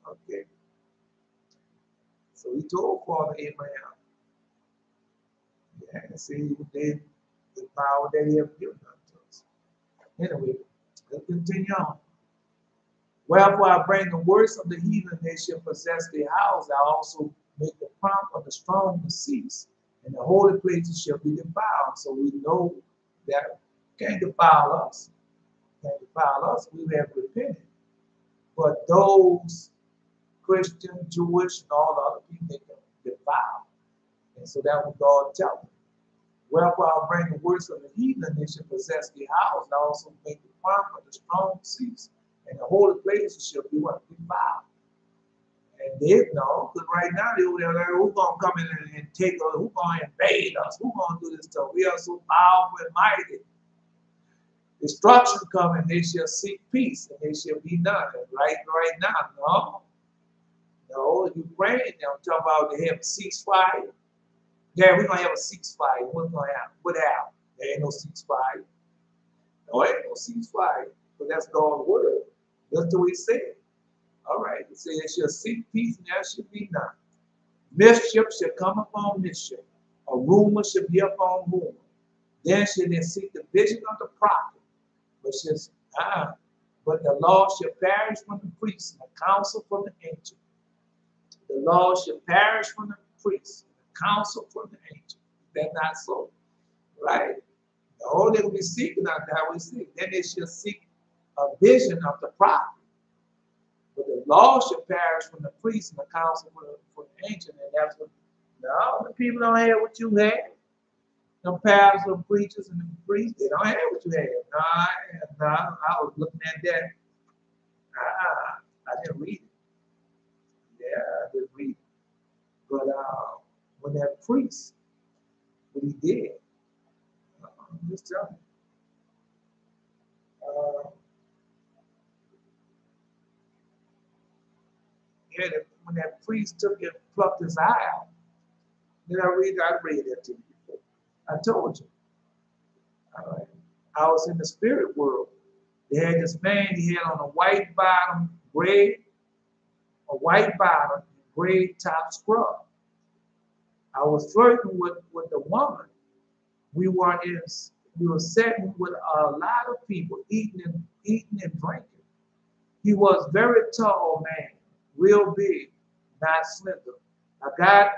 Okay. So he told Father Abraham, yeah, see, the power that he had given unto us. Anyway, let's continue on. Wherefore I bring the worst of the heathen, they shall possess their house. I also make the prompt of the strong to cease, and the holy places shall be defiled. So we know that can't defile us. Can't defile us. We have repented. But those Christian, Jewish, and all the other people, they can defile. And so that was God telling them. Wherefore I'll bring the worst of the heathen, they shall possess their house. I also make the prompt of the strong cease, and the holy places shall be what? Defiled. And they know, because right now they're like, who's going to come in and take us? Who's going to invade us? Who's going to do this stuff? We are so powerful and mighty. Destruction coming, they shall seek peace, and they shall be none. And right now, no, Ukraine, they're talking about they have a ceasefire. Yeah, we're going to have a ceasefire. What's going to happen? What happened? There ain't no ceasefire. No, there ain't no ceasefire. But that's God's word. That's the way he said. All right. He said, they shall seek peace, and there shall be none. Mischief shall come upon mischief. A rumor shall be upon rumor. Then shall they seek the vision of the prophet. But the law shall perish from the priest, and the counsel from the ancient. The law shall perish from the priest, and the counsel from the ancient. That's not so. Right? No, they will be seeking out that we see. Then they shall seek a vision of the prophet. But the law shall perish from the priest and the counsel from the ancient. And that's what, no, the people don't have what you have. Them pastors and preachers and the priests, they don't have what you have. No, I was looking at that. I didn't read it. Yeah, I didn't read it. But when that priest, what he did, I'm just telling you. When that priest took and plucked his eye out, did I read that to you before. I told you. All right. I was in the spirit world. They had this man, he had on a white bottom, gray top scrub. I was flirting with the woman. We were sitting with a lot of people, eating and drinking. He was very tall man, real big, not slender. I got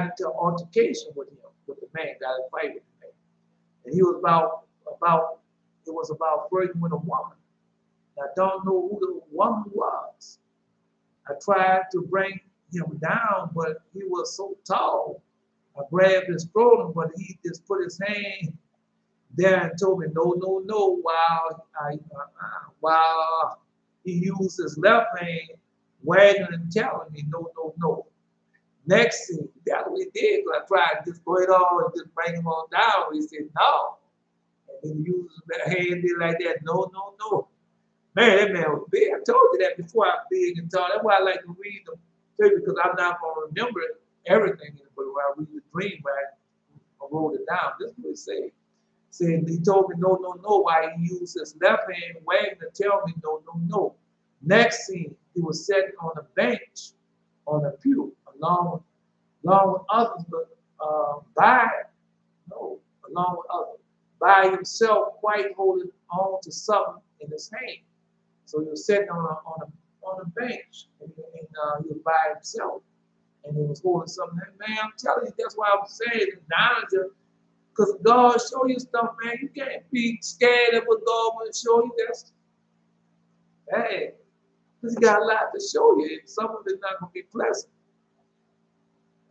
into an altercation with him, with the man, got in a fight with the man. And he was about flirting with a woman. I don't know who the woman was. I tried to bring him down, but he was so tall. I grabbed his throat, but he just put his hand there and told me, no, while he used his left hand, wagging and telling me, no. Next thing, that's what he did. I tried to just go it all and just bring him on down. He said, no. And And he uses that hand there like that. No, no, no. Man, that man was big. I told you that before. I'm big and tall. That's why I like to read them too, because I'm not going to remember everything. But when I read the dream, I wrote it down. This is what it said. Saying he told me no, no, no. Why he used his left hand wagging to tell me no, no, no. Next scene, he was sitting on a bench, on a pew, along with others, but along with others, by himself, quite holding on to something in his hand. So he was sitting on a bench, and he was by himself, and he was holding something. Man, I'm telling you, that's why I'm saying now, because God show you stuff, man. You can't be scared of what God will show you. That's hey, because He got a lot to show you, and some of it's not going to be pleasant.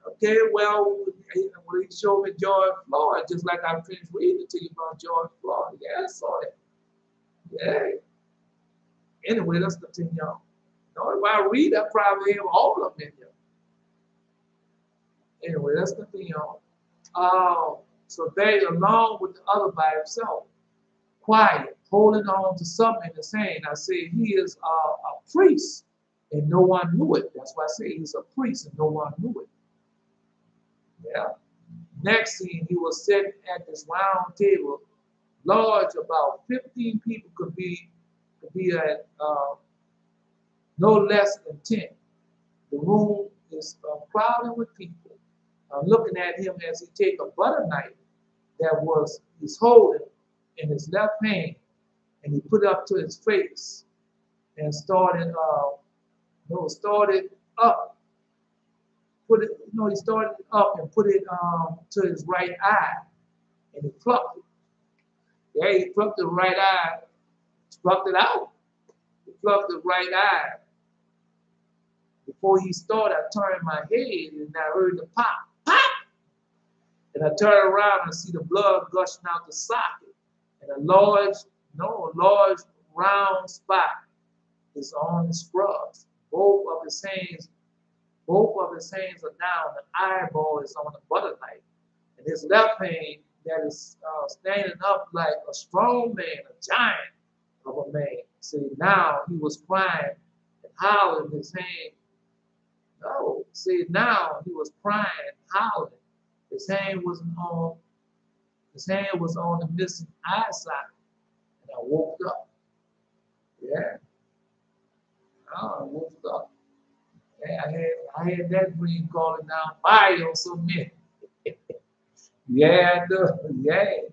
Okay, well, when He showed me George Floyd, just like I finished reading to you about George Floyd. Yeah, I saw it. Yeah. Anyway, let's continue on. If I read, I probably have all of them in here. Anyway, let's continue on. So they, along with the other by himself, quiet, holding on to something in his hand. I say he is a priest, and no one knew it. That's why I say he's a priest, and no one knew it. Yeah. Next scene, he was sitting at this round table, large, about 15 people could be at no less than 10. The room is crowded with people. I'm looking at him as he take a butter knife that he's holding in his left hand, and he put it up to his face and started up. He started up and put it to his right eye, and he plucked it. Yeah, he plucked the right eye, plucked it out. He plucked the right eye. Before he started, I turned my head and I heard the pop, pop! And I turned around and see the blood gushing out the socket. And a large round spot is on his scrubs. Both of his hands are down. The eyeball is on the butter knife. And his left hand that is standing up like a strong man, a giant of a man. See, now he was crying and howling his hand. No, see, now he was crying and howling. His hand was on the missing eye socket. And I woke up. Yeah. I woke up. Yeah, I had that dream calling down fire on so many. Yeah, I do. Yeah.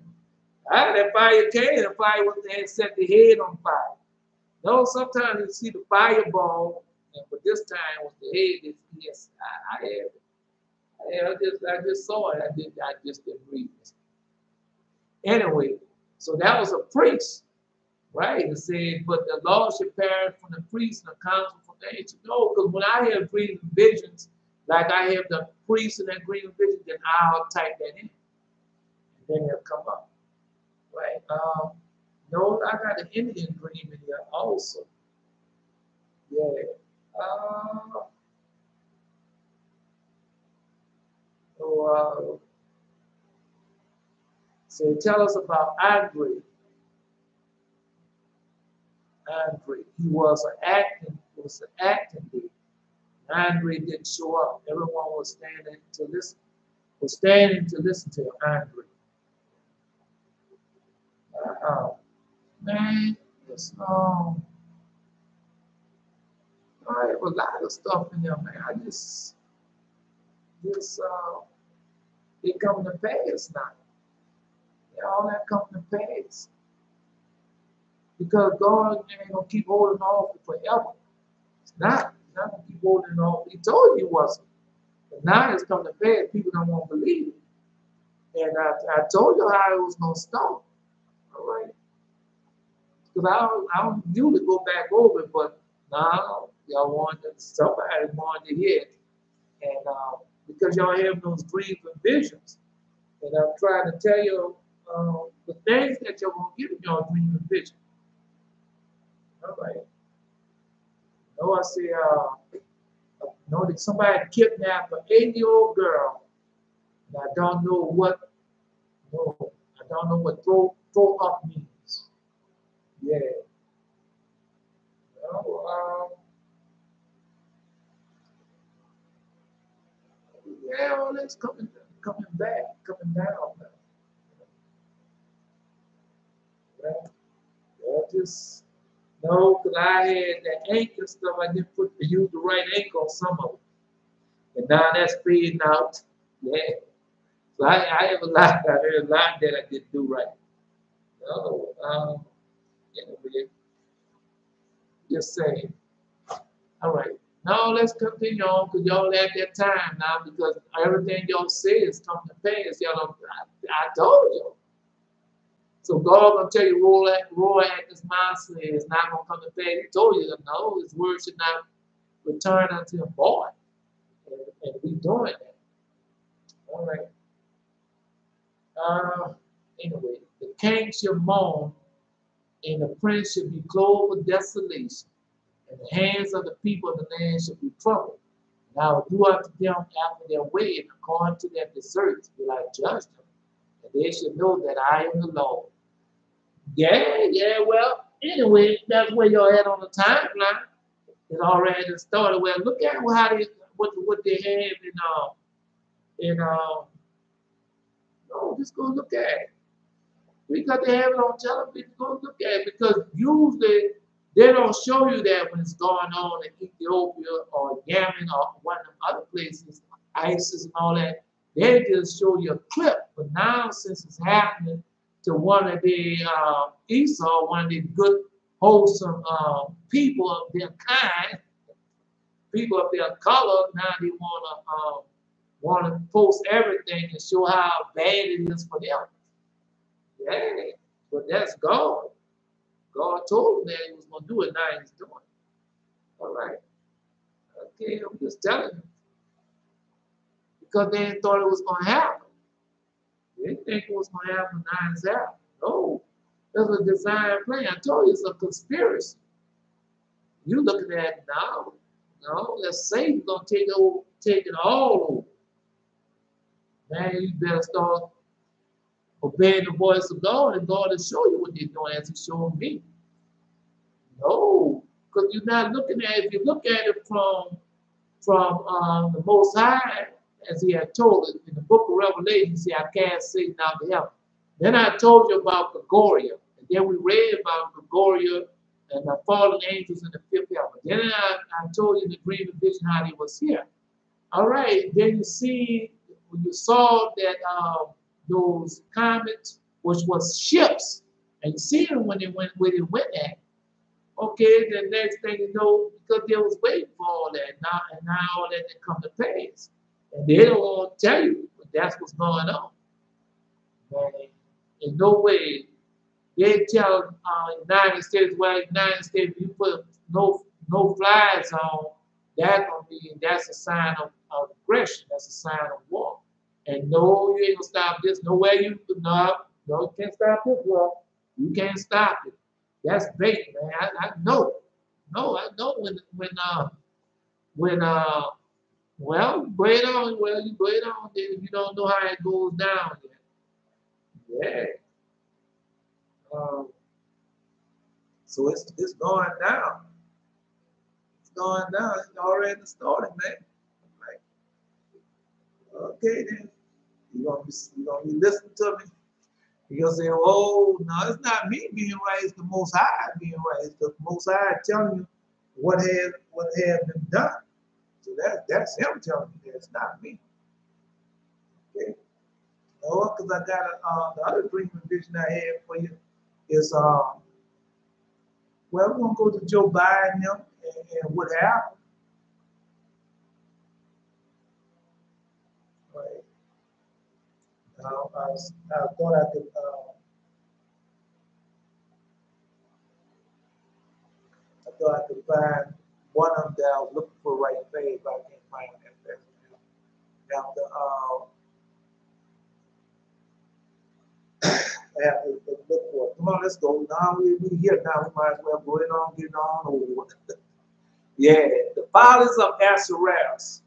That fire came, the fire had set the head on fire. No, sometimes you see the fireball, but this time with the head, yes, I had it. I just saw it. I just didn't read it. Anyway, so that was a priest, right? It said, but the law should perish from the priest and the council from the ancient. No, because when I have dream visions, like I have the priest in that dream vision, then I'll type that in. And then it'll come up. Right? No, I got an Indian dream in here also. Yeah. So tell us about Andre. Andre, he was an acting day. Andre didn't show up. Everyone was standing to listen to Andre. Man, I have a lot of stuff in there, man. It come to pass now. Yeah, all that come to pass. Because God ain't gonna keep holding on forever. It's not. He's not gonna keep holding on. He told you he wasn't. But now it's come to pass. People don't want to believe it. And I told you how it was gonna start. All right. Because I don't usually go back over it, but now somebody wanted to hear it. And because y'all have those dreams and visions, and I'm trying to tell you the things that you're going to get in your dream and vision. All right. I say, that somebody kidnapped an 8-year-old girl, and I don't know what throw up means? Yeah. Well, yeah, all that's coming back, coming down now. Well, just no, because I had that ink and stuff. I didn't use the right ink on some of it, and now that's fading out. Yeah. So I have a lot. I heard a lot that I didn't do right. No, anyway, just saying. All right. Now let's continue on because y'all at that time now because everything y'all say is coming to pass. Y'all, I told you. So God gonna tell you, roar at this monster is not gonna come to pass. He told you that no, his word should not return unto him void. And we doing that. All right. Anyway, the king shall mourn, and the prince shall be clothed with desolation, and the hands of the people of the land shall be troubled. And I will do unto them after their way, and according to their deserts will I judge them, and they shall know that I am the Lord. Yeah, well, anyway, that's where you're at on the timeline. It already started. Well, look at how they, what they have no, just go look at it. Because they have it on television, go look at it. Because usually they don't show you that when it's going on in Ethiopia or Yemen or one of them other places, ISIS and all that. They just show you a clip. But now, since it's happening to one of the Esau, one of the good, wholesome people of their kind, people of their color, now they want to post everything and show how bad it is for them. Yeah, but that's God. God told him that he was going to do it, now he's doing it. All right. Okay, I'm just telling you. Because they didn't thought it was going to happen. They didn't think it was going to happen, now it's happening. No, there's a design plan. I told you it's a conspiracy. You looking at it now. No, that's Satan going to take it all over. Man, you better start obeying the voice of God, and God will show you what they're doing as He showed me. No, because you're not looking at it. If you look at it from the Most High, as He had told it in the book of Revelation, He said, I cast Satan out to heaven. Then I told you about Gregoria, and then we read about Gregoria and the fallen angels in the fifth heaven. Then I told you in the dream and vision how He was here. All right, then you see, when you saw that those comets, which was ships, and you see them when they went where they went at. Okay, the next thing you know, because they was waiting for all that, now all that didn't come to pass, and they don't want to tell you, but that's what's going on. Man, in no way they tell United States, well, United States, if you put no flies on, that's a sign of aggression. That's a sign of war. And no, you ain't gonna stop this. No way you you can't stop this war. You can't stop it. That's bait, man. I know. No, I know well, you bring it on. Well, you bring it on. Then you don't know how it goes down yet. Yeah. So it's going down. It's going down. It's already started, man. Like, okay, then you're gonna be listening to me. You're gonna say, "Oh, no, it's not me being right. It's the Most High being right. It's the Most High telling you what has been done." So that's Him telling you that. It's not me. Okay. No, because I got the other dream and vision I had for you is well, we're gonna go to Joe Biden and what happened. Right. I thought I could. I thought I could find one of them that I was looking for right there, but I can't find that. Now I have to look for it. Come on, let's go. Now we here now. We might as well go in on, get on over. Yeah, the fathers of Asherahs.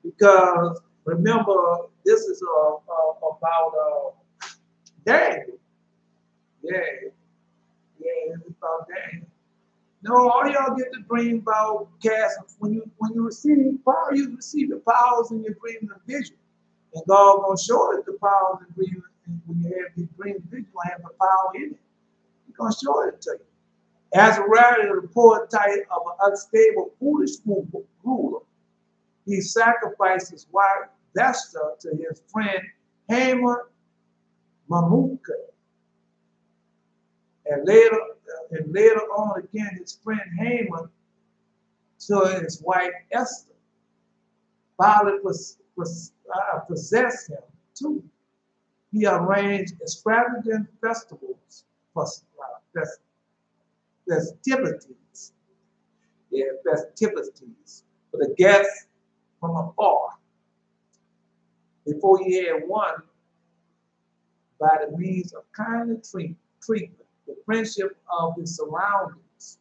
Because remember, this is about Daniel. Yeah, yeah, it's about Daniel. No, all y'all get the dream about casting. When you receive power, you receive the powers in your dreams and vision. And God gonna show it the powers and dreams. And when you have these dreams and vision, you gonna have the power in it. He's gonna show it to you. As a rarity, the poor type of an unstable, foolish ruler, he sacrificed his wife Vesta to his friend Haman Mamuka. And later on again, his friend Haman to his wife Esther. Violet possessed him too. He arranged extravagant festivals, festivities, festivities for the guests from afar. Before he had won by the means of kindly treatment, the friendship of his surroundings,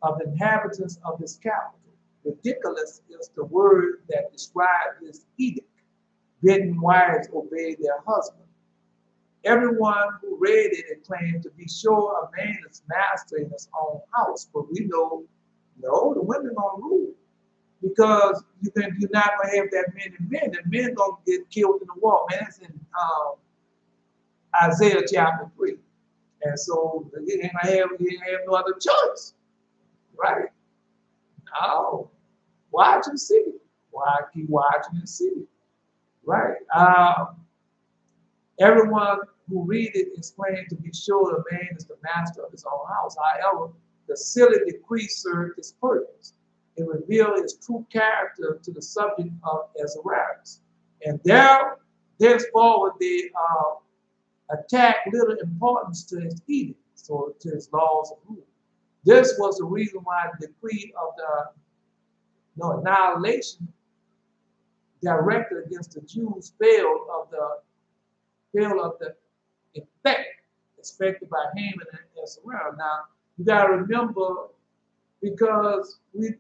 of the inhabitants of his capital. Ridiculous is the word that describes this edict. Bidding wives obey their husband. Everyone who read it and claimed to be sure a man is master in his own house. But we know, no, the women gonna rule. Because you're not gonna have that many men. The men gonna get killed in the war. Man, that's in Isaiah chapter 3. And so you ain't have no other choice. Right? No. Watch and see. Why keep watching and see? Right. Everyone who read it is claimed to be sure the man is the master of his own house. However, the silly decree served its purpose. It revealed his true character to the subject of Azarias. And thenceforward they attack little importance to his edicts or to his laws of rule. This was the reason why the decree of the annihilation directed against the Jews failed of the effect expected by Haman and Azariah. Now, you got to remember, because we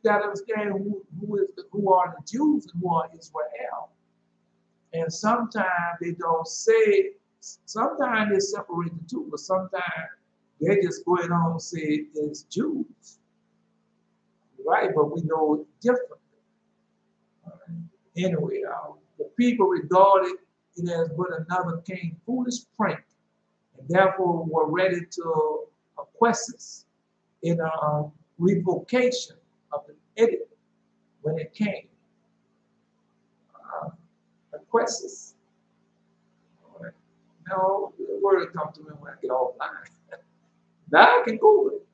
got to understand who are the Jews and who are Israel. And sometimes they don't say, sometimes they separate the two, but sometimes they just go on and say it's Jews. Right? But we know it differently. Anyway, the people regarded it as but another king's foolish prank, and therefore were ready to acquiesce in a revocation of the edict when it came. Acquiesce. Right. No, the word comes to me when I get offline. Now I can Google it.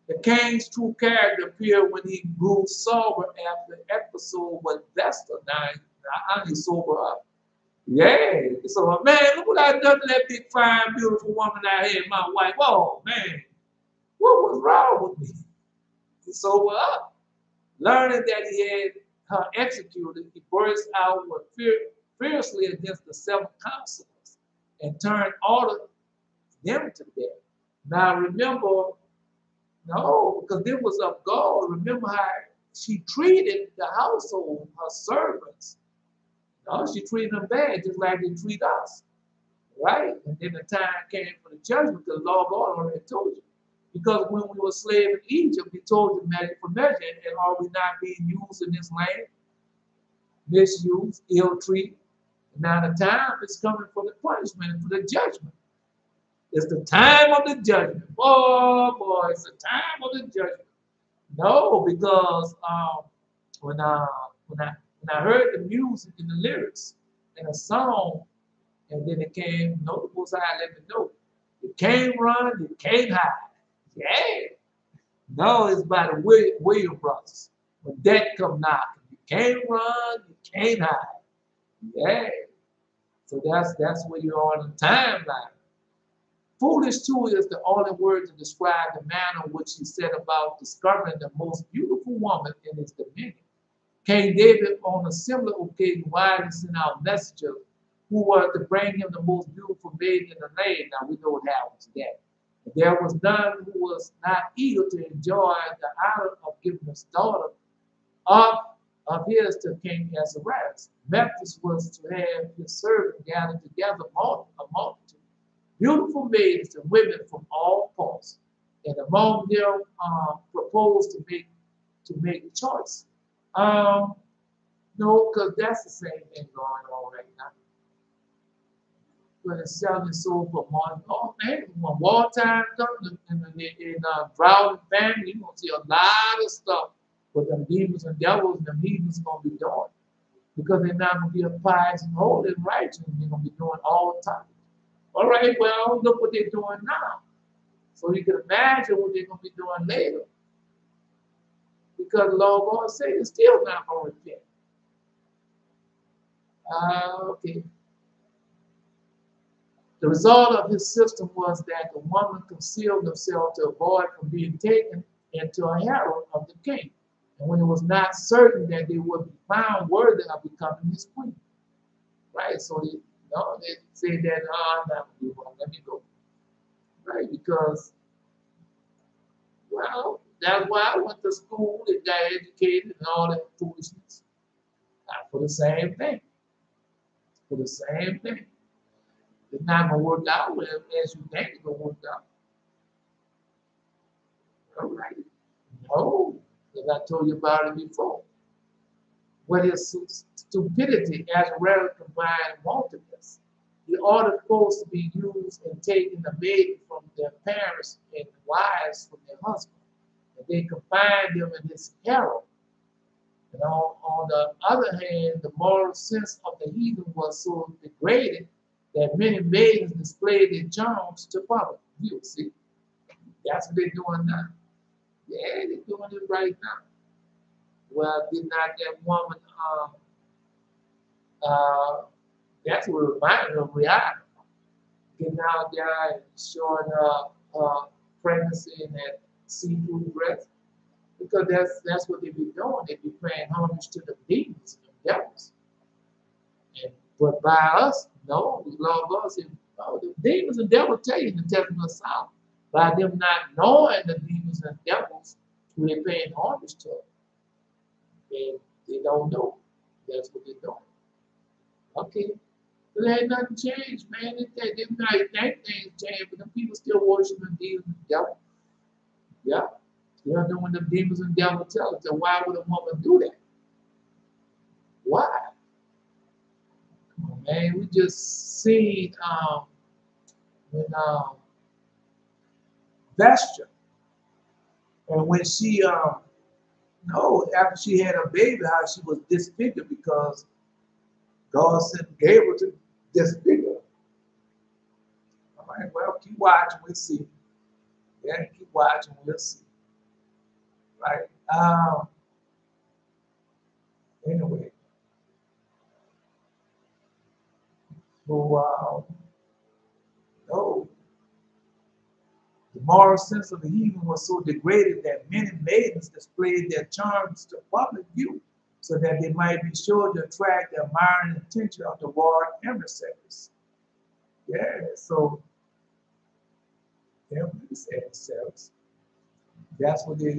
The king's true character appeared when he grew sober after the episode with Vesta. Now I need to sober up. Yeah. So, man, look what I done to that big, fine, beautiful woman out here, my wife. Oh, man. What was wrong with me? He sober up. Learning that he had her executed, he burst out fiercely against the seven counselors and turned all of them to death. Now, remember, no, because this was of God. Remember how she treated the household, her servants. No, she treated them bad, just like they treat us. Right? And then the time came for the judgment, because the law of God already told you. Because when we were slaves in Egypt, we told you measure for measure, and are we not being used in this land? Misused, ill-treated. Now the time is coming for the punishment and for the judgment. It's the time of the judgment. Oh boy, it's the time of the judgment. No, because when I heard the music and the lyrics and the song, and then it came, the Most High let me know. It can't run, it can't hide. Yeah. No, it's by the William brothers. When death come knocking, you can't run, you can't hide. Yeah. So that's where you are on the timeline. Foolish too is the only word to describe the manner in which he set about discovering the most beautiful woman in his dominion. King David, on a similar occasion, widely sent out messengers who were to bring him the most beautiful maiden in the land. Now we know what happened to that. There was none who was not eager to enjoy the honor of giving his daughter of his to King Azarias. Memphis was to have his servant gathered together a multitude. beautiful maidens and women from all parts, and among them proposed to make choice. No, because that's the same thing going on right now. When it's selling soul for money, oh man, when wartime comes in drought and famine, you're gonna see a lot of stuff with them demons and devils and them heathens gonna be doing. Because they're not gonna be a pious and holy and righteous, they're gonna be doing all the time. All right, well, look what they're doing now. So you can imagine what they're going to be doing later. Because the Lord God said it's still not going to repent. Okay. The result of his system was that the woman concealed herself to avoid from being taken into a harem of the king. And when it was not certain that they would be found worthy of becoming his queen. Right? So they say that, no, let me go. Right? Because, well, that's why I went to school and got educated and all that foolishness. Not for the same thing. For the same thing. It's not going to work out as you think it's going to work out. All right. No, because I told you about it before. What is stupidity as well combined wantonness? The order supposed to be used in taking the maiden from their parents and wives from their husbands. And they confined them in this harem. And on the other hand, the moral sense of the heathen was so degraded that many maidens displayed their charms to public view. See, that's what they're doing now. Yeah, they're doing it right now. Well, did not that woman, that's what reminded me of Rihanna. Getting out there and showing pregnancy in that see-through dress. Because that's what they be doing. They be paying homage to the demons and the devils. But by us, no, the Lord God said, no, the demons and devils tell you to tell them us out. By them not knowing the demons and devils who they're paying homage to, they don't know. That's what they're doing. Okay. But there ain't nothing changed, man. They might think things changed, but them people still worshiping demons and devils. Yeah. Still doing the demons and devils tell us. So why would a woman do that? Why? Come on, man. We just seen when Vesture, and when she after she had her baby, how she was disfigured because God sent Gabriel to disfigure her. All right, well, keep watching, we'll see. Yeah, keep watching, we'll see. Right? Anyway. So, no. The moral sense of the heathen was so degraded that many maidens displayed their charms to public view so that they might be sure to attract the admiring attention of the royal emissaries. Yeah, so emissaries. That's what they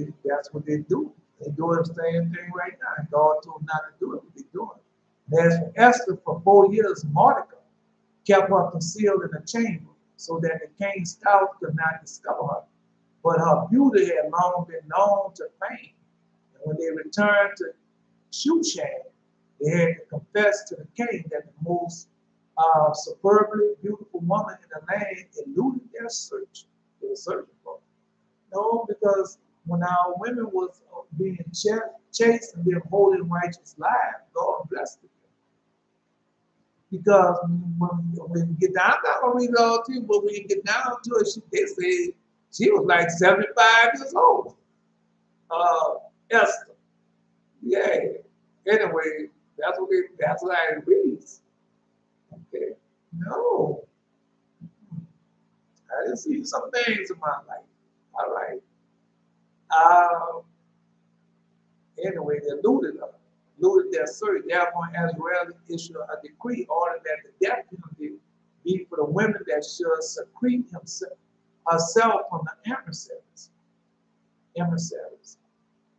do. They're doing the same thing right now. And God told them not to do it, but they're doing it. And as for Esther, for 4 years, Mordecai kept her concealed in a chamber, so that the king's spouse could not discover her. But her beauty had long been known to fame. And when they returned to Shushan, they had to confess to the king that the most superbly beautiful woman in the land eluded their search. They were searching for her. No, because when our women was being chased and living holy and righteous lives, God blessed them. Because when you get down, I'm not going to read it all to you, but when you get down to it, they say she was like 75 years old. Esther. Yeah. Anyway, that's what I read. Okay. No. I didn't see some things in my life. All right. Anyway, they looted their search. Therefore, Azrael issued a decree ordering that the death penalty be for the women that should secrete herself from the emissaries.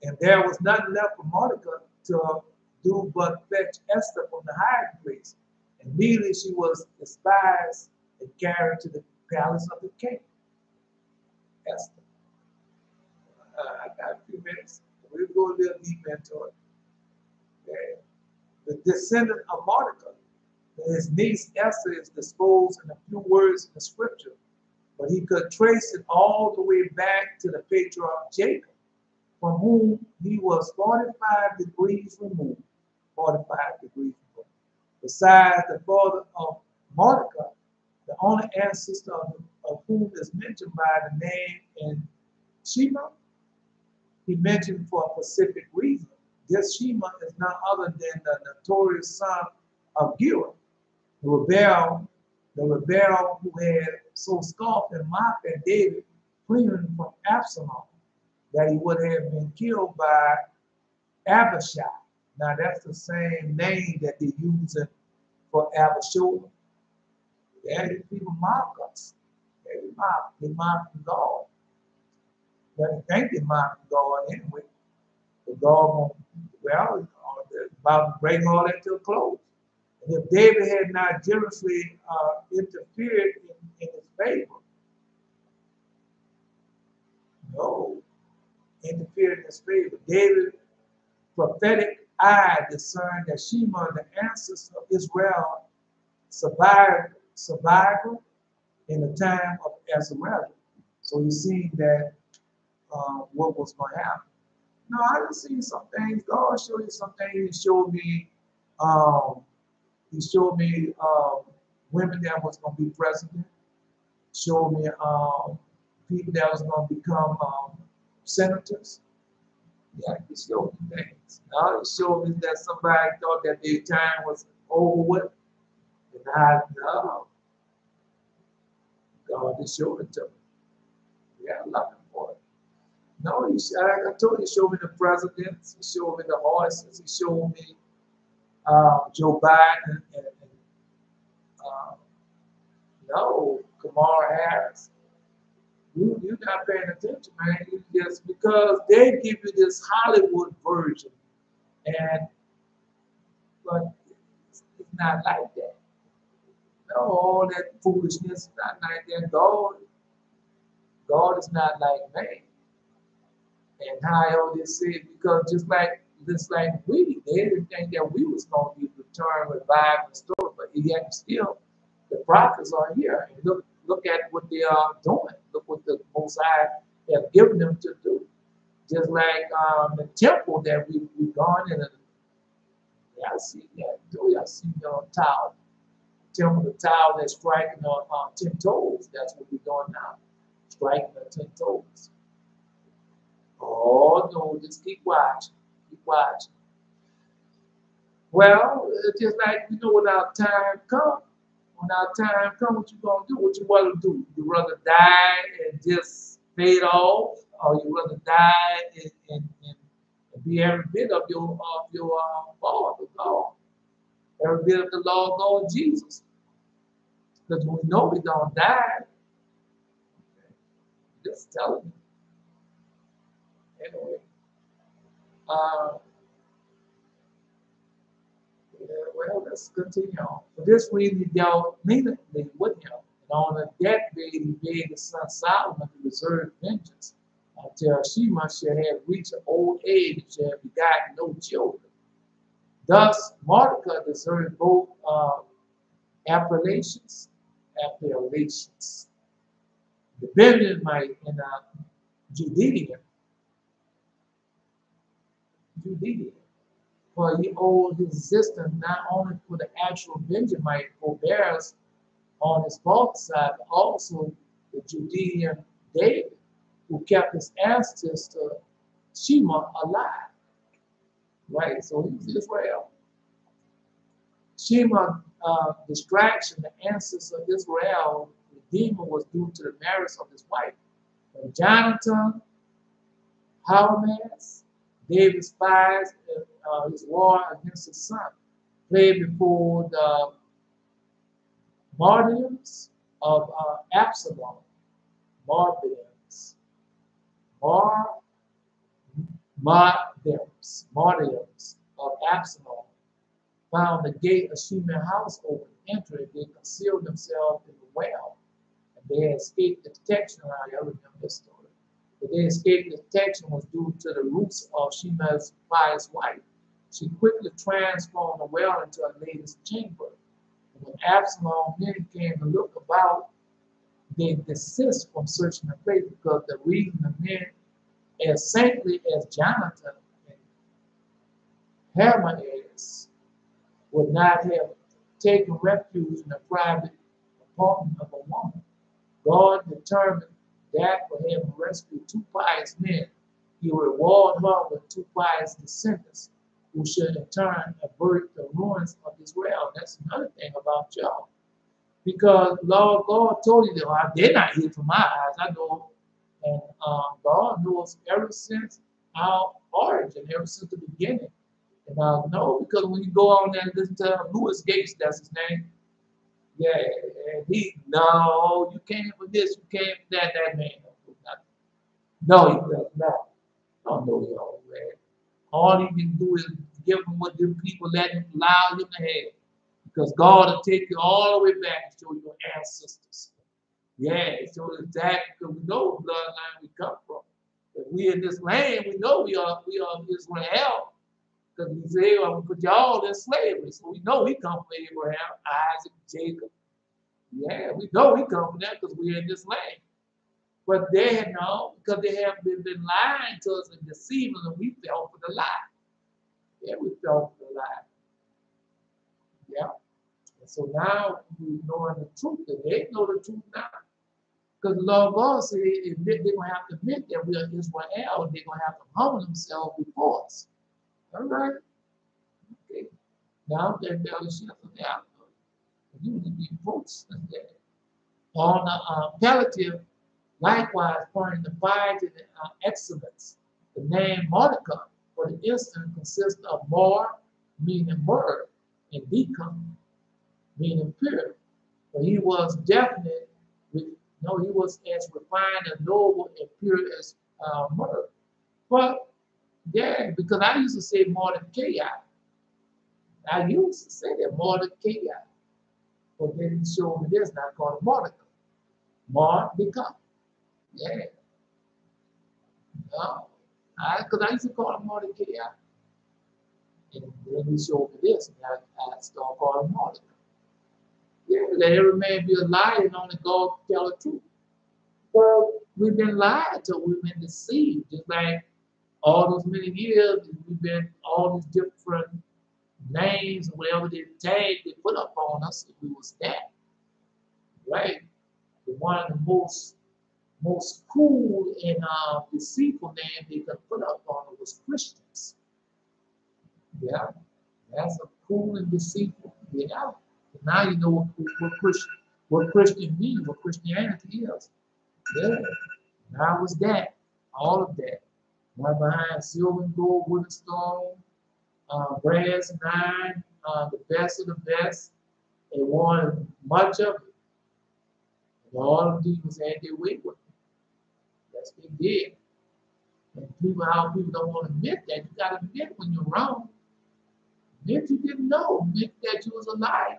And there was nothing left for Mordecai to do but fetch Esther from the high place. Immediately she was despised and carried to the palace of the king. Esther. I got a few minutes. We'll go a little deep into it. Okay. The descendant of Mordecai, his niece Esther, is disposed in a few words in the scripture, but he could trace it all the way back to the patriarch Jacob, from whom he was 45 degrees removed. 45 degrees removed. Besides the father of Mordecai, the only ancestor of whom is mentioned by the name in Shema, he mentioned for a specific reason. This Shema is none other than the notorious son of gird, the rebel who had so scoffed and mocked at David, fleeing from Absalom, that he would have been killed by Abishai. Now that's the same name that they use for Abishai. Yeah, these people mock us. They mock God. But they think they mock God anyway. The God, well, it's about to bring all that to a close. And if David had not generously interfered in his favor, interfered in his favor, David's prophetic eye discerned that Shema, the ancestor of Israel, survived in the time of Azariah. So you see that what was going to happen. No, I just seen some things. God showed you some things. He showed me women that was going to be president. Showed me people that was going to become senators. Yeah, he showed me things. Now he showed me that somebody thought that their time was over with. And God just showed it to me. Yeah, I love him for it. No, I told you, he showed me the presidents, he showed me the horses, he showed me Joe Biden and Kamala Harris. You're not paying attention, man. You just because they give you this Hollywood version, but it's not like that. No, all that foolishness is not like that. God is not like man. And how I always say, because just like we, they didn't think that we was going to be returned, revived, and restored, but yet still, the prophets are here. And look at what they are doing. Look what the Most High have given them to do. Just like the temple that we've gone in. Yeah, I see that too. I see the tower. Temple, the tower that's striking on 10 toes. That's what we're doing now. Striking the 10 toes. Oh no, just keep watching. Keep watching. Well, it's just like when our time comes. When our time comes, what you gonna do? What you want to do? You rather die and just fade off, or you rather die and be every bit of your Father God, every bit of the Lord Jesus. Because we know we don't die. Just telling you. Anyway. Well, let's continue on. For this reason, he dealt leniently with him, and on the deathbed, he bade his son Solomon to reserve vengeance until Shema should have reached an old age and should have begotten no children. Thus, Mordecai deserved both appellations. The Benjamite in Judea, for he owed his existence not only for the actual Benjamite forbearance on his father's side, but also the Judean David, who kept his ancestor Shema alive. Right? So he was Israel. Shema distraction, the ancestor of Israel, Redeemer, was due to the marriage of his wife. And Jonathan, Howamaz, David spies his war against his son, played before the martyrs of Absalom, martyrs of Absalom, found the gate of Shema's house open, entered, they concealed themselves in the well. And They had escaped the detection. I remember this story. But they escaped the detection was due to the roots of Shimei's pious wife. She quickly transformed the well into a lady's chamber. And when Absalom men came to look about, they desist from searching the place because the reason the men, as saintly as Jonathan and Hermias, would not have taken refuge in the private apartment of a woman. God determined that for him rescue two pious men, he would reward her with two pious descendants, who should in turn avert the ruins of this realm. That's another thing about y'all. Because Lord God told you that they're not here from my eyes, I know. And God knows ever since our origin, ever since the beginning. And I know because when you go on there and listen to Louis Gates, that's his name. Yeah, and no, you came for this, you came for that, that man. No, he does not. I don't know y'all, man. All he can do is give them what them people let him allow him to have. Because God will take you all the way back and show your ancestors. Yeah, show exactly because we know what bloodline we come from. If we in this land, we know we are Israel. Because we say, well, we put y'all in slavery. So we know we come from Abraham, Isaac, Jacob. Yeah, we know we come from that because we're in this land. But they had no, because they have been lying to us and deceiving us, and we fell for the lie. Yeah, we fell for the lie. Yeah. And so now we knowing the truth, and they know the truth now. Because the Lord God said they're going to have to admit that we are Israel, and they're going to have to humble themselves before us. All right? Okay. Now they're fellowship of the outlook. You need to be folks. On the palliative, likewise, pointing the piety and excellence. The name Mordecai, for the instant, consists of more, meaning word, and decum, meaning pure. For he was definite, he was as refined and noble and pure as myrrh. But, yeah, because I used to say Mordecai. I used to say that Mordecai. But then he showed me this, not called Mordecai. Mordecai. Yeah. No. Because I used to call him Mordecai. And then he showed me this, and I started calling him Mordecai. Yeah, let every man be a liar and only God tell the truth. Well, we've been lied to, we've been deceived. Just like all those many years, we've been all these different names, whatever they tag they put up on us, if we was that. Right? The one of the most cool and deceitful name they could put up on it was Christians. Yeah, that's a cool and deceitful. Yeah. Now you know what Christian means, what Christianity is. Yeah. Now it's that, all of that. One behind silver and gold, wood and stone, brass and iron, the best of the best. They wanted much of it. And all of these had their way with it. Yes, they did. And how people don't want to admit that. You got to admit when you're wrong. Admit you didn't know. Admit that you was a liar.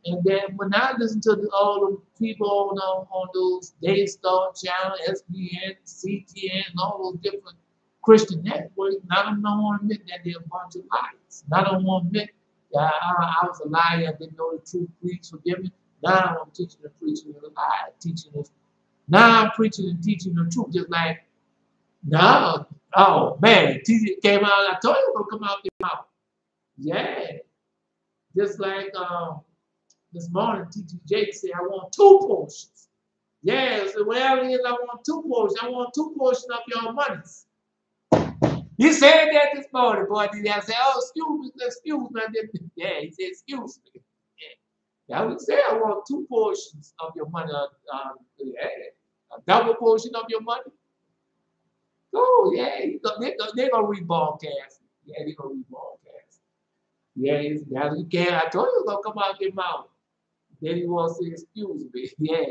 And then when I listen to all the people on those Daystar channel, SBN, CTN, and all those different Christian networks, I don't want to admit that they're a bunch of liars. I don't want to admit that I was a liar, I didn't know the truth, please forgive me. Now I'm teaching and preaching the lie, teaching this. Now I'm preaching and teaching the truth, just like, now, oh man, teaching came out, I told you it was going to come out their mouth. Yeah, just like, this morning, Teacher Jake said, I want 2 portions. Yeah, so whatever it is, I want 2 portions. I want 2 portions of your monies. He said that this morning, boy. I said, oh, excuse me. Yeah, he said, excuse me. Yeah. I would say, I want 2 portions of your money. Yeah, a double portion of your money. Oh, yeah, they're going to rebroadcast. Yeah, they're going to rebroadcast. Yeah, you can't. I told you it's going to come out their mouth. Then he wants to say, excuse me. Yeah.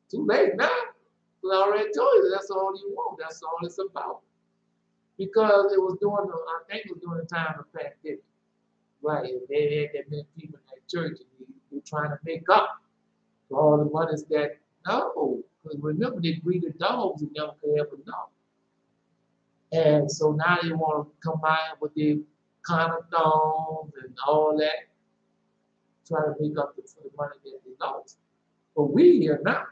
Too late now. I already told you that's all you want. That's all it's about. Because it was I think it was during the time of pandemic. Right. They had that many people in that church and they were trying to make up. For all the monies that, no. Because remember, they greeted dogs and never could ever know. And so now they want to come out with their condoms and all that, try to make up for the money that they lost. But we here now.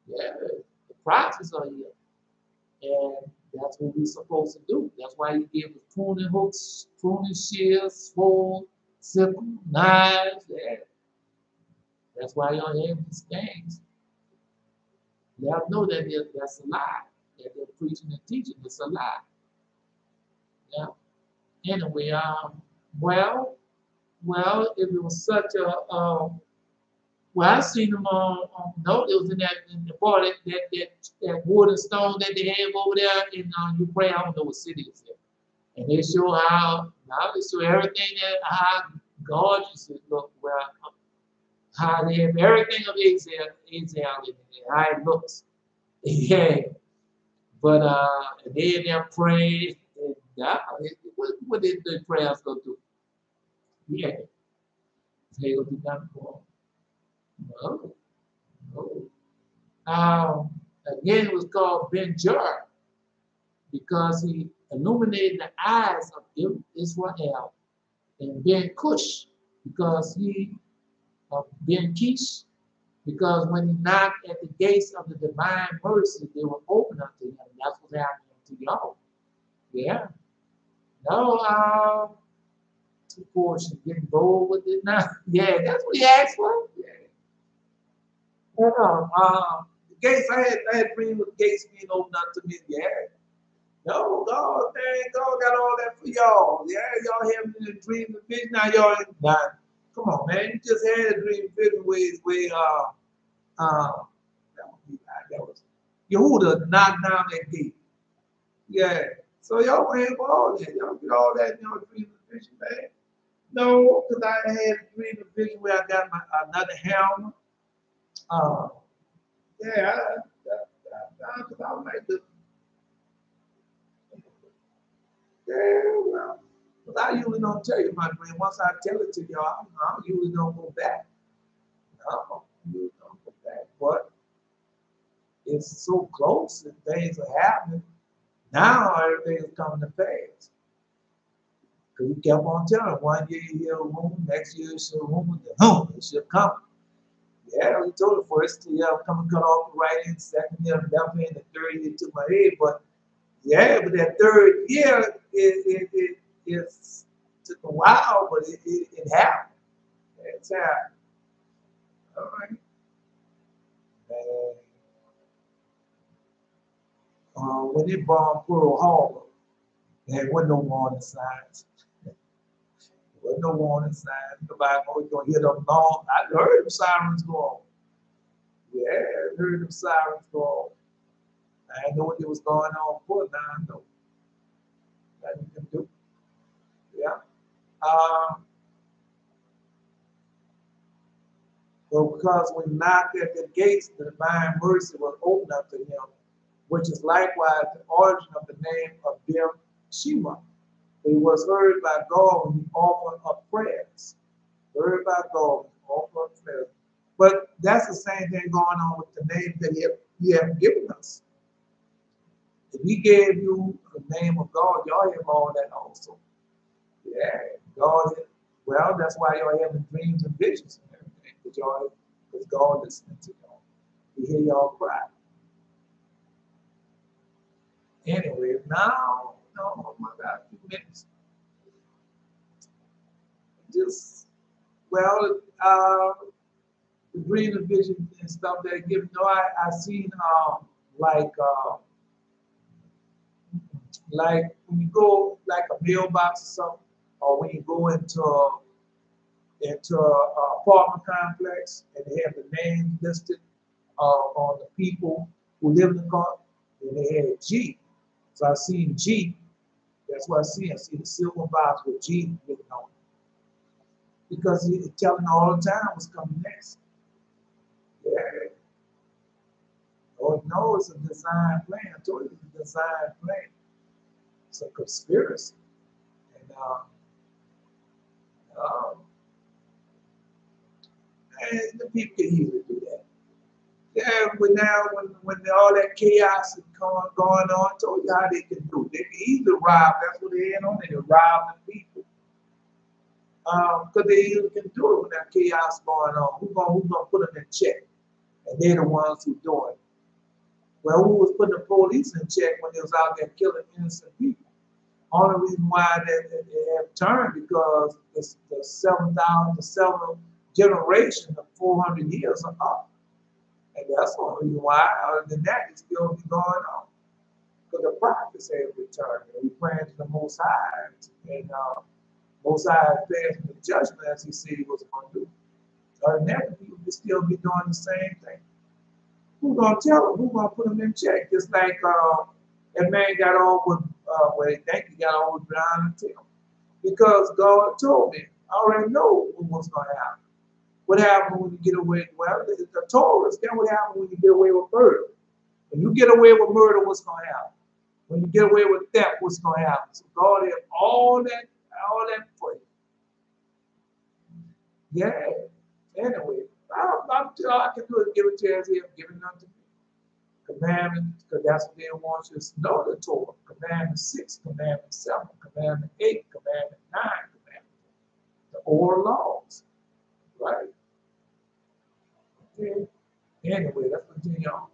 Yeah, the prophets are here. And that's what we're supposed to do. That's why he gave us pruning hooks, pruning shears, sword, sickle, knives. Yeah. That's why y'all have these things. Y'all know that that's a lie. That they're preaching and teaching. It's a lie. Yeah. Anyway, well, if it was such a, well, I seen them no, it was in the bar, that wood and stone that they have over there in Ukraine. I don't know what city it's in. And they show now they show everything how gorgeous it look, how they have everything of Ezekiel in it, how it looks. Yeah. But and they in there praying. And, what did the prayers go do? Yeah. They go do nothing for them. No. Again, it was called Ben Jar because he illuminated the eyes of Israel, and Ben Cush because he Ben Kish because when he knocked at the gates of the divine mercy, they were open unto him. That's what's happening to y'all. Yeah. No, two portions getting bold with it now. Yeah, that's what he asked for. Yeah. The gates I had dreams with the gates being opened up to me. Yeah. No, God, man, God got all that for y'all. Yeah, y'all having a dream and vision. Now y'all ain't done. Come on, man. You just had a dream and vision that was Yehuda knocked down that gate. Yeah. So y'all ain't for all that. Y'all get all that in your dream and vision, man. No, because I had a dream and vision where I got another helmet. Yeah, because I was like, yeah, well, but I usually don't tell you my dream. Once I tell it to y'all, I usually don't go back. No, I usually don't go back. But it's so close and things are happening. Now everything is coming to pass. Because we kept on telling, 1 year you hear a rumor, next year you hear a rumor, then it should come. Yeah, we told it first year come and cut off the right end, second year left hand, the third year took my head. But yeah, but that third year it took a while, but it happened. It's happened. All right. When they bombed Pearl Harbor, there wasn't no warning signs. There wasn't no warning signs. Nobody was going to hear them long. I heard them sirens go off. Yeah, I heard them sirens go off. I didn't know what was going on for. Now I know. That you can do. Yeah. But because we knocked at the gates, the divine mercy was opened up to him, which is likewise the origin of the name of Ben Shema. He was heard by God when he offered up prayers. Heard by God when he offered up prayers. But that's the same thing going on with the name that he has given us. If he gave you the name of God, y'all have all that also. Yeah, God, well, that's why y'all having dreams and visions and everything. Because God listening to y'all. He hear y'all cry. Anyway, now, oh my God, 2 minutes. Just, well, the dream and vision and stuff that I give. You know, I seen like when you go like a mailbox or something, or when you go into an apartment complex and they have the names listed on the people who live in the car, and they had G. So I seen G. That's what I see. I see the silver box with G written on it. Because he's telling all the time what's coming next. Yeah. Oh no, it's a design plan. I told you it's a design plan. It's a conspiracy. And the people can easily do Yeah, but now when all that chaos is going on, I told you how they can do it. They can easily rob. That's what they ain't on. They can rob the people. Because they even can do it when that chaos going on. Who's gonna put them in check? And they're the ones who doing it. Well, who was putting the police in check when they was out there killing innocent people? Only reason why they have turned because it's the 7,000, the 7 generation of 400 years are up. And that's the only reason why. Other than that, it still be going on. Because the prophets have returned. And we praying to the Most High. And Most High is passing the judgment as he said he was going to do. Other than that, people will still be doing the same thing. Who's going to tell them? Who's going to put them in check? Just like that man got on with, well, they think he got on with Brown and Tim. Because God told me, I already know what's going to happen. What happens when you get away? Well, the Torah is what happens when you get away with murder. When you get away with murder, what's going to happen? When you get away with theft, what's going to happen? So God has all that for you. Yeah. Anyway, I can do it, give it to you as he has given unto me. Commandment, because that's what they want you to know the Torah. Commandment 6, Commandment 7, Commandment 8, Commandment 9, Commandment 10. The oral laws. Right? Okay. Anyway, let's continue on.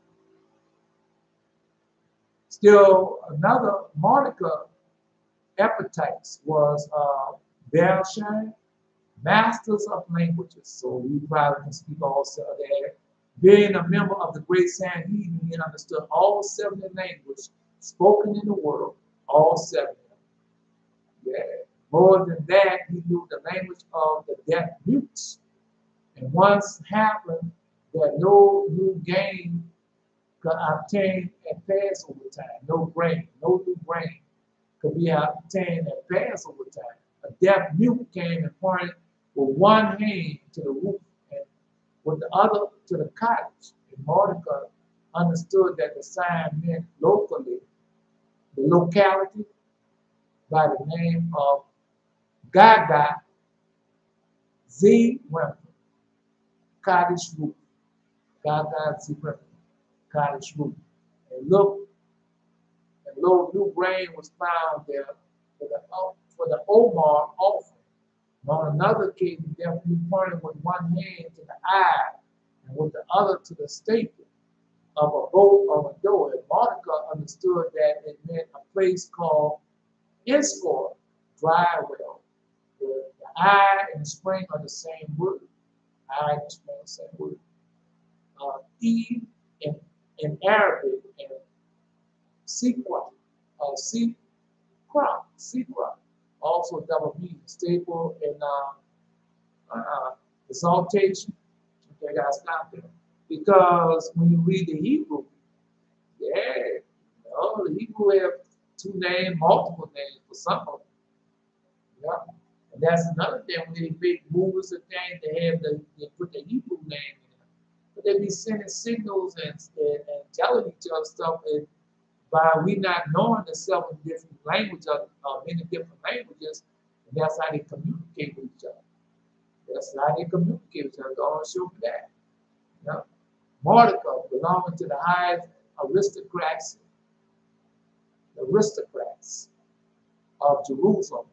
Still, another Monica epithets was Belshazzar, masters of languages. So we probably can speak also there. Being a member of the great Sanhedrin, he understood all 70 languages spoken in the world, all 70. Yeah. More than that, he knew the language of the deaf mutes. And once happened that no new gain could obtain and pass over time. No new brain could be obtained and pass over time. A deaf mute came and pointed with one hand to the roof and with the other to the cottage. And Mordecai understood that the sign meant locally, the locality, by the name of Gaga Z Rempel, cottage roof. Gaga Z Rempel, cottage roof. And look, and lo, new grain was found there for the Omar offering. And on another occasion, definitely pointed with one hand to the eye and with the other to the staple of a boat or a door. And Mordecai understood that it meant a place called Isfor, dry well. The eye and the spring are the same word. Eye and spring are the same word. Eve in Arabic and Sequat, Sequat, also double meaning, staple and exaltation. Okay, I gotta stop there. Because when you read the Hebrew, yeah, the Hebrew have two names, multiple names for some of them. Yeah. And that's another thing when they make movies and things, they put the Hebrew name in it. But they be sending signals and telling each other stuff and by we not knowing the 7 different languages of many different languages, and that's how they communicate with each other. That's how they communicate with each other. God show me that. You know? Mordecai belonging to the highest aristocrats of Jerusalem.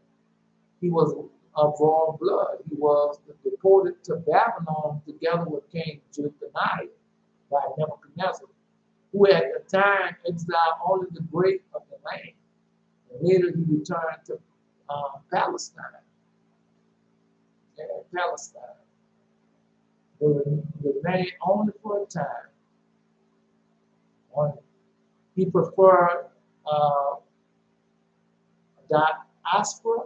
He was of royal blood. He was deported to Babylon together with King Jeconiah by Nebuchadnezzar, who at the time exiled only the great of the land. And later he returned to Palestine. Yeah, Palestine. They remained only for a time. He preferred diaspora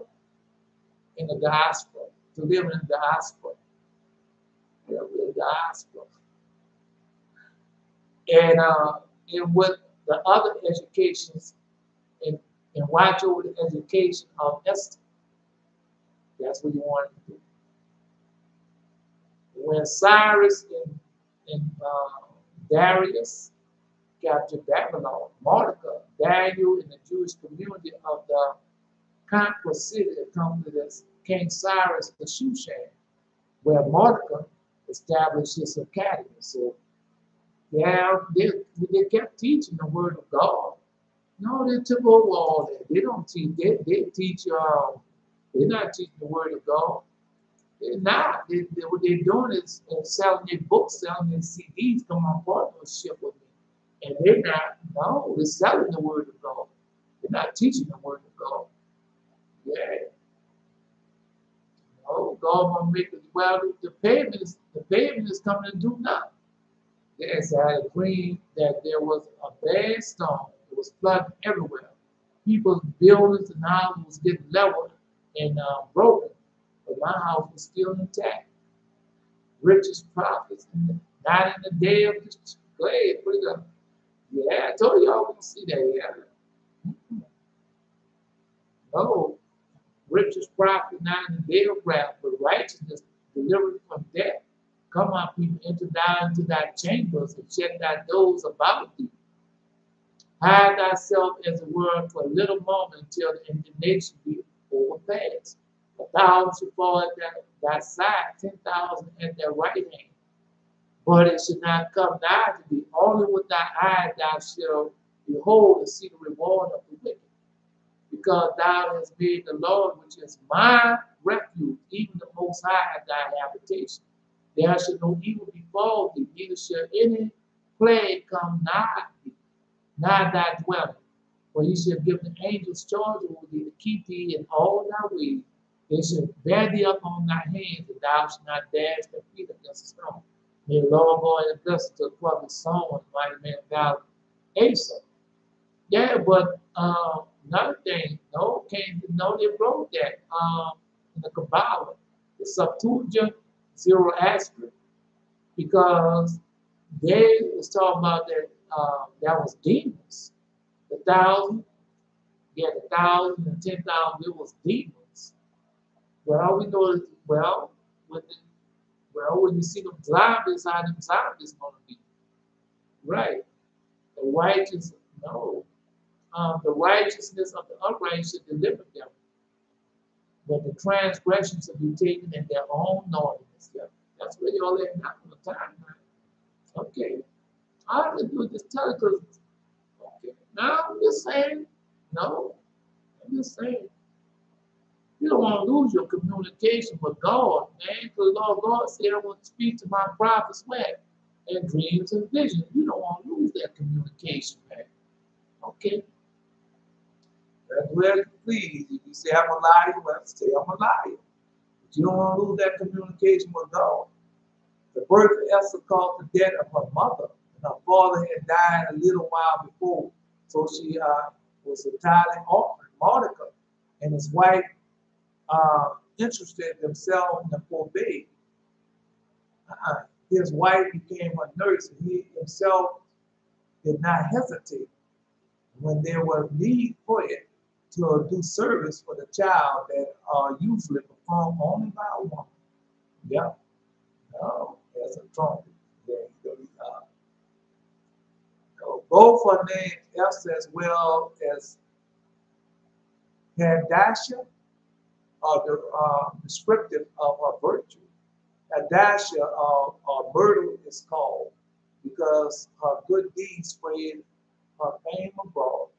in the diaspora, to live in the diaspora. Yeah, the diaspora. And with the other educations, and watch over the education of Esther. That's what you want to do. When Cyrus and Darius captured Babylon, Mordecai, Daniel, and the Jewish community of the conquered city accompanied King Cyrus to Shushan, where Mordecai established his academy. So Yeah, they kept teaching the word of God. No, they took over all that. They don't teach. They teach. They're not teaching the word of God. They're not. What they're doing is selling their books, selling their CDs, come on partnership with me. And they're not. No, they're selling the word of God. They're not teaching the word of God. Yeah. No, God will make it. Well, the pavement is coming to do nothing. Yes, I agree that there was a bad storm. It was flooding everywhere. People's buildings and houses was getting leveled and broken, but my house was still intact. Richest prophets, not in the day of this. Go ahead, put it up. Yeah, I told y'all we can see that. Yeah, no, richest prophet, not in the day of wrath, but righteousness delivered from death. Come on, people, enter down into thy chambers and shut thy doors about thee. Hide thyself, as it were, for a little moment until the indignation be overpassed. 1,000 shall fall at thy side, 10,000 at thy right hand. But it should not come nigh to thee. Only with thy eye thou shalt behold and see the reward of the wicked. Because thou hast made the Lord, which is my refuge, even the Most High, thy habitation. There shall no evil befall thee, neither shall any plague come nigh thee, nigh thy dwelling. For he shall give the angels charge over thee to keep thee in all thy ways. They shall bear thee up on thy hands, and thou shalt not dash thy feet against a stone. May the Lord go and bless to the prophet Solomon, mighty man of valor, Asa. Yeah, but another thing, no, they wrote that in the Kabbalah, the Septuagint, Zoroaster, because they was talking about that that was demons. The 1,000, yeah, the 1,000 and 10,000, it was demons. Well, we know is when the, when you see them zombies, how them zombies gonna be, right? The righteous, no, the righteousness of the upright should deliver them, but the transgressions should be taken in their own naughtiness. Yeah, that's where y'all at now on the timeline. Okay, I have to do this because okay. Now I'm just saying, no, I'm just saying. You don't want to lose your communication with God, man, because Lord God said I want to speak to my prophets where? In dreams and visions. You don't want to lose that communication, man. Okay? That's where you please. If you say I'm a liar, well, say I'm a liar. But you don't want to lose that communication with God. The birth of Esther caused the death of her mother, and her father had died a little while before. So she was entirely orphaned. Mordecai and his wife interested themselves in the poor babe. His wife became a nurse, and he himself did not hesitate when there was need for it to do service for the child that are usually performed only by a woman. Yeah, no, there's a trumpet. There you go. Both are named Esther as well as Hadasha are descriptive of her virtue. Hadasha or myrtle is called because her good deeds spread her fame abroad.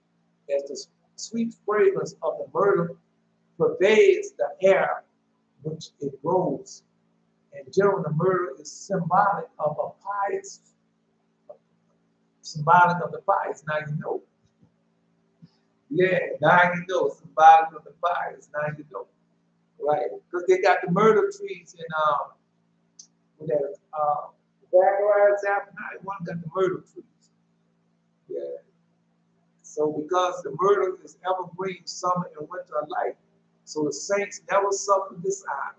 As the sweet fragrance of the myrtle pervades the air which it grows. And generally, the myrtle is symbolic of a pious, symbolic of the pious. Now you know. Yeah, now you know, symbolic of the pious. Now you know, right? Because they got the myrtle trees in with that Zacharias after night. One got the myrtle trees. Yeah. So because the myrtle is evergreen, summer and winter alike, so the saints never suffer dishonor,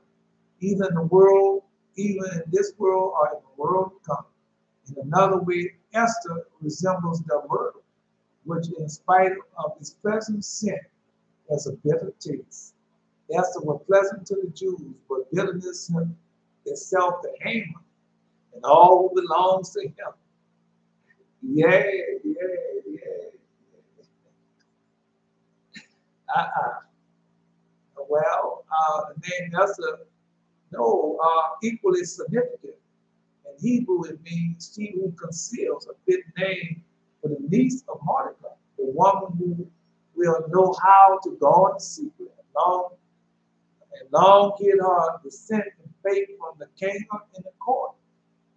either in the world, even in this world or in the world to come. In another way, Esther resembles the myrtle, which in spite of its pleasant scent has a bitter taste. Esther was pleasant to the Jews, but bitterness itself to Haman and all who belongs to him. Yeah, yeah, yeah. Uh-uh. Well, the name Esther, no, equally significant. In Hebrew, it means she who conceals, a fit name for the niece of Mordecai, the woman who will know how to guard the secret, and long hid her descent and faith from the king in the court.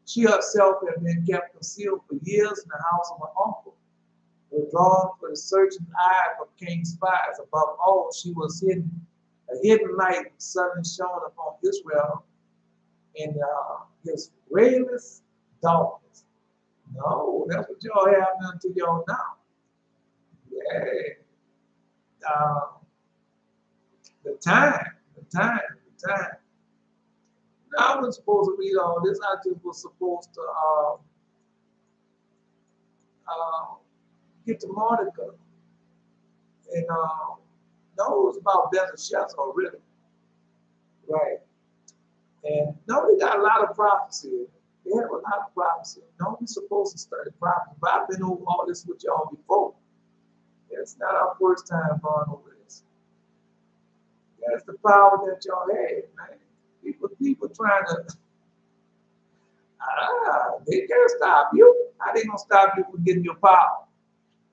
She herself had been kept concealed for years in the house of her uncle, withdrawn for the searching eye of king's spies. Above all, she was hidden. A hidden light suddenly shone upon Israel in his rayless darkness. No, that's what y'all have unto y'all now. Yeah. The time. Now, I wasn't supposed to read all this. I just was supposed to get to Monica. And no, it was about Belshazzar, really. Right. And no, they got a lot of prophecy. They have a lot of prophecy. No, we're supposed to study prophecy. But I've been over all this with y'all before. It's not our first time going over this. That's the power that y'all had, man. People trying to, they can't stop you. How they gonna stop you from getting your power?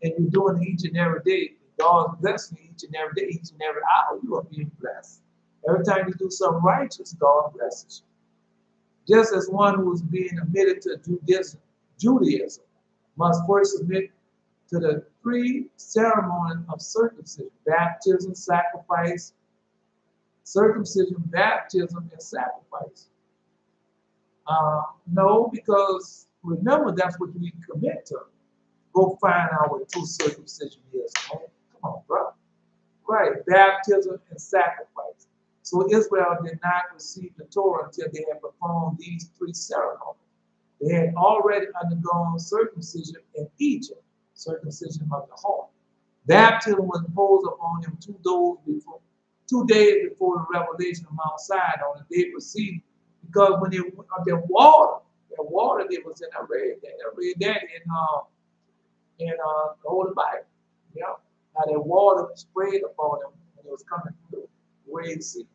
And you're doing it each and every day. God's blessing you each and every day, each and every hour. You are being blessed. Every time you do something righteous, God blesses you. Just as one who is being admitted to Judaism must first submit to the three ceremonies of circumcision: baptism, sacrifice, circumcision, baptism, and sacrifice. No, because remember, that's what we commit to. Go find out what true circumcision is. Man. Come on, bro. Right, baptism and sacrifice. So Israel did not receive the Torah until they had performed these three ceremonies. They had already undergone circumcision in Egypt, circumcision of the heart. Baptism was imposed upon them 2 days before the revelation of Mount Sinai on the day preceding, because when they their water they was in a red. I read that in the Holy Bible. Yeah, how their water sprayed upon them when it was coming through the Red Sea.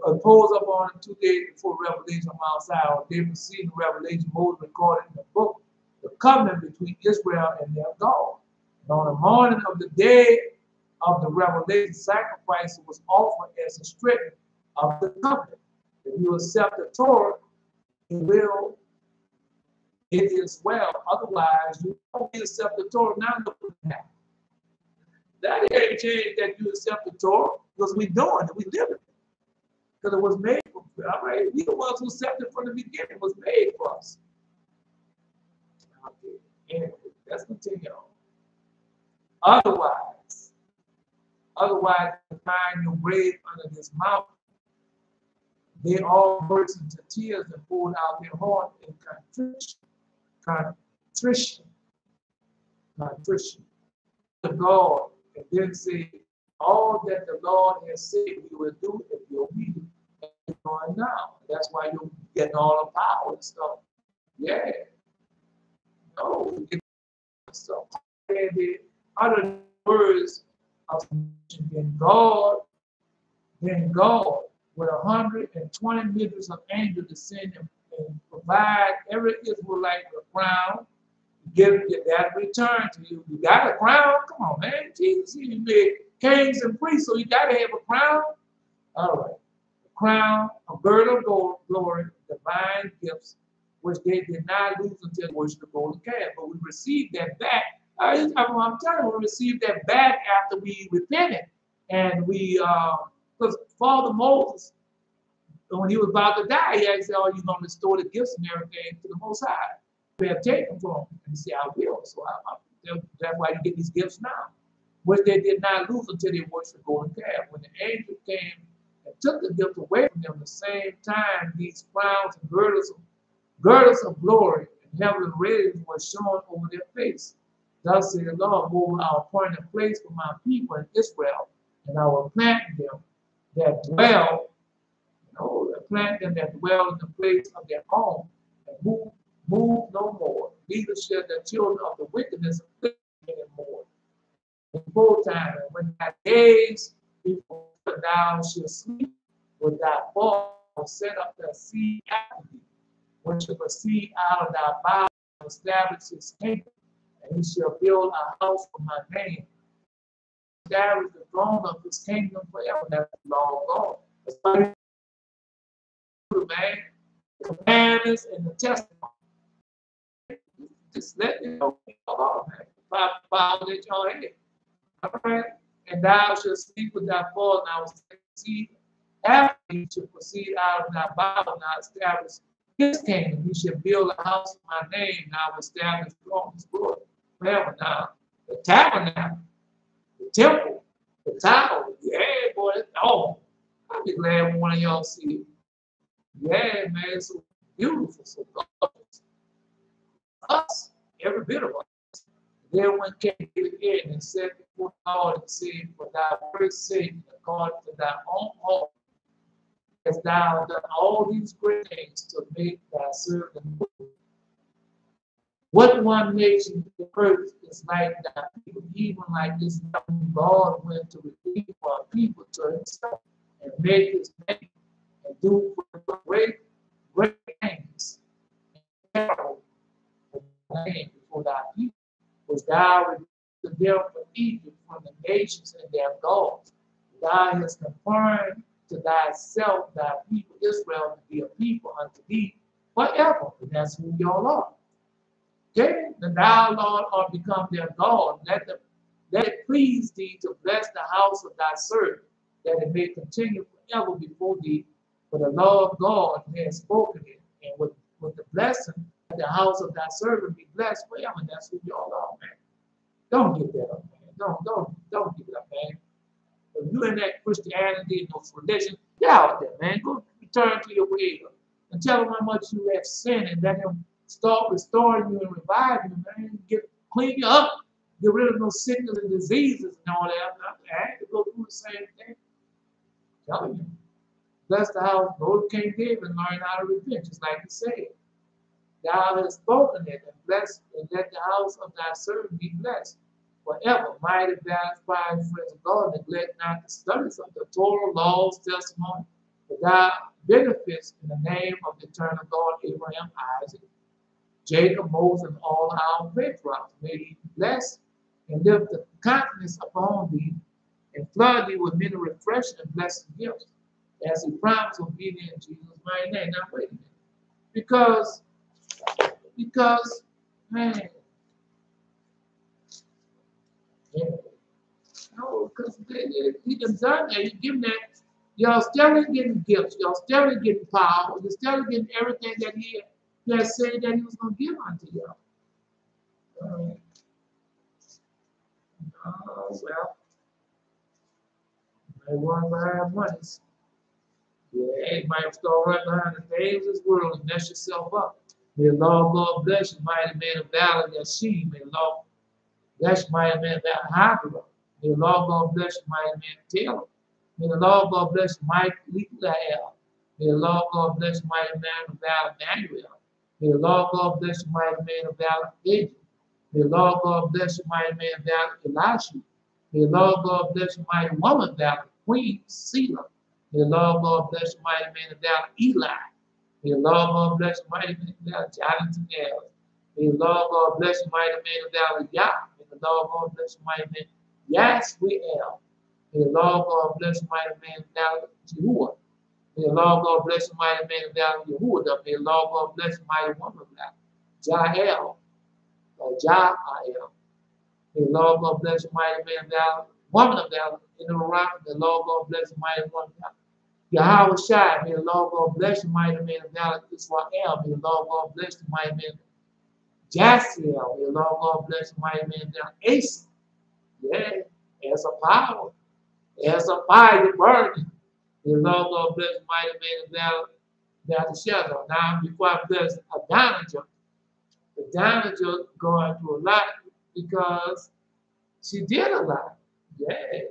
Imposed upon them 2 days before the revelation of Mount Sinai, on the day preceding the revelation, Moses recorded in the book the covenant between Israel and their God. And on the morning of the day of the revelation, sacrifice was offered as a strip of the covenant. If you accept the Torah, it is well. Otherwise, you don't accept the Torah. Now look what happened. That ain't changed that you accept the Torah, because we're doing it, we live it. Because it was made for us. All right, we the ones who accepted from the beginning. It was made for us. Okay. Anyway, let's continue on. Otherwise, you find your grave under this mountain. They all burst into tears and poured out their heart in contrition to God, and then say, all that the Lord has said we will do if you're obedient. And you're going now. That's why you're getting all the power and stuff. Yeah. No, you get stuff. And the other words of then God, with 120 millions of angels descend and provide every Israelite with a crown, give that return to you. You got a crown? Come on, man. Jesus, you made kings and priests, so you got to have a crown. All right. A crown, a gird of glory, divine gifts, which they did not lose until they worshiped the golden calf. But we received that back. I'm telling you, we received that back after we repented. And we, because Father Moses, when he was about to die, he asked, "Are you going to restore the gifts and everything to the Most High? They have taken from him." And he said, "I will." So that's why you get these gifts now, which they did not lose until they worshiped the golden calf. When the angel came and took the gift away from them, the same time these crowns and girdles of glory and heavenly radiance were shown over their face. Thus said the Lord, "Over our appointed place for my people in Israel, and I will plant them that dwell." Plant them that dwell in the place of their home, and move no more. Neither shall the children of the wickedness afflict anymore. In full time, and when thy days before thou shalt sleep, with thy fall set up thy seed after thee, which shall proceed out of thy bowels and establish his kingdom. And he shall build a house for my name, establish the throne of his kingdom forever. That's the law of God. That's why man, the commandments and the testimony. Just let it know, man. Bow that your head. All right? And thou shalt sleep with thy father, and I will see after he shall proceed out of thy bowels, and I establish his kingdom. He shall build a house of my name, and I will establish his glory forever. Now, the tabernacle, the temple, the tower, yeah, boy, it's all. I'll be glad when one of y'all see it. Yeah, man, it's so beautiful, so gorgeous. Us, every bit of us. Then one came to the end and said before the Lord and said, for thy word's sake, according to thy own heart, hast thou done all these great things to make thy servant good. What one nation the earth is like thy people, even like this God went to redeem our people to himself and make his name and do great things and terrible name before thy people, was thou redeemed them from Egypt, from the nations and their gods. Thou hast confirmed to thyself thy people Israel to be a people unto thee forever. And that's who y'all are. Okay? And thou, Lord, art become their God. Let it please thee to bless the house of thy servant, that it may continue forever before thee. For the Lord God has spoken it, and with the blessing, the house of thy servant be blessed forever. And that's who y'all are, man. Don't give that up, man. Don't give it up, man. If you're in that Christianity and those religion, get out there, man. Go return to your Creator and tell him how much you have sinned, and let him start restoring you and reviving you, man. Clean you up, get rid of those sickness and diseases and all that. I had to go through the same thing. I'm telling you. Bless the house, go to King David and learn how to repent, just like he said. Thou hast spoken it, and blessed, and let the house of thy servant be blessed forever. Mighty vast friends of God, neglect not the studies of the Torah, laws, testimony, for thy benefits in the name of the eternal God, Abraham, Isaac, Jacob, Moses, and all our patriarchs. May he bless and lift the countenance upon thee, and flood thee with many refreshing and blessed gifts, as he promised obedience in Jesus' mighty name. Now wait a minute. Because, man, yeah. No, because he done that. You give them that. Y'all still ain't getting gifts. Y'all still ain't getting power. You're still getting everything that he has said that he was going to give unto y'all. Oh, well. They run behind monies. Yeah, you might start running behind the things of this world and mess yourself up. May the Lord God bless you, mighty man of valor, Yashim. May the Lord bless you, mighty man of valor, Hadra. May the Lord God bless you, mighty man of Taylor. May the Lord God bless you, Mike Leael. May the Lord God bless you, mighty man of valor, Manuel. May the Lord God bless you, mighty man of valor, Adrian. May the Lord God bless you, mighty man of valor, Elisha. May the Lord God bless you, mighty woman of valor, Queen Selah. May the Lord God bless you, mighty man of valor, Eli. May the Lord God bless you, mighty man of valor, Jonathan L. May the Lord God bless you, mighty man of valor, Yah. May the Lord God bless you, mighty man, Yashriel. May the Lord God bless you, mighty man of valor, Jehuah. May the Lord God bless you, mighty man of valor, Yehudah. May the Lord God bless you, mighty woman of valor, Jael, or Jael. May the Lord God bless you, mighty man of valor, woman of valor, in the rock. May the Lord God bless you, mighty woman of valor. Yahweh Shai, may the Lord God bless you, mighty man of valor, Israel. May the Lord God bless you, mighty man of Jasiel. May the Lord God bless you, mighty man of valor, Asa. Yeah, as a power, as a fire burning. May the Lord God bless you, mighty man of valor, Belteshazzar. Now, before I bless Adonijah going through a lot because she did a lot. Yeah,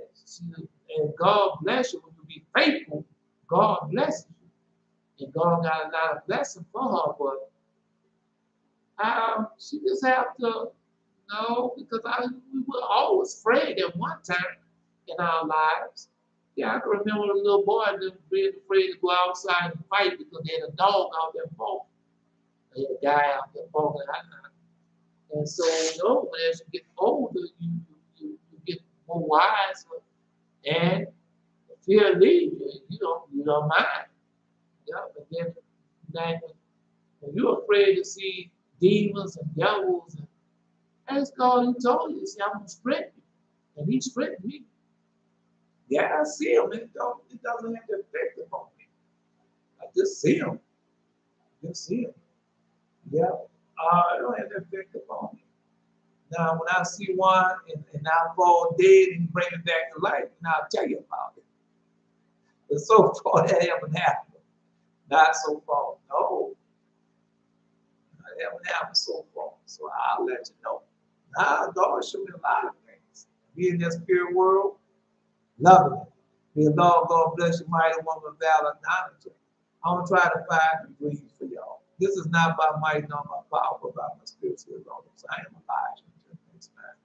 and God bless you when you be faithful. God bless you. And God got a lot of blessing for her, but she just have to know because we were always afraid at one time in our lives. Yeah, I can remember a little boy being afraid to go outside and fight because they had a dog out there fought. And a guy out there falling out. And so, you know, as you get older, you get more wise, and fear leaves you. You don't mind. Yeah, but then when you're afraid to see demons and devils, and that's God who told you. See, I'm gonna strengthen you, and He strengthened me. Yeah, I see him. It doesn't have to affect upon me. I just see him. Just see him. Yeah. It don't have to affect upon me. Now, when I see one and I fall dead and bring it back to life, and I'll tell you about it. But so far, that haven't happened. Not so far. No, that haven't happened so far. So I'll let you know. Now, God showed me a lot of things. Be in that spirit world, loving it. May the Lord God bless you, mighty woman of valor and honor. I'm going to try to find the dreams for y'all. This is not by might nor by power, but by my spirit. So I am Elijah. Until next time.